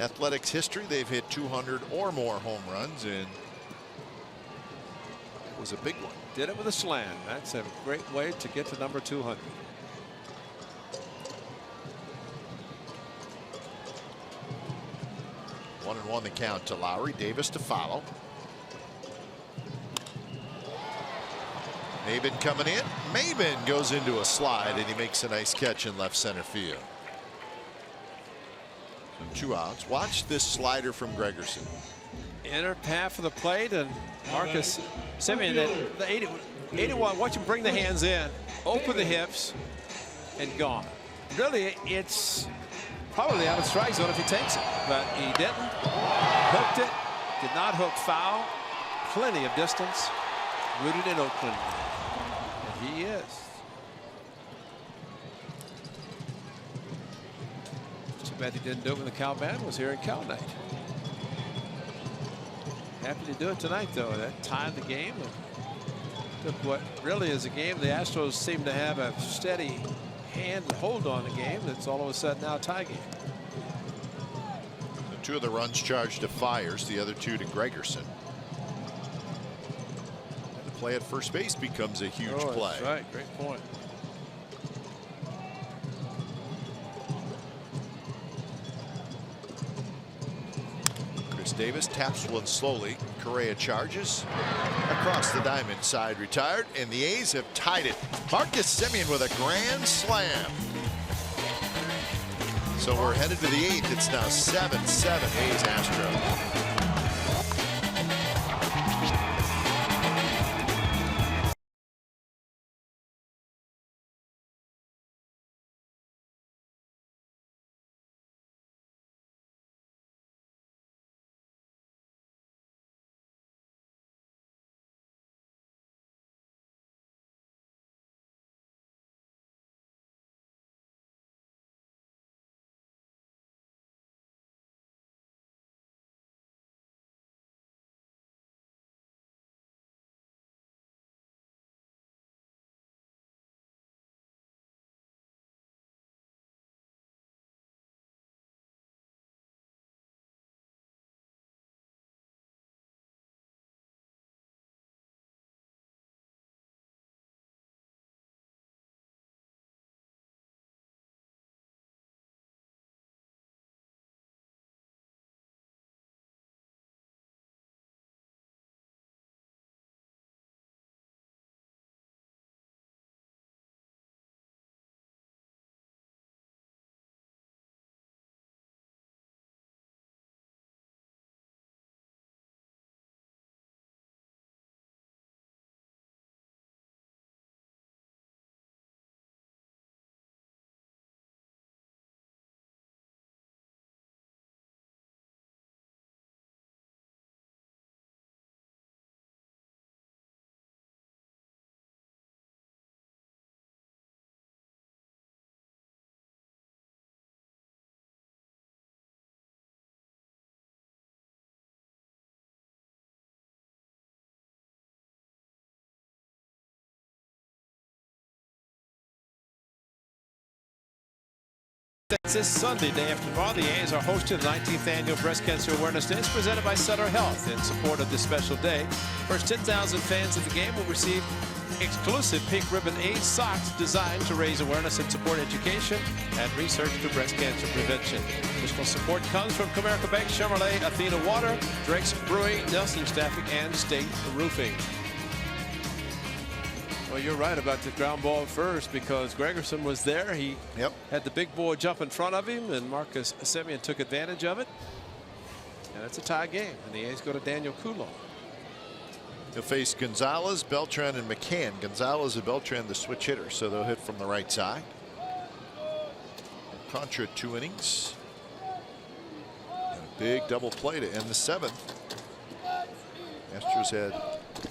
Athletics history they've hit 200 or more home runs, and it was a big one. Did it with a slam. That's a great way to get to number 200. One and one the count to Lowry. Davis to follow. Maben coming in. Maben goes into a slide, and he makes a nice catch in left center field. So 2 outs. Watch this slider from Gregerson. Inner half of the plate, and Marcus Semien, the 81. Watch him bring the hands in, open the hips, and gone. Really, it's probably out of strike zone if he takes it, but he didn't. Hooked it. Did not hook foul. Plenty of distance. Rooted in Oakland. And he is. Too bad he didn't do it when the Cal Band was here in Cal night. Happy to do it tonight, though. That tied the game. Took what really is a game. The Astros seem to have a steady hand and hold on the game. That's all of a sudden now a tie game. Two of the runs charged to Fiers, the other two to Gregerson. And the play at first base becomes a huge play. That's right. Great point. Chris Davis taps one slowly. Correa charges across the diamond side, retired, and the A's have tied it. Marcus Semien with a grand slam. So we're headed to the 8th. It's now 7-7 A's Astros. This Sunday, day after tomorrow, the A's are hosting the 19th Annual Breast Cancer Awareness Day. It's presented by Sutter Health in support of this special day. First 10,000 fans at the game will receive exclusive pink ribbon A's socks designed to raise awareness and support education and research to breast cancer prevention. Additional support comes from Comerica Bank, Chevrolet, Athena Water, Drake's Brewing, Nelson Staffing, and State Roofing. Well, you're right about the ground ball first because Gregerson was there. He had the big boy jump in front of him, and Marcus Semien took advantage of it. And it's a tie game, and the A's go to Daniel Coulomb. They'll face Gonzalez, Beltran, and McCann. Gonzalez and Beltran the switch hitter, so they'll hit from the right side. Contra 2 innings. And a big double play to end the 7th. Astros had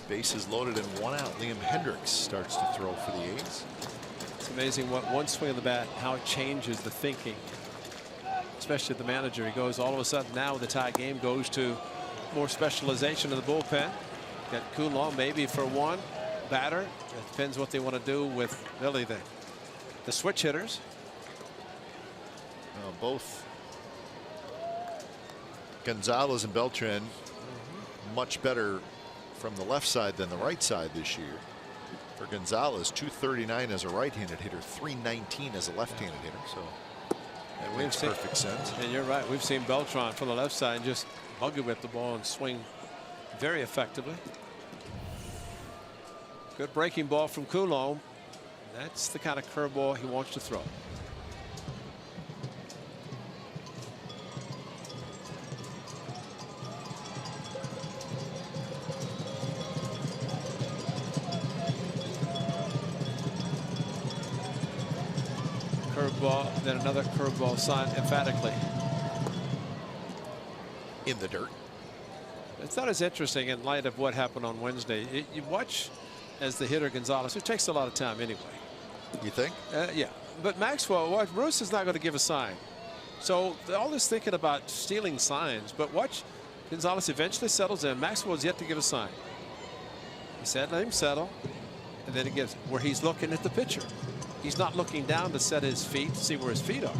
bases loaded and 1 out. Liam Hendricks starts to throw for the A's. It's amazing what one swing of the bat, how it changes the thinking, especially the manager. He goes all of a sudden now with the tie game, goes to more specialization of the bullpen. Got Coulomb maybe for one batter. It depends what they want to do with really the switch hitters. Both Gonzalez and Beltran much better from the left side than the right side this year. For Gonzalez, 239 as a right-handed hitter, 319 as a left-handed hitter. So that makes perfect sense. And you're right. We've seen Beltran from the left side just buggy whip the ball and swing very effectively. Good breaking ball from Coulomb. That's the kind of curveball he wants to throw. Curveball, then another curveball sign emphatically. In the dirt. It's not as interesting in light of what happened on Wednesday. You watch as the hitter Gonzalez, who takes a lot of time anyway. You think? Yeah. But Maxwell, watch, Bruce is not going to give a sign. So all this thinking about stealing signs, but watch Gonzalez eventually settles in. Maxwell's yet to give a sign. He said, let him settle. And then he gives where he's looking at the pitcher. He's not looking down to set his feet, to see where his feet are.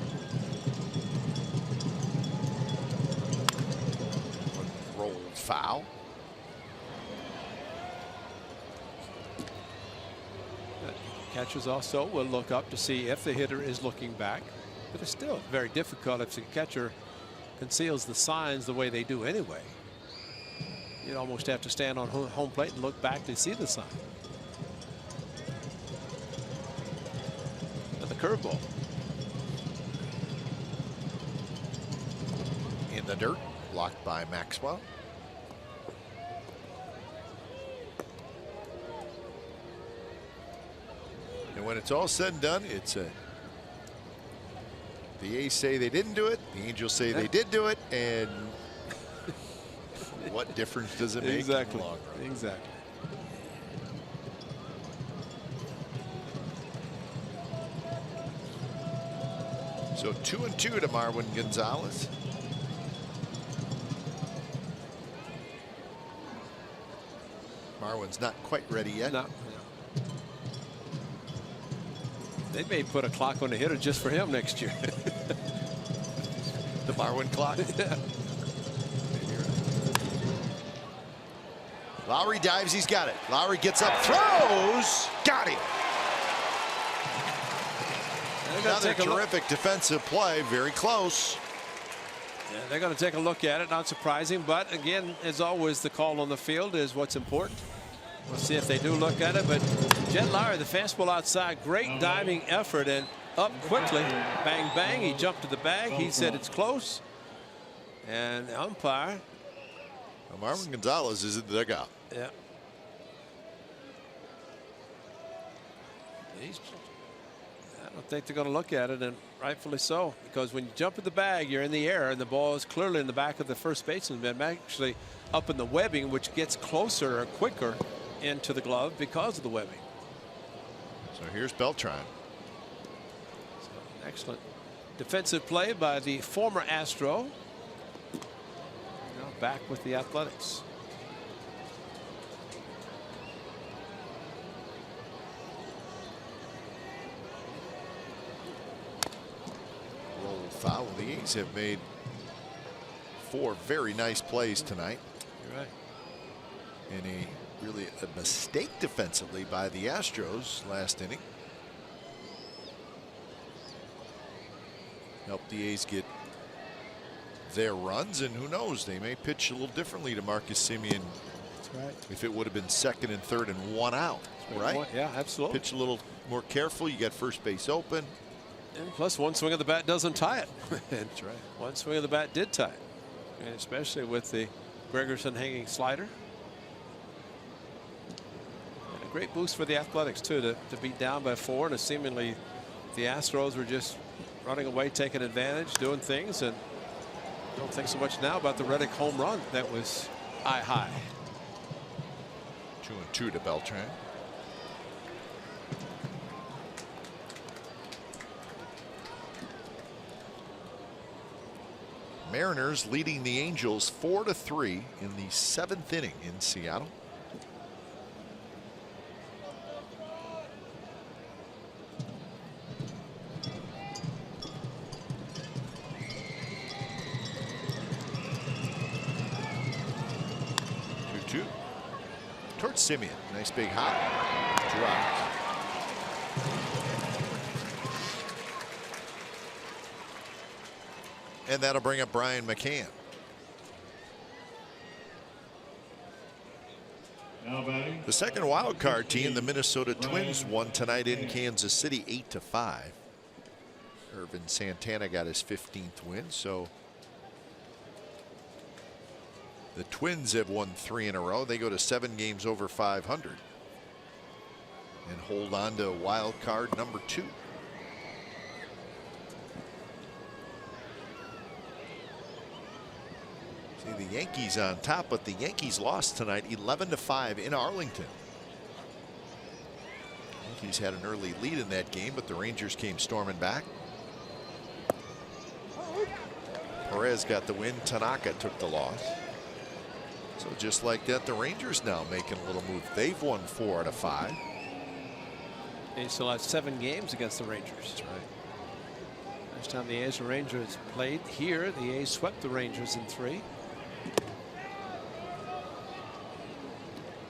Rolled foul. Catchers also will look up to see if the hitter is looking back. But it's still very difficult if the catcher conceals the signs the way they do anyway. You'd almost have to stand on home plate and look back to see the sign. And the curveball. In the dirt. Blocked by Maxwell. And when it's all said and done, it's a. The A's say they didn't do it. The Angels say they did do it. And what difference does it make? Exactly. In the long run? Exactly. So 2-2 to Marwin Gonzalez. Marwin's not quite ready yet. No. They may put a clock on the hitter just for him next year. The Marwin clock. Yeah. Lowry dives. He's got it. Lowry gets up, throws. Got him. Another terrific defensive play. Very close. Yeah, they're going to take a look at it. Not surprising, but again, as always, the call on the field is what's important. We'll see if they do look at it. But Jed Lowry, the fastball outside, great diving effort and up quickly. Bang, bang. He jumped to the bag. He said it's close. And the umpire. Well, Marwin Gonzalez is in the dugout. Yeah. I don't think they're going to look at it, and rightfully so, because when you jump in the bag, you're in the air, and the ball is clearly in the back of the first baseman, but actually up in the webbing, which gets closer or quicker into the glove because of the webbing. So here's Beltran. So, excellent defensive play by the former Astro. Now back with the Athletics. Roll foul. The A's have made 4 very nice plays tonight. You're right. And really a mistake defensively by the Astros last inning. Helped the A's get their runs, and who knows, they may pitch a little differently to Marcus Semien. That's right. If it would have been second and third and 1 out, right? Yeah, absolutely. Pitch a little more careful. You got first base open. And plus, one swing of the bat doesn't tie it. That's right. One swing of the bat did tie it, and especially with the Gregerson hanging slider. And a great boost for the Athletics too to be down by 4, and seemingly the Astros were just running away, taking advantage, doing things, and I don't think so much now about the Reddick home run that was eye high. 2-2 to Beltran. Mariners leading the Angels 4-3 in the 7th inning in Seattle. Towards Semien. Nice big hop. Dropped. And that'll bring up Brian McCann. The second wild card team, the Minnesota Twins, won tonight in Kansas City 8-5. Irvin Santana got his 15th win, so the Twins have won 3 in a row. They go to 7 games over 500 and hold on to wild card number 2. See the Yankees on top, but the Yankees lost tonight 11-5 in Arlington. Yankees had an early lead in that game, but the Rangers came storming back. Perez got the win. Tanaka took the loss. So just like that, the Rangers now making a little move. They've won 4 out of 5. They still have 7 games against the Rangers. That's right. Last time the A's and Rangers played here, the A's swept the Rangers in 3.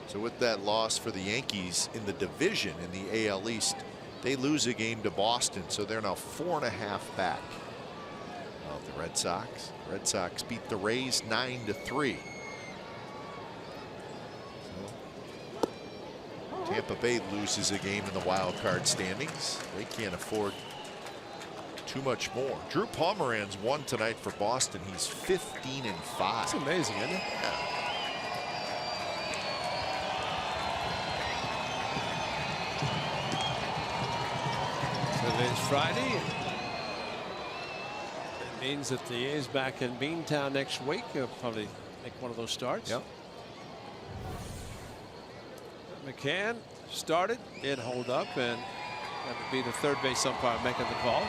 So with that loss for the Yankees in the division in the AL East, they lose a game to Boston, so they're now 4.5 back of the Red Sox. Red Sox beat the Rays 9-3. So Tampa Bay loses a game in the wild card standings. They can't afford too much more. Drew Pomeranz won tonight for Boston. He's 15-5. That's amazing, isn't it? Yeah. It's Friday. It means that the A's back in Beantown next week. He'll probably make one of those starts. Yep. McCann started, did hold up, and that would be the third base umpire making the call.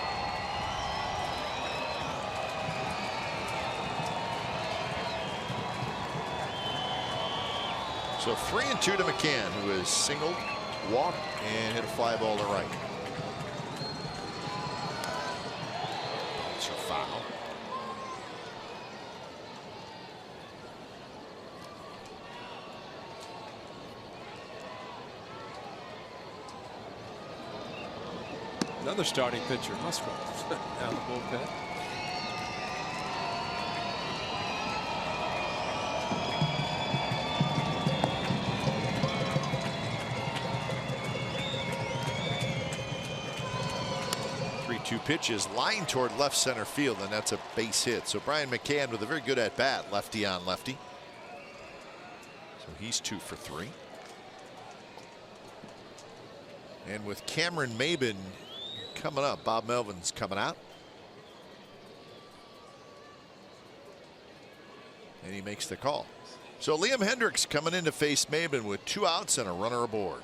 So 3-2 to McCann, who has singled, walked, and hit a fly ball to right. Foul. Another starting pitcher, Musgrove, down the bullpen. Two pitches, line toward left center field, and that's a base hit. So Brian McCann with a very good at bat, lefty on lefty. So he's 2 for 3. And with Cameron Maybin coming up, Bob Melvin's coming out. And he makes the call. So Liam Hendriks coming in to face Maybin with 2 outs and a runner aboard.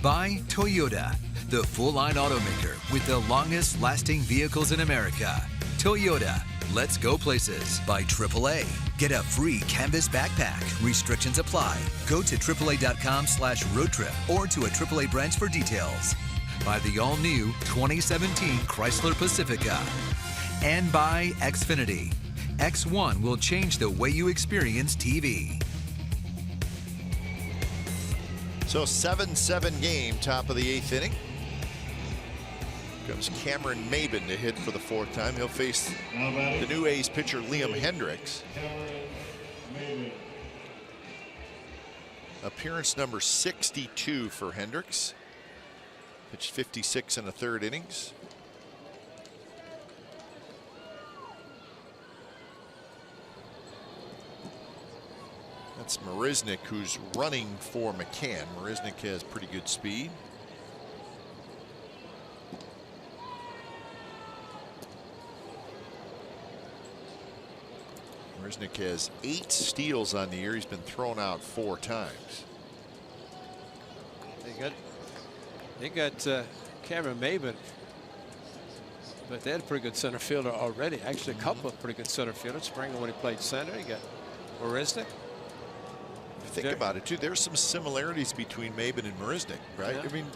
By Toyota, the full-line automaker with the longest-lasting vehicles in America. Toyota, let's go places. By AAA, get a free canvas backpack. Restrictions apply. Go to AAA.com/roadtrip or to a AAA branch for details. By the all-new 2017 Chrysler Pacifica. And by Xfinity. X1 will change the way you experience TV. So 7-7 game, top of the 8th inning. Comes Cameron Maybin to hit for the 4th time. He'll face the new A's pitcher Liam Hendriks. Appearance number 62 for Hendriks. Pitched 56 in the 3rd innings. That's Marisnik, who's running for McCann. Marisnik has pretty good speed. Marisnick has 8 steals on the year. He's been thrown out 4 times. They got Cameron Maben, but they had a pretty good center fielder already. Actually, a couple of pretty good center fielders. Springer when he played center. You got Marisnick. Think about it too. There's some similarities between Maben and Marisnick, right? Yeah. I mean,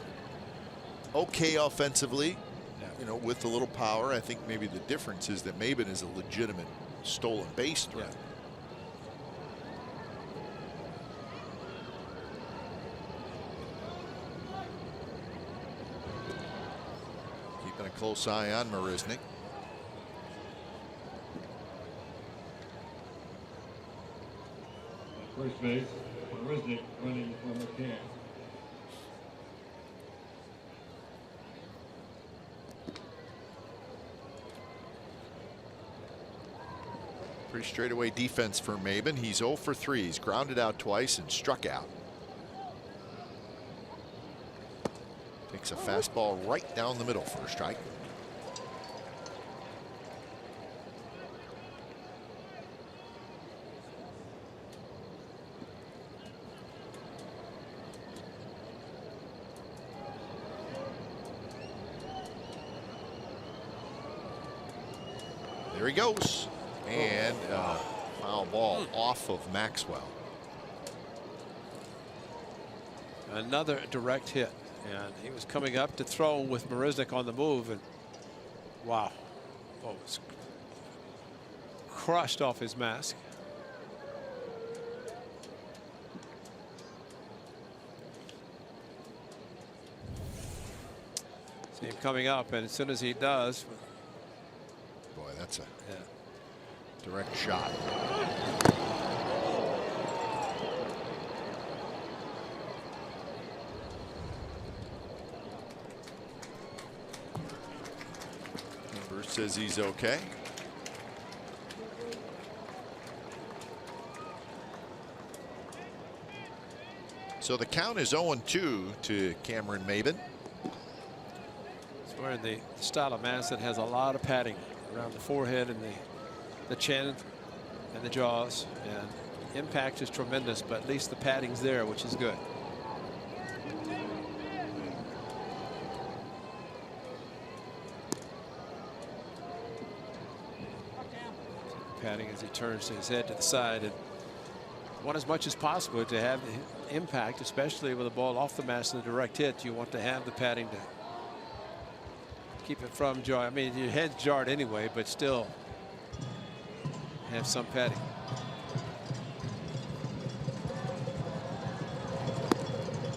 okay offensively, Yeah. you know, with a little power. I think maybe the difference is that Maben is a legitimate stolen base threat. Yeah. Keeping a close eye on Marisnick. First base, Marisnick running from McCann. Pretty straightaway defense for Maben. He's 0 for 3. He's grounded out twice and struck out. Takes a fastball right down the middle for a strike. There he goes. And foul ball off of Maxwell. Another direct hit, and he was coming up to throw with Marisnick on the move, and wow, oh, it was crushed off his mask. See him coming up, and as soon as he does, Boy, that's a direct shot. Number says he's okay. So the count is 0-2 to Cameron Maben. it's wearing the style of mask that has a lot of padding around the forehead and the chin and the jaws, and impact is tremendous, but at least the padding's there, which is good. Padding as he turns his head to the side, and want as much as possible to have the impact, especially with a ball off the mask and a direct hit. You want to have the padding to keep it from jar. I mean, your head's jarred anyway, but still have some padding.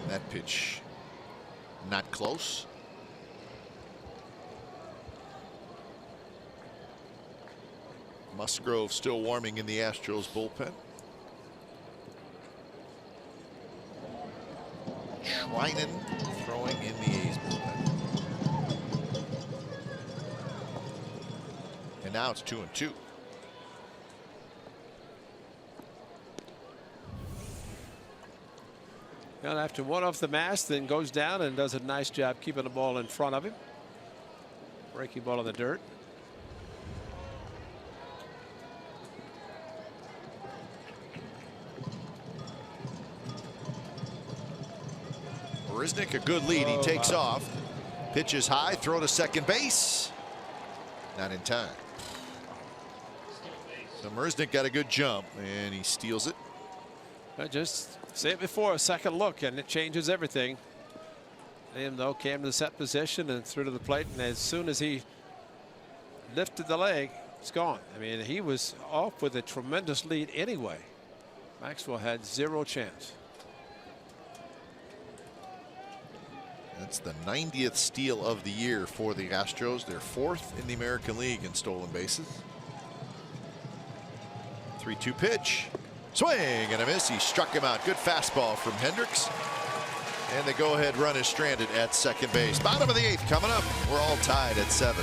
That pitch not close. Musgrove still warming in the Astros bullpen. Schreinen throwing in the A's bullpen. And now it's 2-2. And after one off the mask, then goes down and does a nice job keeping the ball in front of him. Breaking ball in the dirt. Marisnick, a good lead. He takes off. Pitches high, throw to second base. Not in time. So Marisnick got a good jump, and he steals it. I just say it before, a second look, and it changes everything. And though came to the set position and threw to the plate, and as soon as he lifted the leg, it's gone. I mean, he was off with a tremendous lead anyway. Maxwell had zero chance. That's the 90th steal of the year for the Astros. They're 4th in the American League in stolen bases. 3-2 pitch. Swing and a miss. He struck him out. Good fastball from Hendricks. And the go-ahead run is stranded at second base. Bottom of the 8th coming up. We're all tied at 7.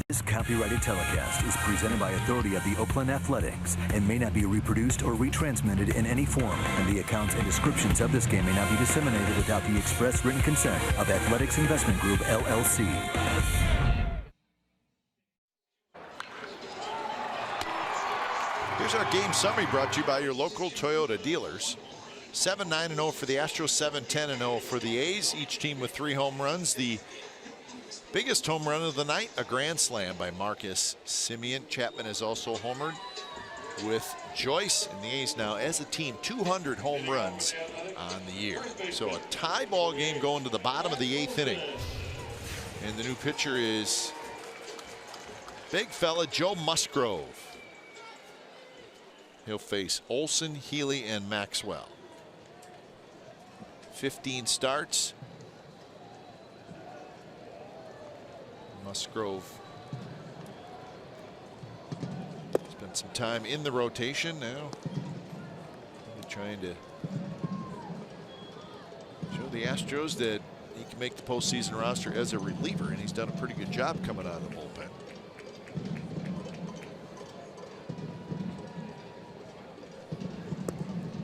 This copyrighted telecast is presented by authority of the Oakland Athletics and may not be reproduced or retransmitted in any form, and the accounts and descriptions of this game may not be disseminated without the express written consent of Athletics Investment Group, LLC. Here's our game summary brought to you by your local Toyota dealers. 7-9-0 for the Astros, 7-10-0 for the A's, each team with 3 home runs. The biggest home run of the night, a grand slam by Marcus Semien. Chapman has also homered with Joyce, and the A's now as a team 200 home runs on the year. So a tie ball game going to the bottom of the 8th inning. And the new pitcher is big fella Joe Musgrove. He'll face Olson, Healy, and Maxwell. 15 starts. Musgrove spent some time in the rotation. Now trying to show the Astros that he can make the postseason roster as a reliever, and he's done a pretty good job coming out of the bullpen.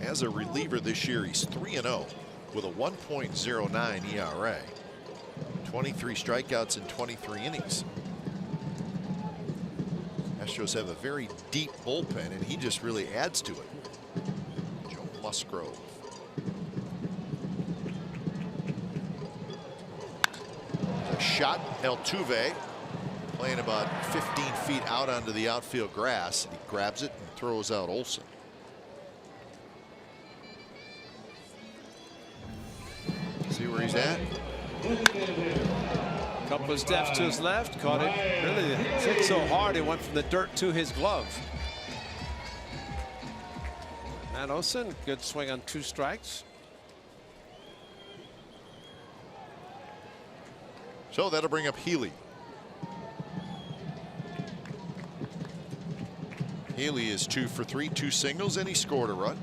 As a reliever this year, he's 3-0 with a 1.09 ERA. 23 strikeouts in 23 innings. Astros have a very deep bullpen, and he just really adds to it. Joe Musgrove. A shot, Altuve playing about 15 feet out onto the outfield grass. He grabs it and throws out Olson. See where he's at. Couple of steps to his left, caught it. Really hit so hard it went from the dirt to his glove. Matt Olson, good swing on 2 strikes. So that'll bring up Healy. Healy is 2 for 3, 2 singles, and he scored a run.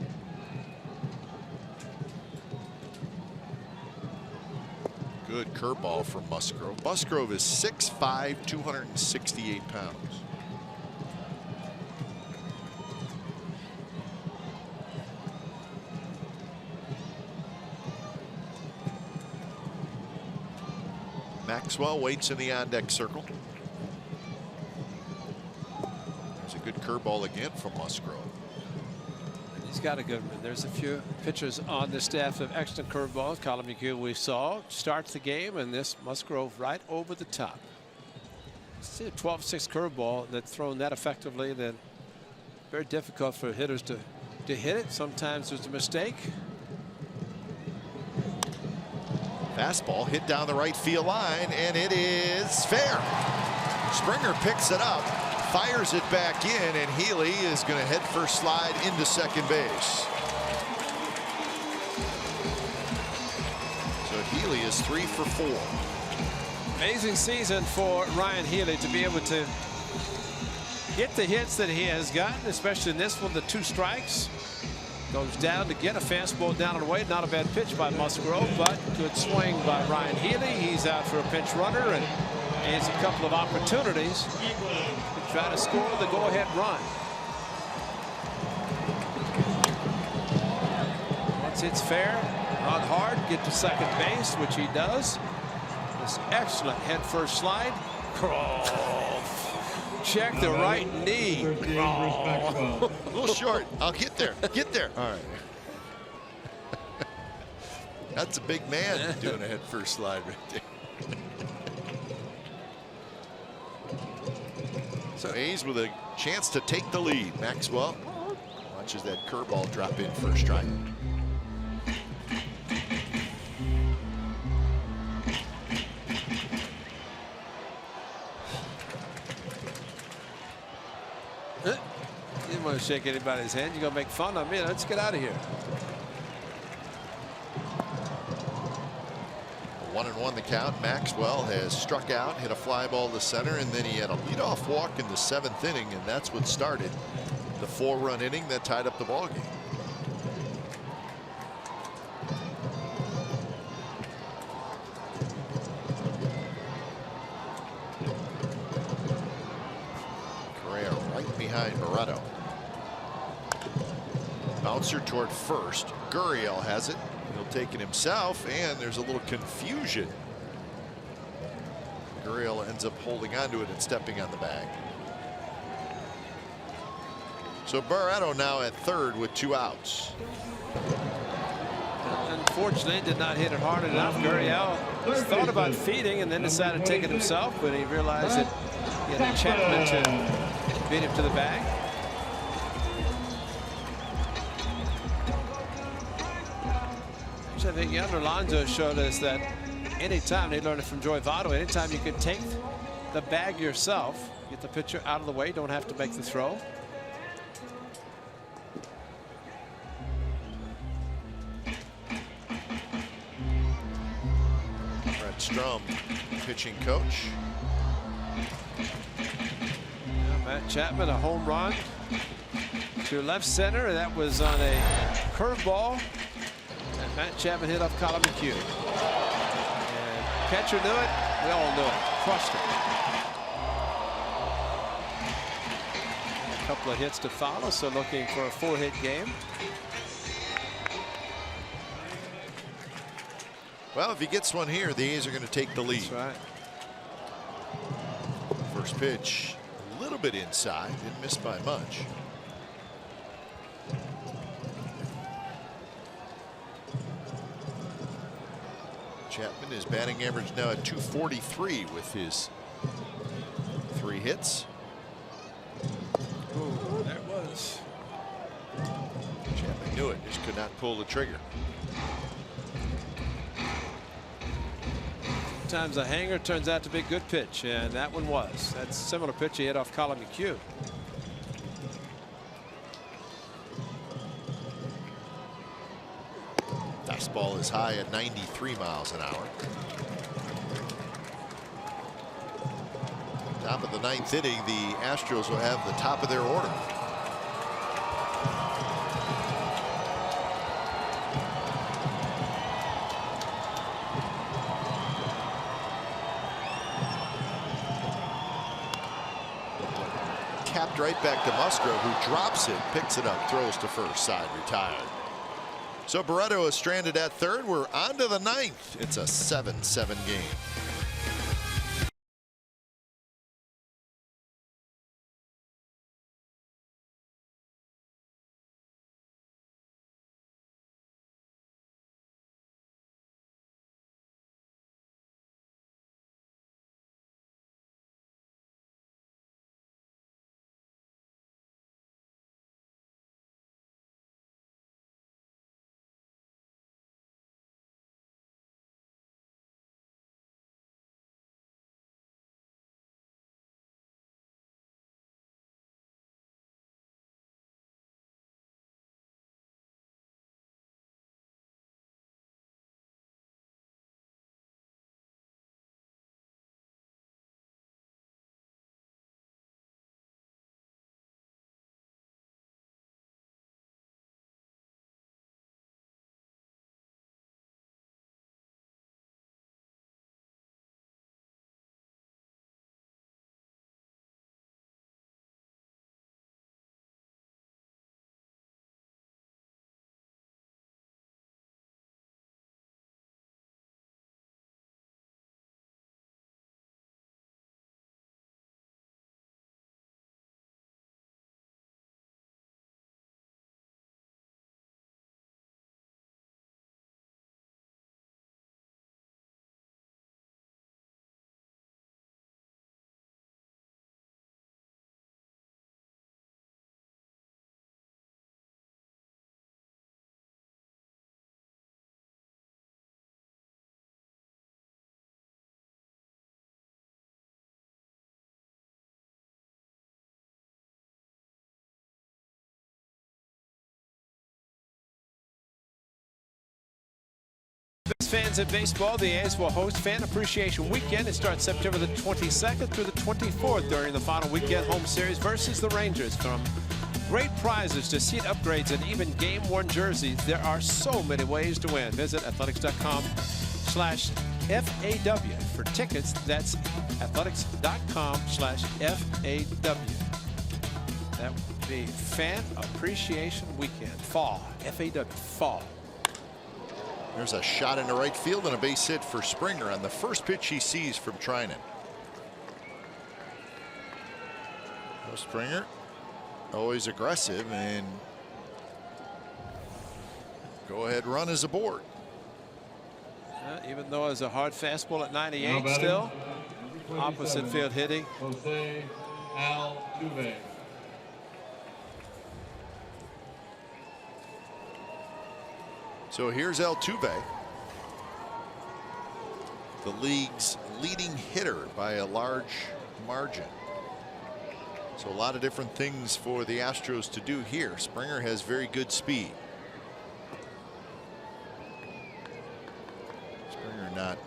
Good curveball from Musgrove. Musgrove is 6'5", 268 pounds. Maxwell waits in the on-deck circle. There's a good curveball again from Musgrove. He's got a good one. There's a few pitchers on the staff of excellent curveballs. Colin McHugh, we saw, starts the game, and this Musgrove right over the top. See a 12-6 curveball that's thrown that effectively, then very difficult for hitters to hit it. Sometimes there's a mistake. Fastball hit down the right field line, and it is fair. Springer picks it up, fires it back in, and Healy is going to head first slide into second base. So Healy is 3 for 4. Amazing season for Ryan Healy to be able to get the hits that he has gotten, especially in this one, the 2 strikes. Goes down to get a fastball down and away. Not a bad pitch by Musgrove, but good swing by Ryan Healy. He's out for a pinch runner, and has a couple of opportunities to try to score the go-ahead run. Once it's fair, run hard, get to second base, which he does. This excellent head first slide. Check the right knee. A little short. I'll get there. Get there. All right. That's a big man doing a head first slide right there. So A's with a chance to take the lead. Maxwell watches that curveball drop in for a strike. You didn't want to shake anybody's hand. You're going to make fun of me. Let's get out of here. 1-1 the count. Maxwell has struck out, hit a fly ball to center, and then he had a leadoff walk in the 7th inning, and that's what started the 4-run inning that tied up the ballgame. behind Barreto. Bouncer toward first. Gurriel has it. He'll take it himself, and there's a little confusion. Gurriel ends up holding onto it and stepping on the bag. So Barreto now at third with 2 outs. Unfortunately, did not hit it hard enough. Gurriel thought about feeding and then decided to take it himself, but he realized that he had Chapman to beat him to the bag. I think Yonder Alonso showed us that anytime, they learned it from Joey Votto, anytime you could take the bag yourself, get the pitcher out of the way, don't have to make the throw. Brett Strom, pitching coach. Matt Chapman, a home run to left center. That was on a curveball. And Matt Chapman hit off Colin McHugh. And catcher knew it. We all knew it. Crushed it. A couple of hits to follow, so looking for a 4-hit game. Well, if he gets one here, the A's are going to take the lead. That's right. First pitch, a little bit inside, didn't miss by much. Chapman, his batting average now at .243 with his 3 hits. Ooh, there it was. Chapman knew it, just could not pull the trigger. Sometimes a hanger turns out to be a good pitch, and that one was. That's a similar pitch he hit off Colin McHugh. Fastball is high at 93 miles an hour. Top of the 9th inning, the Astros will have the top of their order. Capped right back to Musgrove, who drops it, picks it up, throws to first, side retired. So Barreto is stranded at third. We're on to the 9th. It's a 7-7 game. Best fans of baseball, the A's will host Fan Appreciation Weekend. It starts September the 22nd through the 24th during the final weekend home series versus the Rangers. From great prizes to seat upgrades and even game-worn jerseys, there are so many ways to win. Visit athletics.com/FAW for tickets. That's athletics.com/FAW. That would be Fan Appreciation Weekend. Fall. F-A-W. Fall. There's a shot into right field and a base hit for Springer on the first pitch he sees from Trinan. So Springer, always aggressive, and go ahead run is aboard. Even though it's a hard fastball at 98 still. Opposite field hitting. HOU AT OAK. So here's Altuve, the league's leading hitter by a large margin. So a lot of different things for the Astros to do here. Springer has very good speed. Springer not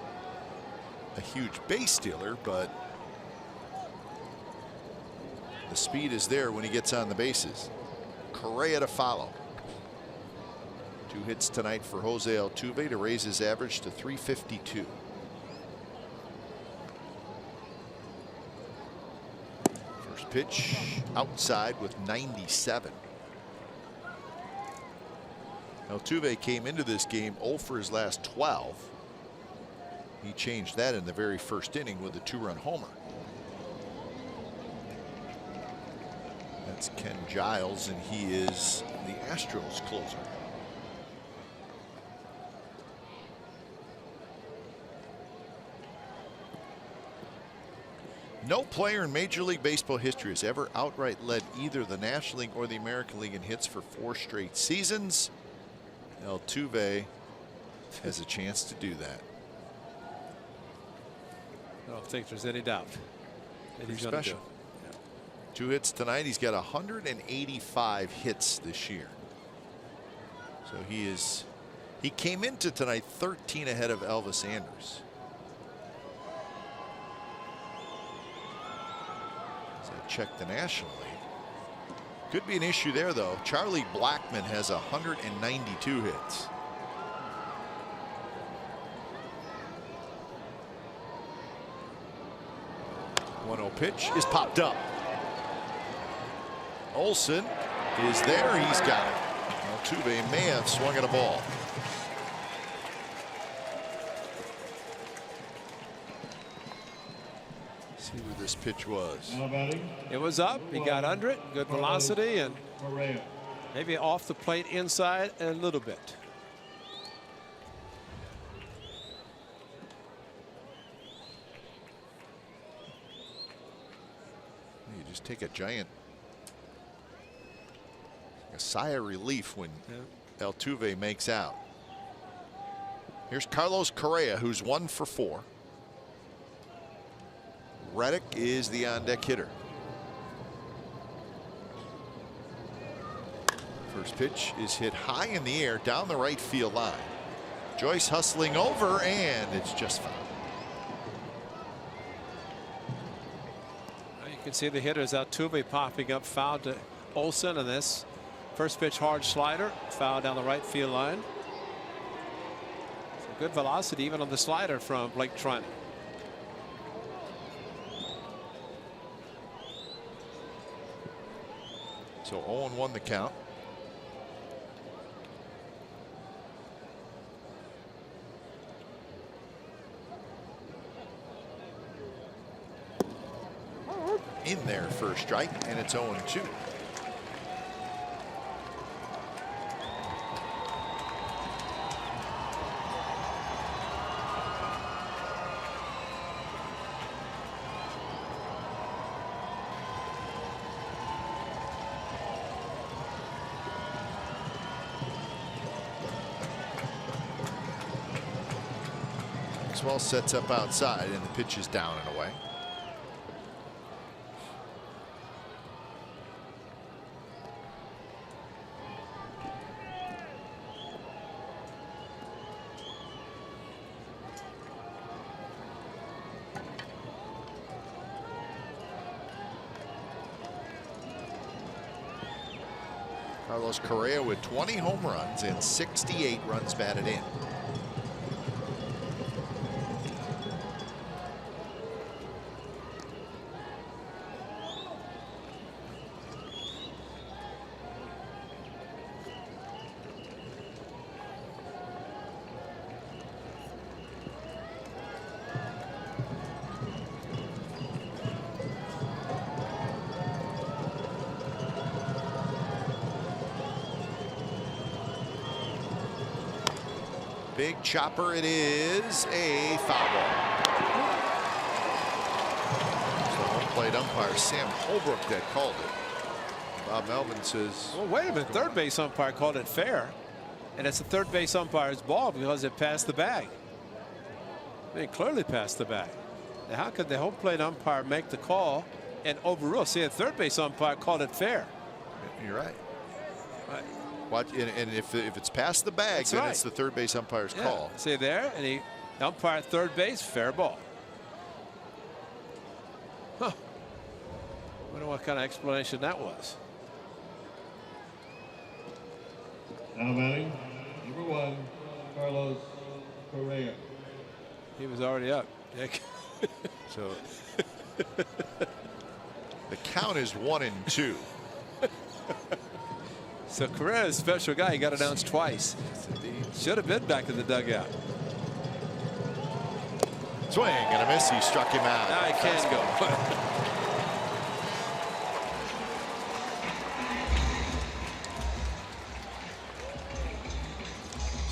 a huge base stealer, but the speed is there when he gets on the bases. Correa to follow. 2 hits tonight for Jose Altuve to raise his average to 352. First pitch outside with 97. Altuve came into this game 0 for his last 12. He changed that in the very first inning with a 2-run homer. That's Ken Giles, and he is the Astros closer. No player in Major League Baseball history has ever outright led either the National League or the American League in hits for 4 straight seasons. Altuve has a chance to do that. I don't think there's any doubt that he's going to do it. 2 hits tonight. He's got 185 hits this year. So he came into tonight 13 ahead of Elvis Andrus. Check the National League. Could be an issue there, though. Charlie Blackmon has 192 hits. One-0 pitch is popped up. Olsen is there. He's got it. Altuve may have swung at a ball. See where this pitch was. It was up. He got under it. Good velocity and maybe off the plate inside a little bit. You just take a sigh of relief when Altuve makes out. Here's Carlos Correa, who's 1 for 4. Reddick is the on-deck hitter. First pitch is hit high in the air down the right field line. Joyce hustling over, and it's just foul. You can see the hitters. Altuve popping up foul to Olsen, and this first pitch hard slider foul down the right field line. Some good velocity even on the slider from Blake Trinan. So 0-1 the count. In there for a strike, and it's 0-2. Maxwell sets up outside, and the pitch is down and away. Carlos Correa with 20 home runs and 68 runs batted in. Big chopper. It is a foul ball. So home plate umpire Sam Holbrook that called it. Bob Melvin says, well, wait a minute. Third base umpire called it fair. And it's the third base umpire's ball because it passed the bag. They clearly passed the bag. Now, how could the home plate umpire make the call and overrule? See, a third base umpire called it fair. You're right. Watch, and if it's past the bag, That's then right. it's the third base umpire's call. See there, and he umpired third base, fair ball. Huh. Wonder what kind of explanation that was. Now batting, number 1, Carlos Correa. He was already up, Dick. So the count is 1-2. So Correa is a special guy. He got announced twice. Should have been back in the dugout. Swing and a miss. He struck him out. Now he can go.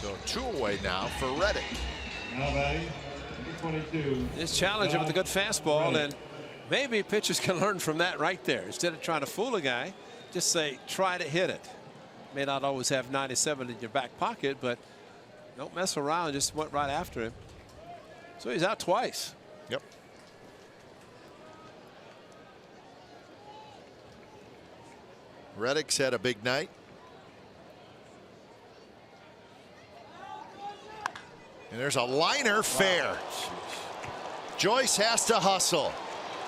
So 2 away now for Reddick. Now batting, number 22. This challenger with a good fastball, and maybe pitchers can learn from that right there. Instead of trying to fool a guy, just say, try to hit it. May not always have 97 in your back pocket, but don't mess around. Just went right after him. So he's out twice. Yep. Reddick's had a big night. And there's a liner fair. Joyce has to hustle.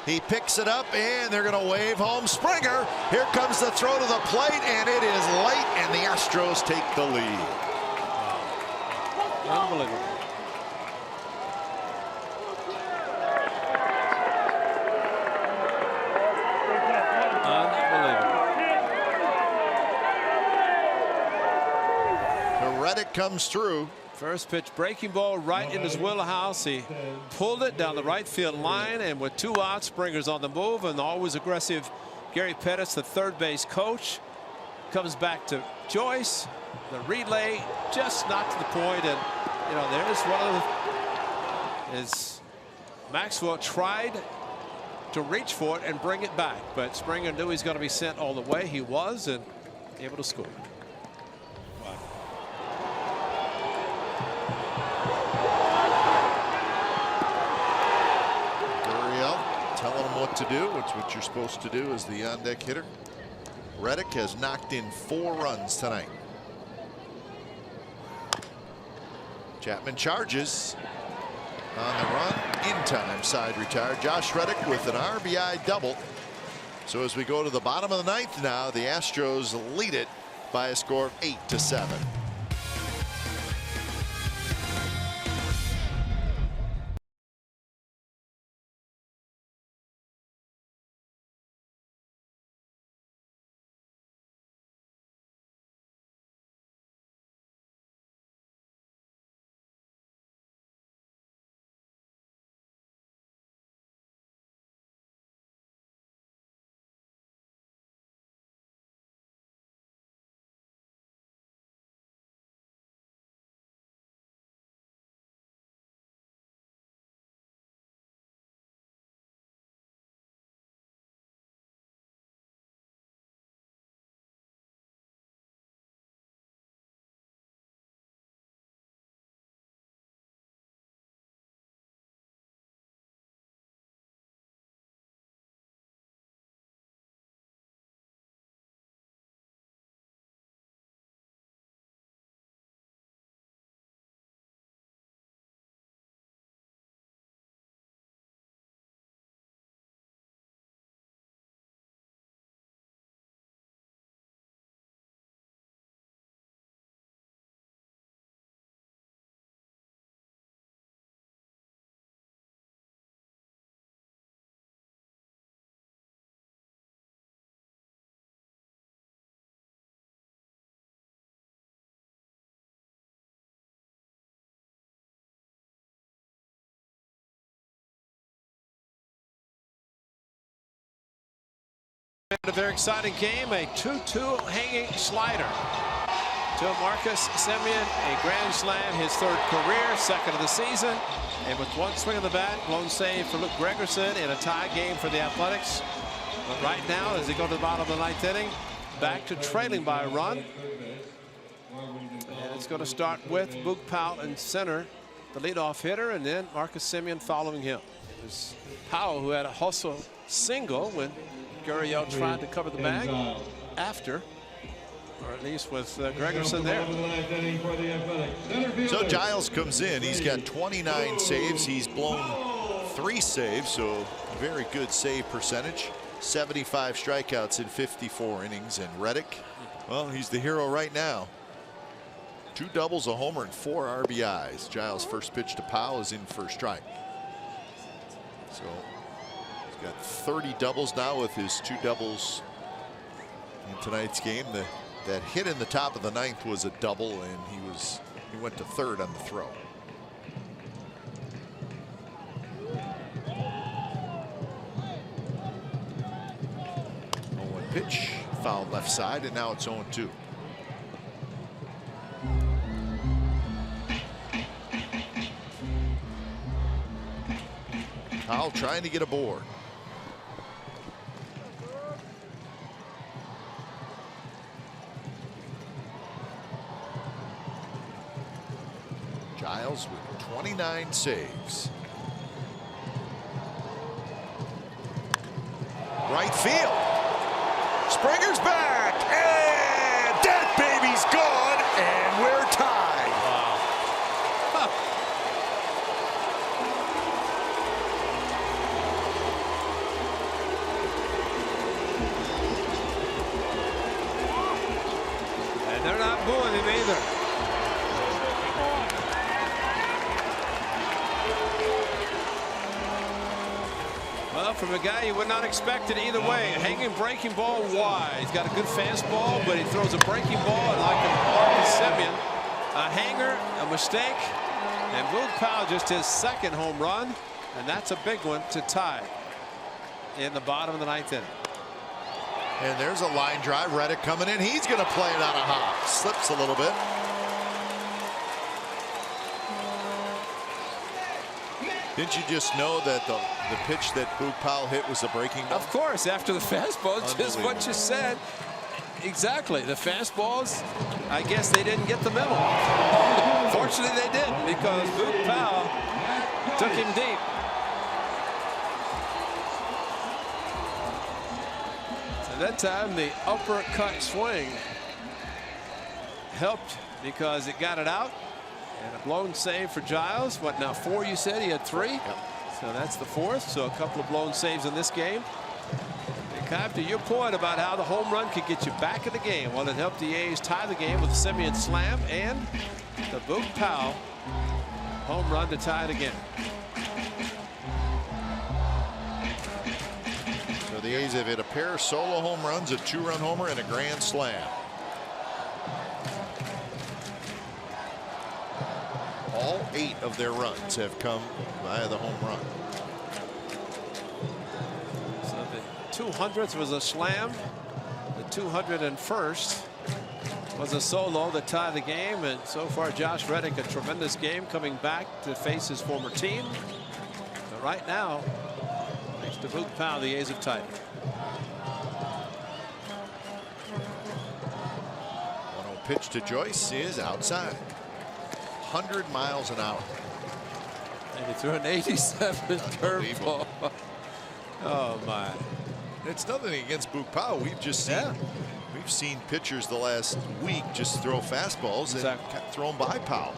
He picks it up, and they're going to wave home Springer. Here comes the throw to the plate, and it is late, and the Astros take the lead. Unbelievable. So Reddick comes through. First pitch, breaking ball right in his wheelhouse. He pulled it down the right field line, and with 2 outs, Springer's on the move, and always aggressive Gary Pettis, the third base coach, comes back to Joyce. The relay just not to the point, and you know there's one of his Maxwell tried to reach for it and bring it back, but Springer knew he's going to be sent all the way. He was, and able to score. Telling him what to do, which is what you're supposed to do as the on-deck hitter. Reddick has knocked in 4 runs tonight. Chapman charges on the run in time. Side retired. Josh Reddick with an RBI double. So as we go to the bottom of the 9th now, the Astros lead it by a score of 8-7. A very exciting game, a 2-2 hanging slider. to Marcus Semien, a grand slam, his third career, second of the season. And with one swing of the bat, blown save for Luke Gregerson in a tie game for the Athletics. But right now, as they go to the bottom of the ninth inning, back to trailing by a run. And it's going to start with Boog Powell in center, the leadoff hitter, and then Marcus Semien following him. It was Powell who had a hustle single when Gurriel tried to cover the bag after, or at least with Gregerson there. So Giles comes in. He's got 29 saves. He's blown 3 saves, so very good save percentage. 75 strikeouts in 54 innings. And Reddick, well, he's the hero right now. 2 doubles, a homer, and 4 RBIs. Giles' first pitch to Powell is in for a strike. So he's got 30 doubles now with his 2 doubles in tonight's game. That hit in the top of the ninth was a double, and he went to third on the throw. 0-1 pitch, fouled left side, and now it's 0-2. Powell trying to get aboard. Giles with 29 saves. Right field. Springer's back, and that baby's gone, and we're tied. Wow. Huh. And they're not booing him either. Well, from a guy you would not expect it either way. A hanging breaking ball wide. He's got a good fastball, but he throws a breaking ball, and like Marcus Semien, a hanger, a mistake, and Boog Powell just his second home run, and that's a big one to tie in the bottom of the ninth inning. And there's a line drive. Reddick coming in. He's going to play it on a hop. Slips a little bit. Didn't you just know that the pitch that Boog Powell hit was a breaking ball? Of course, after the fastball, just what you said. Exactly. The fastballs, I guess they didn't get the memo. Fortunately, they didn't, because Boog Powell took him deep. So that time, the uppercut swing helped because it got it out. And a blown save for Giles. What now, 4 you said? He had 3? Yep. So that's the 4th. So a couple of blown saves in this game. And Cobb, to your point about how the home run could get you back in the game. Well, it helped the A's tie the game with a Semien slam and the Boog Powell home run to tie it again. So the A's have hit a pair of solo home runs, a 2-run homer, and a grand slam. All 8 of their runs have come via the home run. So the 200th was a slam. The 201st was a solo that tied the game. And so far, Josh Reddick, a tremendous game, coming back to face his former team. But right now, thanks to Boog Powell, the A's have tied. 1-0 pitch to Joyce is outside. 100 miles an hour. And he threw an 87 curveball. Oh my! It's nothing against Boog Powell. We've just seen we've seen pitchers the last week just throw fastballs and throw them by Powell.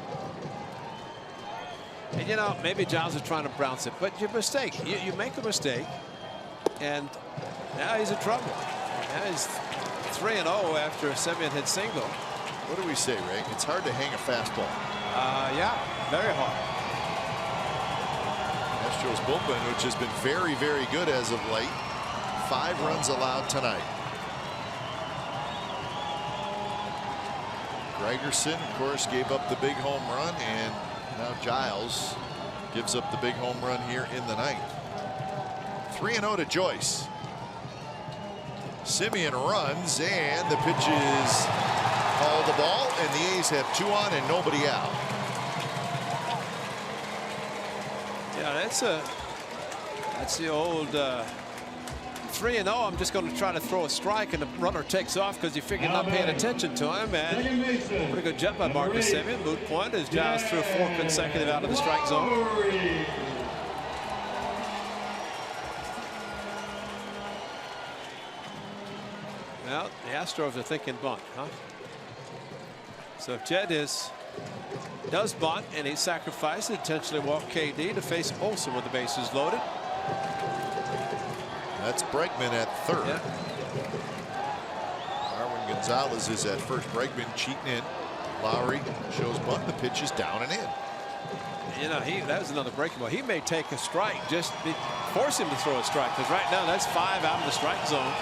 And you know, maybe Giles is trying to bounce it, but your mistake. You make a mistake, and now he's in trouble. Now he's 3-0 after Semien hit single. What do we say, Ray? It's hard to hang a fastball. Yeah, very hard. Astros bullpen, which has been very, very good as of late. 5 runs allowed tonight. Gregerson, of course, gave up the big home run, and now Giles gives up the big home run here in the ninth. 3-0 to Joyce. Semien runs, and the pitch is call the ball, and the A's have 2 on and nobody out. Yeah, that's the old 3-0. I'm just going to try to throw a strike, and the runner takes off because he figured not paying attention to him. And pretty good job by Marcus Semien. Moot point as Giles threw 4 consecutive out of the strike zone. Well, the Astros are thinking bunt, huh? So if Jed does bunt and he sacrifices, intentionally walk KD to face Olsen with the bases loaded. That's Bregman at third. Yeah. Marwin Gonzalez is at first. Bregman cheating in. Lowry shows bunt. The pitch is down and in. You know, that was another breaking ball. He may take a strike, just force him to throw a strike, because right now that's 5 out of the strike zone.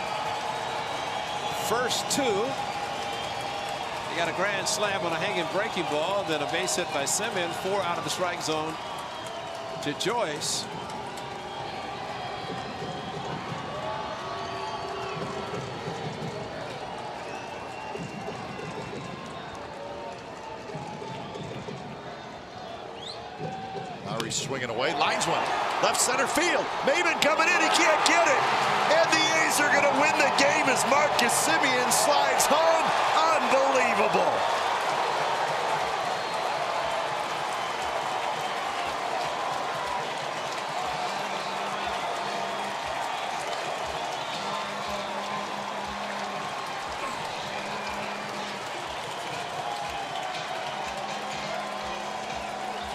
First 2. You got a grand slam on a hanging breaking ball, then a base hit by Semien. 4 out of the strike zone to Joyce. Lowry's swinging away, lines one, left center field. Maben coming in, he can't get it. And the A's are going to win the game as Marcus Semien slides home. Unbelievable.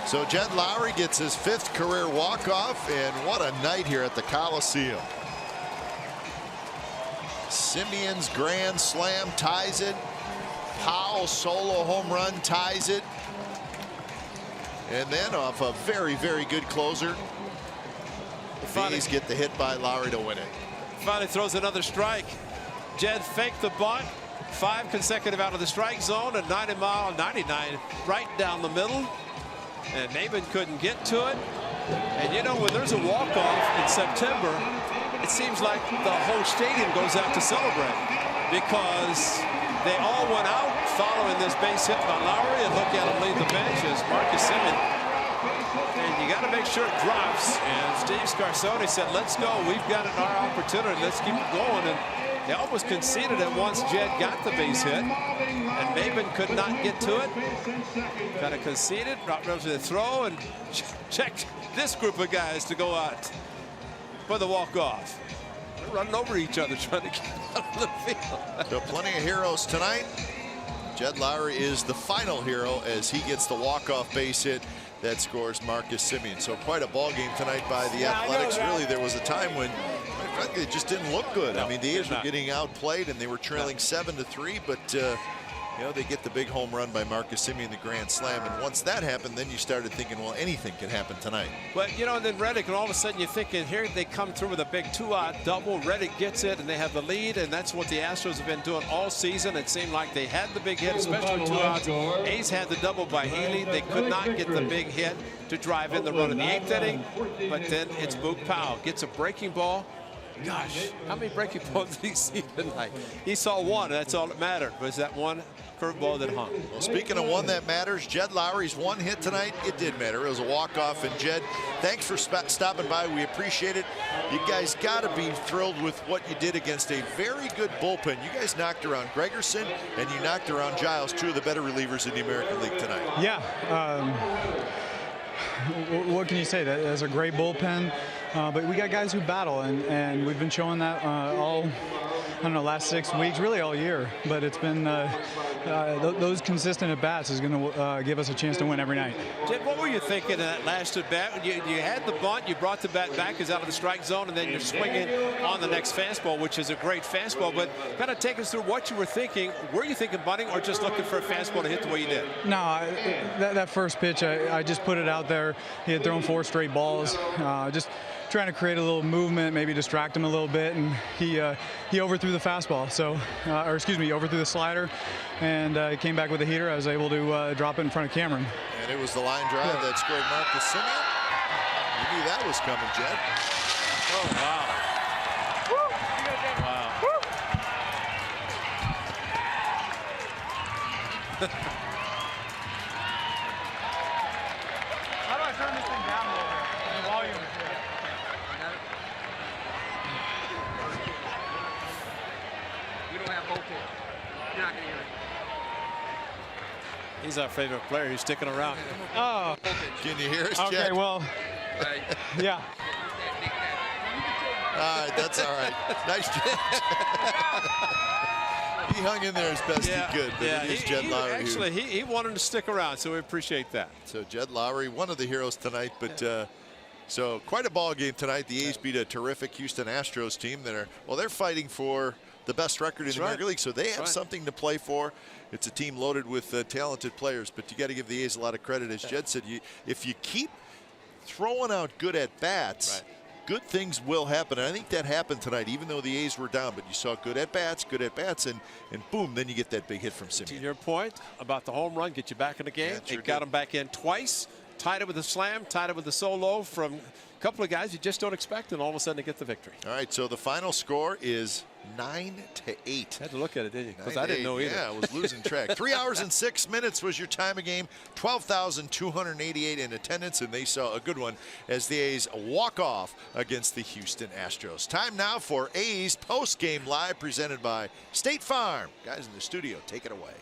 So Jed Lowry gets his 5th career walk-off, and what a night here at the Coliseum. Semien's grand slam ties it. Powell's solo home run ties it. And then off a very, very good closer, the A's get the hit by Lowry to win it. Finally throws another strike. Jed faked the bunt. 5 consecutive out of the strike zone, and 99 right down the middle. And Maben couldn't get to it. And you know, when there's a walk-off in September, it seems like the whole stadium goes out to celebrate, because they all went out following this base hit by Lowry, and look at him leave the bench as Marcus Semien. And you got to make sure it drops. And Steve Scarsone said, let's go. We've got our opportunity. Let's keep it going. And they almost conceded it once Jed got the base hit, and Maben could not get to it. Kind of conceded, dropped over to the throw, and checked this group of guys to go out for the walk-off. They're running over each other trying to get out of the field. So plenty of heroes tonight. Jed Lowry is the final hero as he gets the walk-off base hit that scores Marcus Semien. So quite a ball game tonight by the Athletics. Really, there was a time when, frankly, it just didn't look good. I mean, the A's were getting outplayed, and they were trailing 7-3, but you know, they get the big home run by Marcus Semien, the grand slam, and once that happened, then you started thinking, well, anything can happen tonight. But you know, and then Reddick, and all of a sudden you're thinking, here they come through with a big 2-out double. Reddick gets it, and they have the lead, and that's what the Astros have been doing all season. It seemed like they had the big hit, especially 2 outs. A's had the double by Healy. They could not get the big hit to drive in the run in the 8th inning, but then it's Boog Powell gets a breaking ball. Gosh, how many breaking balls did he see tonight? He saw one, and that's all that mattered, was that one curveball that hung. Well, speaking of one that matters, Jed Lowry's one hit tonight, it did matter. It was a walk-off, and Jed, thanks for stopping by. We appreciate it. You guys got to be thrilled with what you did against a very good bullpen. You guys knocked around Gregerson, and you knocked around Giles, 2 of the better relievers in the American League tonight. Yeah. What can you say? That's a great bullpen, but we got guys who battle, and we've been showing that all, I don't know, last 6 weeks, really all year. But it's been those consistent at bats is going to give us a chance to win every night. Jed, what were you thinking in that last at bat? You had the bunt, you brought the bat back, is out of the strike zone, and then you're swinging on the next fastball, which is a great fastball. But kind of take us through what you were thinking. Were you thinking bunting, or just looking for a fastball to hit the way you did? No, that first pitch, I just put it out there. He had thrown 4 straight balls. Just trying to create a little movement, maybe distract him a little bit, and he overthrew the fastball. So, or excuse me, overthrew the slider, and he came back with a heater. I was able to drop it in front of Cameron. And it was the line drive that scored Marcus Semien. You knew that was coming, Jed. Oh, wow. Wow. How do I turn this thing down a little bit? The volume is here. We don't have voltage. You're not going to hear it. He's our favorite player. He's sticking around. Oh. Can you hear us, Okay, Jed? well, Right. yeah. All right, that's all right. Nice job. He hung in there as best he could, but it is Jed Lowry. Actually, he wanted to stick around, so we appreciate that. So Jed Lowry, one of the heroes tonight, but so quite a ball game tonight. The A's beat a terrific Houston Astros team that are, well, they're fighting for the best record in the American League, so they have something to play for. It's a team loaded with talented players, but you got to give the A's a lot of credit. As Jed said, if you keep throwing out good at-bats, good things will happen. And I think that happened tonight, even though the A's were down. But you saw good at-bats, and boom, then you get that big hit from Simeon. To your point about the home run, get you back in the game. Sure Got him back in twice, tied it with a slam, tied it with a solo from a couple of guys you just don't expect, and all of a sudden they get the victory. All right, so the final score is 9-8. Had to look at it, didn't you? Because I didn't know either. Yeah, I was losing track. 3 hours and 6 minutes was your time of game. 12,288 in attendance, and they saw a good one as the A's walk off against the Houston Astros. Time now for A's post-game live presented by State Farm. Guys in the studio, take it away.